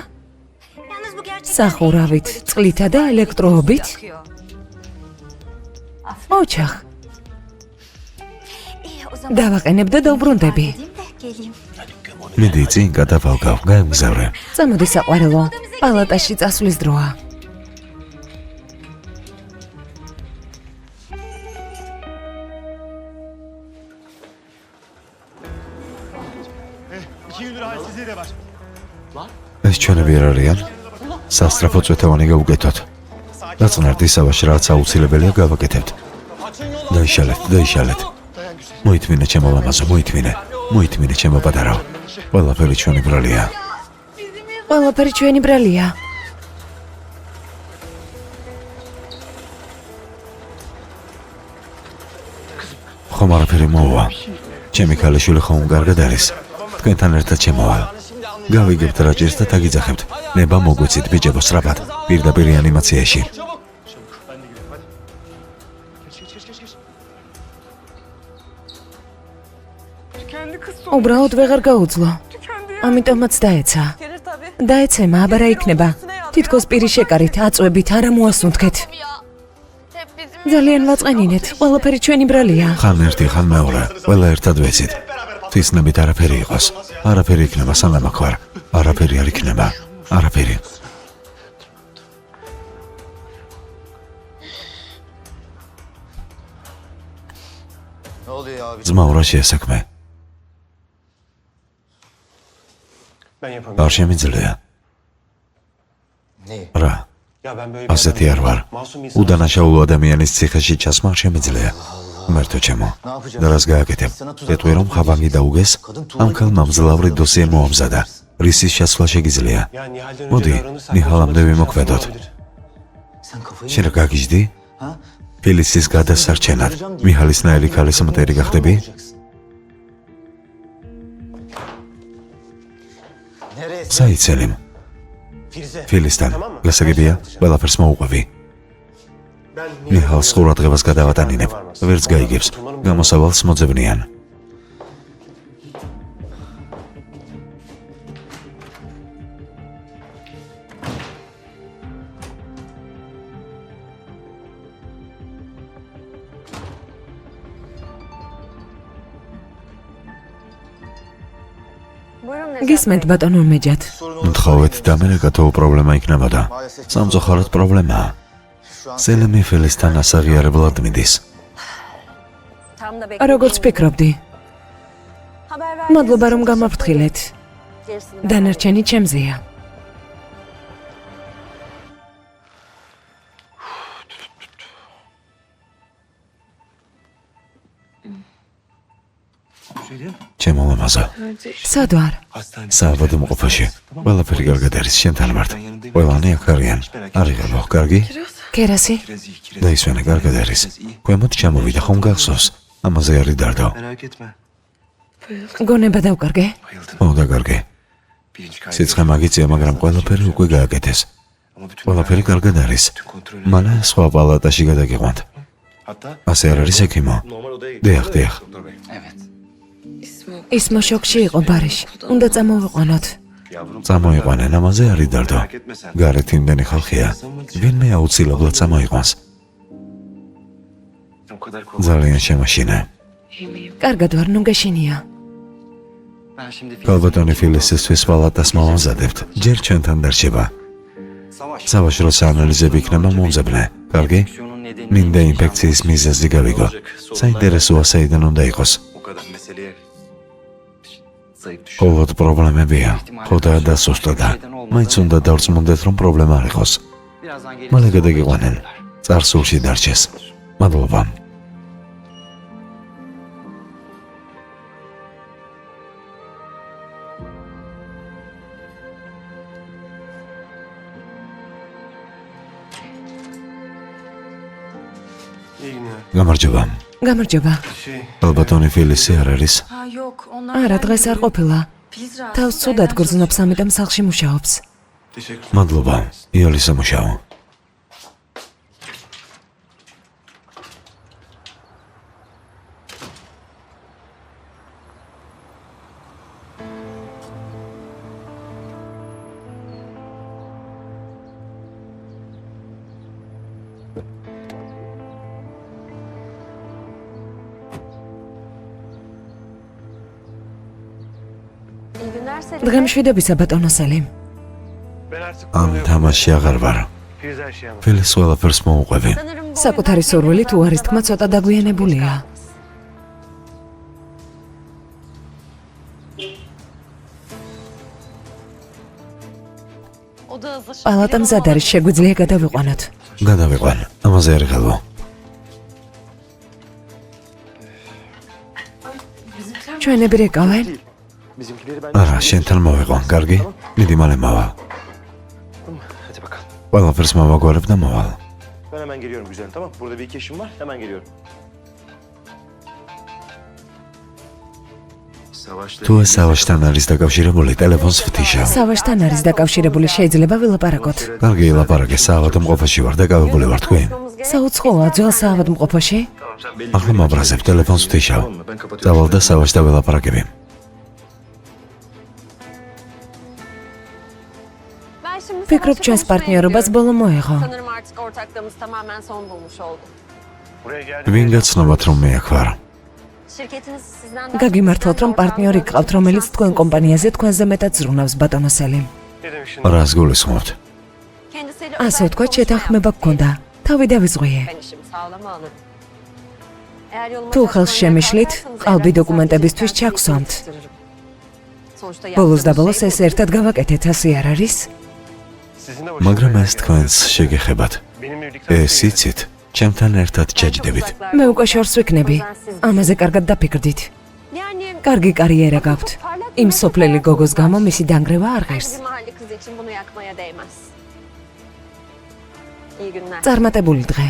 სახურავით, წყლითა და ელექტროობით? ოჩახ. დავაყენებ და დავბრუნდები. მიდი წინ გადავალგავ, გაემგზავრე. წამოდი საყვარელო, პალატაში წასვლის დროა. ეს ჩვენები არ არიან? სასწრაფო წვეთოვანი გავუკეთოთ. დაწნარდი სავაში რაც აუცილებელია გავაკეთებთ. დაიშალეთ. მოითმინე ჩემო ლამაზო, მოითმინე ჩემო პატარავ. ყველაფერი ჩვენი ბრალია. ყველაფერი ჩვენი ბრალია. ხომ არაფერი მოუვა. ჩემი ქალიშვილი ხომ კარგად არის. თქვენთან ერთად შემოვალ. გავიგებთ რა ჭირს და დაგიძახებთ. ნება მოგვეცით ბიჭებო სწრაფად. პირდაპირ ანიმაციაში. უბრალოდ ვეღარ გაუძლო. ამიტომაც დაეცა. დაეცემა, აბა რა იქნება. თითქოს პირი შეკარით, აწვევით, არა მოასუნთქეთ. ძალიან ვაწყენინეთ, ყველაფერი ჩვენი ბრალია. ხან ერთი, ხან მეორე, ყველა ერთად ვეცით. თვისნებით არაფერი იყოს. არაფერი იქნება, სანამ აქ ვარ. არაფერი არ იქნება. არაფერი. ძმაო, რა შეესაქმე? არ შემიძლია. რა? ასეთი არ ვარ. უდანაშაულო ადამიანის ციხეში ჩასმა არ შემიძლია. მერტო ჩემო, და რას გააკეთებ? ეტყვი რომ ხაბანგი დაუგეს, ამ ქალმა მძლავრი დოსიე მოამზადა. რისის შესვლა შეგიძლია? მოდი, ნიჰალამდე ვიმოქმედოთ. შენ რა გაგიჟდი? ფილისის გადასარჩენად მიჰალისნაირი ქალის მტერი გახდები? საიცელიმ. ფილისთან, გასაგებია, ყველაფერს მოუყვები. მიჰალს ყურადღებას გადავატანინებ, ვერც გაიგებს, გამოსავალს მოძებნიან. გისმენთ ბატონო მეჯად. მთხოვეთ და მე რაკათო პრობლემა იქნებოდა. სამწუხაროდ პრობლემაა. სელემი ფილისთან ასაღიარებლად მიდის. როგორც ფიქრობდი. მადლობა რომ გამაფრთხილეთ. დანარჩენი ჩემზეა. ჩემო მამაზა, სად ვარ? საავადმყოფოში. ყველაფერი კარგად არის, შენთან ვართ. ყველანი აქ არიან. არიღებო, კარგი? კერასი? დაისვენე, კარგად არის. ქვემოთ ჩამოვიდა, ხომ გახსოვს? ამაზე არის დარდო. გონება დავკარგე? ო, დაკარგე. სიცხე მაგიწია, მაგრამ ყველაფერი უკვე გააკეთეს. ყველაფერი კარგად არის. მალე სხვა პალატაში გადაგიყვანთ. ასე არ არის ექიმო? დიახ, დიახ. ისმო შოკში იყო ბარიში. უნდა წამოვიყვანოთ. წამოიყვანენ, ამაზე არის დარდო. გარეთ იმდენი ხალხია. ვინმე აუცილებლად წამოიყვანს. ძალიან შემაშინე. კარგად ვარ, ნუ გეშინია. ქალბატონი ფილისისთვის პალატას მოვამზადებთ. ჯერ ჩვენთან დარჩება. სავაშროს ანალიზები იქნება მომზადნე. კარგი? მინდა ინფექციის მიზეზი გავიგო. საინტერესოა საიდან უნდა იყოს. ყოველთ პრობლემებია, ხოდა და სუსტადა. მაინც უნდა დავწმუნდეთ, რომ პრობლემა არ იყოს. მალე გადაგიყვანენ. წარსულში დარჩეს. მადლობა. გამარჯობა. გამარჯობა. ალბათონი ფილისი არ არის? არა, დღეს არ ყოფილა. თავს ცუდად გრძნობს, ამიტომ სახლში მუშაობს. მადლობა. იოლი სამუშაო. დღემშვიდობისა ბატონო სელიმ. ამ თამაში აღარ ვარ. ფილის ყველაფერს მოუყვები. საკუთარი სურვილით უარის თქმა ცოტა დაგვიანებულია. პალატა მზად არის, შეგვიძლია გადავიყვანოთ. გადავიყვან, ამაზე არ ღელო. ჩვენები რეკავენ? არა, შენთან მოვიყვან, კარგი? მიდი მალე მავალ. ყველაფერს მოვაგვარებ და მოვალ. Ben hemen geliyorum güzelim, tamam? Burada bir iki işim var, hemen geliyorum. თუ ეს სავაშთან არის დაკავშირებული, ტელეფონს ვთიშავ. სავაშთან არის დაკავშირებული, შეიძლება ვილაპარაკოთ. კარგი, ლაპარაკე, საავადმყოფოში ვარ, დაკავებული ვარ თქვი. საუცხოა ძველ საავადმყოფოში? ახლა მაბრაზებ, ტელეფონს ვთიშავ. წავალ და სავაშს დაველაპარაკები. ფიქრობ ჩვენს პარტნიორობას ბოლო მოეღო. ვინ გაცნობათ რომ მე აქ ვარ? გაგიმართლოთ რომ პარტნიორი გყავთ, რომელიც თქვენ კომპანიაზე თქვენზე მეტად ზრუნავს, ბატონო სელიმ. რას გულისხმობთ? ასე ვთქვათ, შეთანხმება გქონდა. თავი დავიზღვიე. თუ ხელს შემიშლით, ყალბი დოკუმენტებისთვის ჩაგსვამთ. ბოლოს და ბოლოს ეს ერთად გავაკეთეთ, ასე არ არის? მაგრამ ეს თქვენს შეგეხებათ. ეს იცით, ჩემთან ერთად ჩაჯდებით. მე უკვე შორს ვიქნები. ამაზე კარგად დაფიქრდით. კარგი კარიერა გაქვთ. იმ სოფლელი გოგოს გამო მისი დანგრევა არ ღირს. წარმატებული დღე.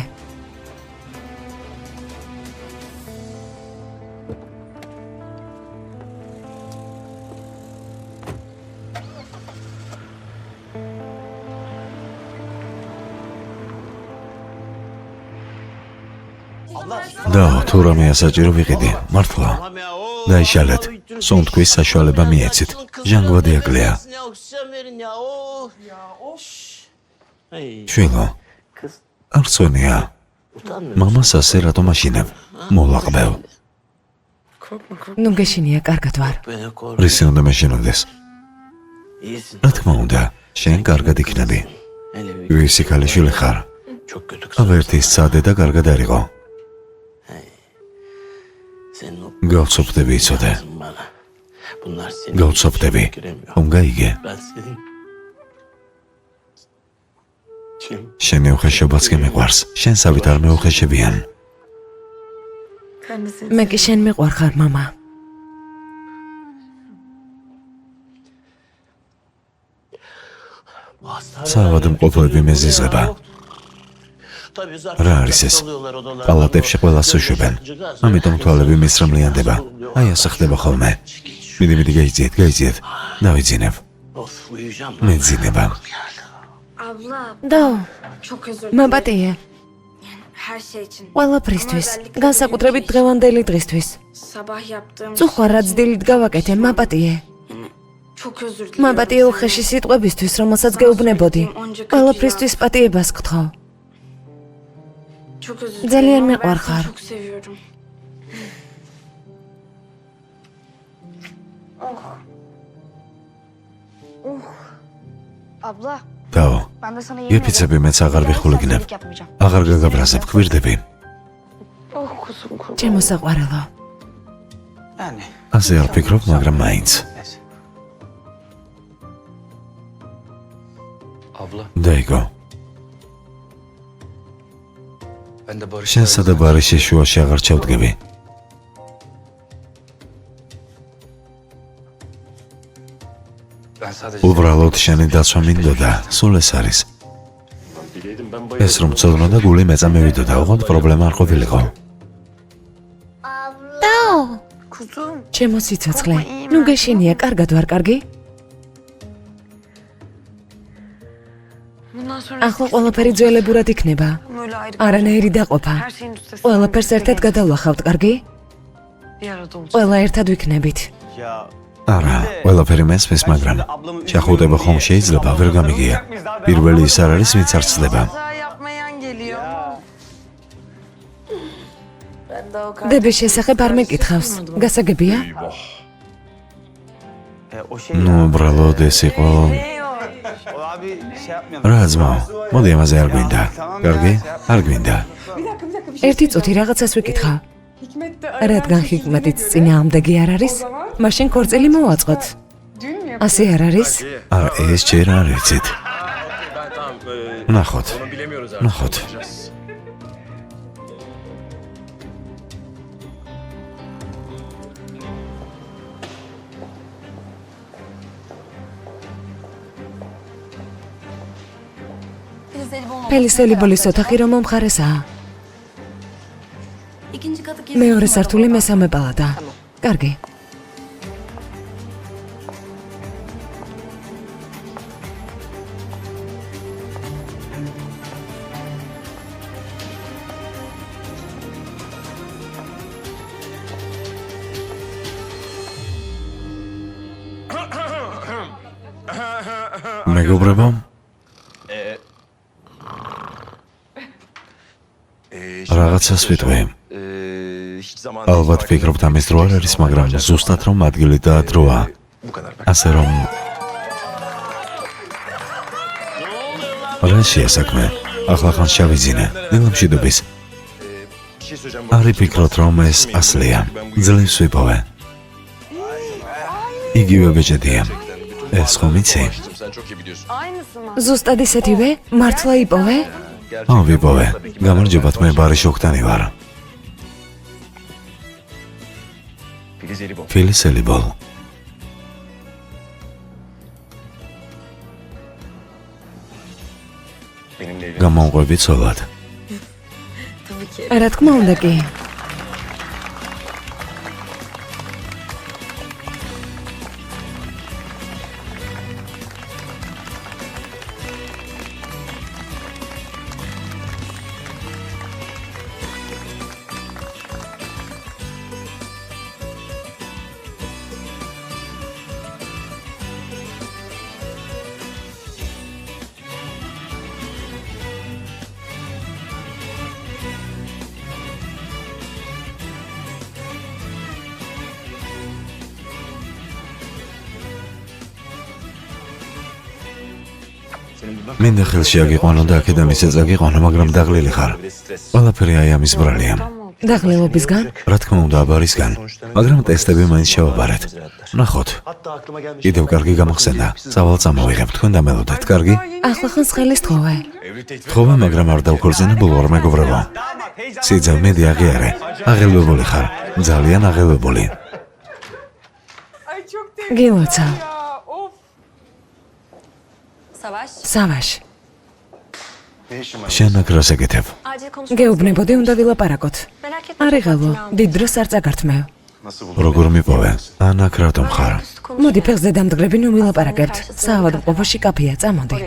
და თუ რამე ასაჭირო ვიყიდი, მართლა. დაიშალეთ, სუნთქვის საშუალება მიეცით. ჟანგბადი აკლია. შვილო, არცონია. მამას ასე რატომ აშინებ? მოლაყბევ. ნუ გეშინია, კარგად ვარ. რისი უნდა მეშინოდეს? რა თქმა უნდა, შენ კარგად იქნები. ვისი ქალიშვილი ხარ? ავერთი სცადე და კარგად არისო. გავცოფდები იცოდე. გავცოფდები. ხომ გაიგე? შენი უხეშობაც კი მიყვარს. შენსავით არ მეუხეშებიან. მე კი შენ მიყვარ ხარ, მამა. საავადმყოფოები მეზიზღება. რა არის ეს? პალატებში ყველას უშვებენ. ამიტომ თვალები მისრამლიანდება. აი ასე ხდება ხოლმე. მიდი გაიძიეთ. დავიძინებ. მეძინება. და მაბატია. ყველაფრისთვის, განსაკუთრებით დღევანდელი დღისთვის. წუხვა რაც დილით გავაკეთე, მაბატია. მაბატია უხეში სიტყვებისთვის, რომელსაც გეუბნებოდი. ყველაფრისთვის პატიებას გთხოვ. ძალიან მეყვარ ხარ. დაო, იფიცები მეც აღარ ვიხულიგნებ. აღარ გაგაბრაზებ, გვირდები. ჩემო საყვარელო. ასე არ ფიქრობ, მაგრამ მაინც. დაიგო. შენსა და ბარიშის შუაში აღარ ჩავდგები. უბრალოდ შენი დაცვა მინდოდა, სულ ეს არის. ეს რომ წოდნო და გული მეწა მევიდოდა, ოღონდ პრობლემა არ ყოფილიყო. დაო, ჩემო სიცოცხლე, ნუ გეშინია, კარგად ვარ, კარგი? ახლა ყველაფერი ძველებურად იქნება. არანაირი დაყოფა. ყველაფერს ერთად გადავლახავთ, კარგი? ყველა ერთად ვიქნებით. არა, ყველაფერი მესმის, მაგრამ ჩახუტება ხომ შეიძლება, ვერ გამიგია. პირველი ის არ არის, ვინც არ ცდება. დების შესახებ არ მეკითხავს. გასაგებია? ნუ უბრალოდ ეს იყო. რა ძმაო, მოდი ამაზე არ გვინდა. კარგი? არ გვინდა. ერთი წუთი რაღაცას ვიკითხა. რადგან ჰიკმეტიც წინააღმდეგი არ არის, მაშინ ქორწილი მოვაწყოთ. ასე არ არის? ეს ჯერ არ იცით. ნახოთ. ფელისელი ბოლის ოთახი რომ მომხარესაა. მეორე სართული მესამე პალატა. კარგი. მეგობრებო, რაღაცას ვიტყვი. ალბათ ფიქრობთ ამის დრო არ არის, მაგრამ ზუსტად რომ ადგილი და დროა. ასე რომ რაშია საქმე? ახლა შევიძინე. დილამშვიდობის. არ იფიქროთ რომ ეს ასლია. ძლივს ვიპოვე. იგივე ბეჭედია. ეს ხომ იცი? ზუსტად ისეთივე? მართლა იპოვე? ვიპოვე. გამარჯობათ, მე ბარის ოქტანი ვარ. Phyllis Elibol. გამოვყვებით ცოლად. რა თქმა უნდა კი. მინდა ხელში აგიყვანო და აქედან ისე წაგიყვანო, მაგრამ დაღლილი ხარ. ყველაფერი აი ამის ბრალია. დაღლილობისგან? რა თქმა უნდა აბარისგან, მაგრამ ტესტები მაინც შევაბარეთ. ნახოთ. კიდევ კარგი გამახსენდა. სავალ წამოვიღებ, თქვენ დამელოდეთ, კარგი? ახლა ხანს ხელის თხოვე. თხოვე, მაგრამ არ დავქორწინებულ ვარ, მეგობრებო. სიძავ მედი აღიარე. აღელვებული ხარ. ძალიან აღელვებული. გილოცა. სავაშ. შენ აქ რას ეკეთებ? გეუბნებოდი უნდა ვილაპარაკოთ. არ იღალო, დიდ დროს არ წაგართმევ. როგორ მიპოვე? ან აქ რატომ ხარ? მოდი ფეხზე დამდგრები, ნუ ვილაპარაკებთ. საავადმყოფოში კაფეა, წამოდი.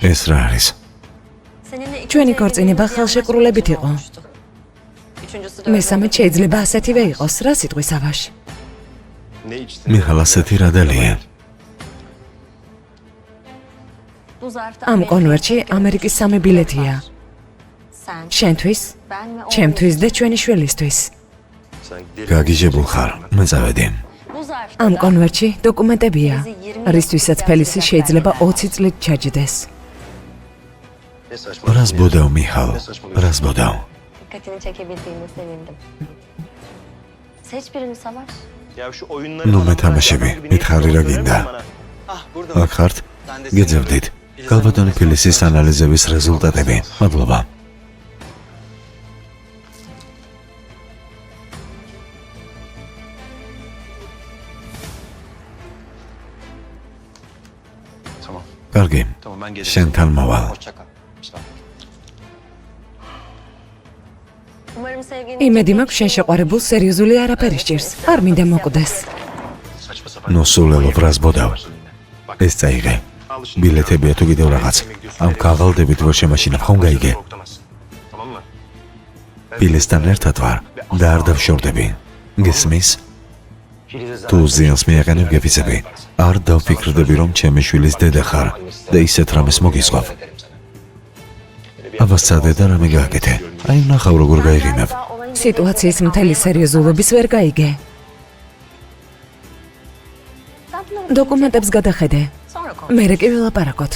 ეს რა არის? ჩვენი ქორწინება ხელშეკრულებით იყო. მესამე შეიძლება ასეთივე იყოს, რა სიტყვის ავაშ? მიხალ ასეთი რადელია. ამ კონვერტში ამერიკის 3 ბილეთია. შენთვის, ჩემთვის და ჩვენი შვილისთვის. გაგიჟებულ ხარ, მე წავედი. ამ კონვერტში დოკუმენტებია, რისთვისაც ფელისი შეიძლება 20 წლით ჩაჯდეს. რას ბოდავ, მიხალ? რას ბოდავ? ნუ მეთამაშები, მითხარი რა გინდა? აქ ხართ? გეძებდით. გალბატონი ფილისის ანალიზების რეზულტატები. მადლობა. კარგი, შენთან მოვალ. იმედი მაქვს შენ შეყვარებულ სერიოზული არაფერი სჭირს. არ მინდა მოკვდეს. ნუ სულელო ბრას ბოდავ. ეს წაიღე. ბილეთებია თუ კიდევ რაღაც. ამ ქაღალდებით ვერ შემაშინებ, ხომ გაიგე? ფილისთან ერთად ვარ და არ დავშორდები. გესმის? თუ ზიანს მიაყენებ გეფიცები. არ დავფიქრდები რომ ჩემი შვილის დედა ხარ და ისეთ რამეს მოგისვავ. აბასცადე და რამე გააკეთე. აი ნახავ როგორ გაიღიმებ. სიტუაციის მთელი სერიოზულობის ვერ გაიგე. დოკუმენტებს გადახედე. მერე კი ვილაპარაკოთ.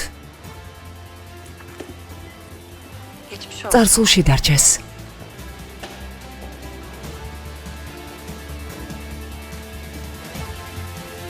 წარსულში დარჩეს.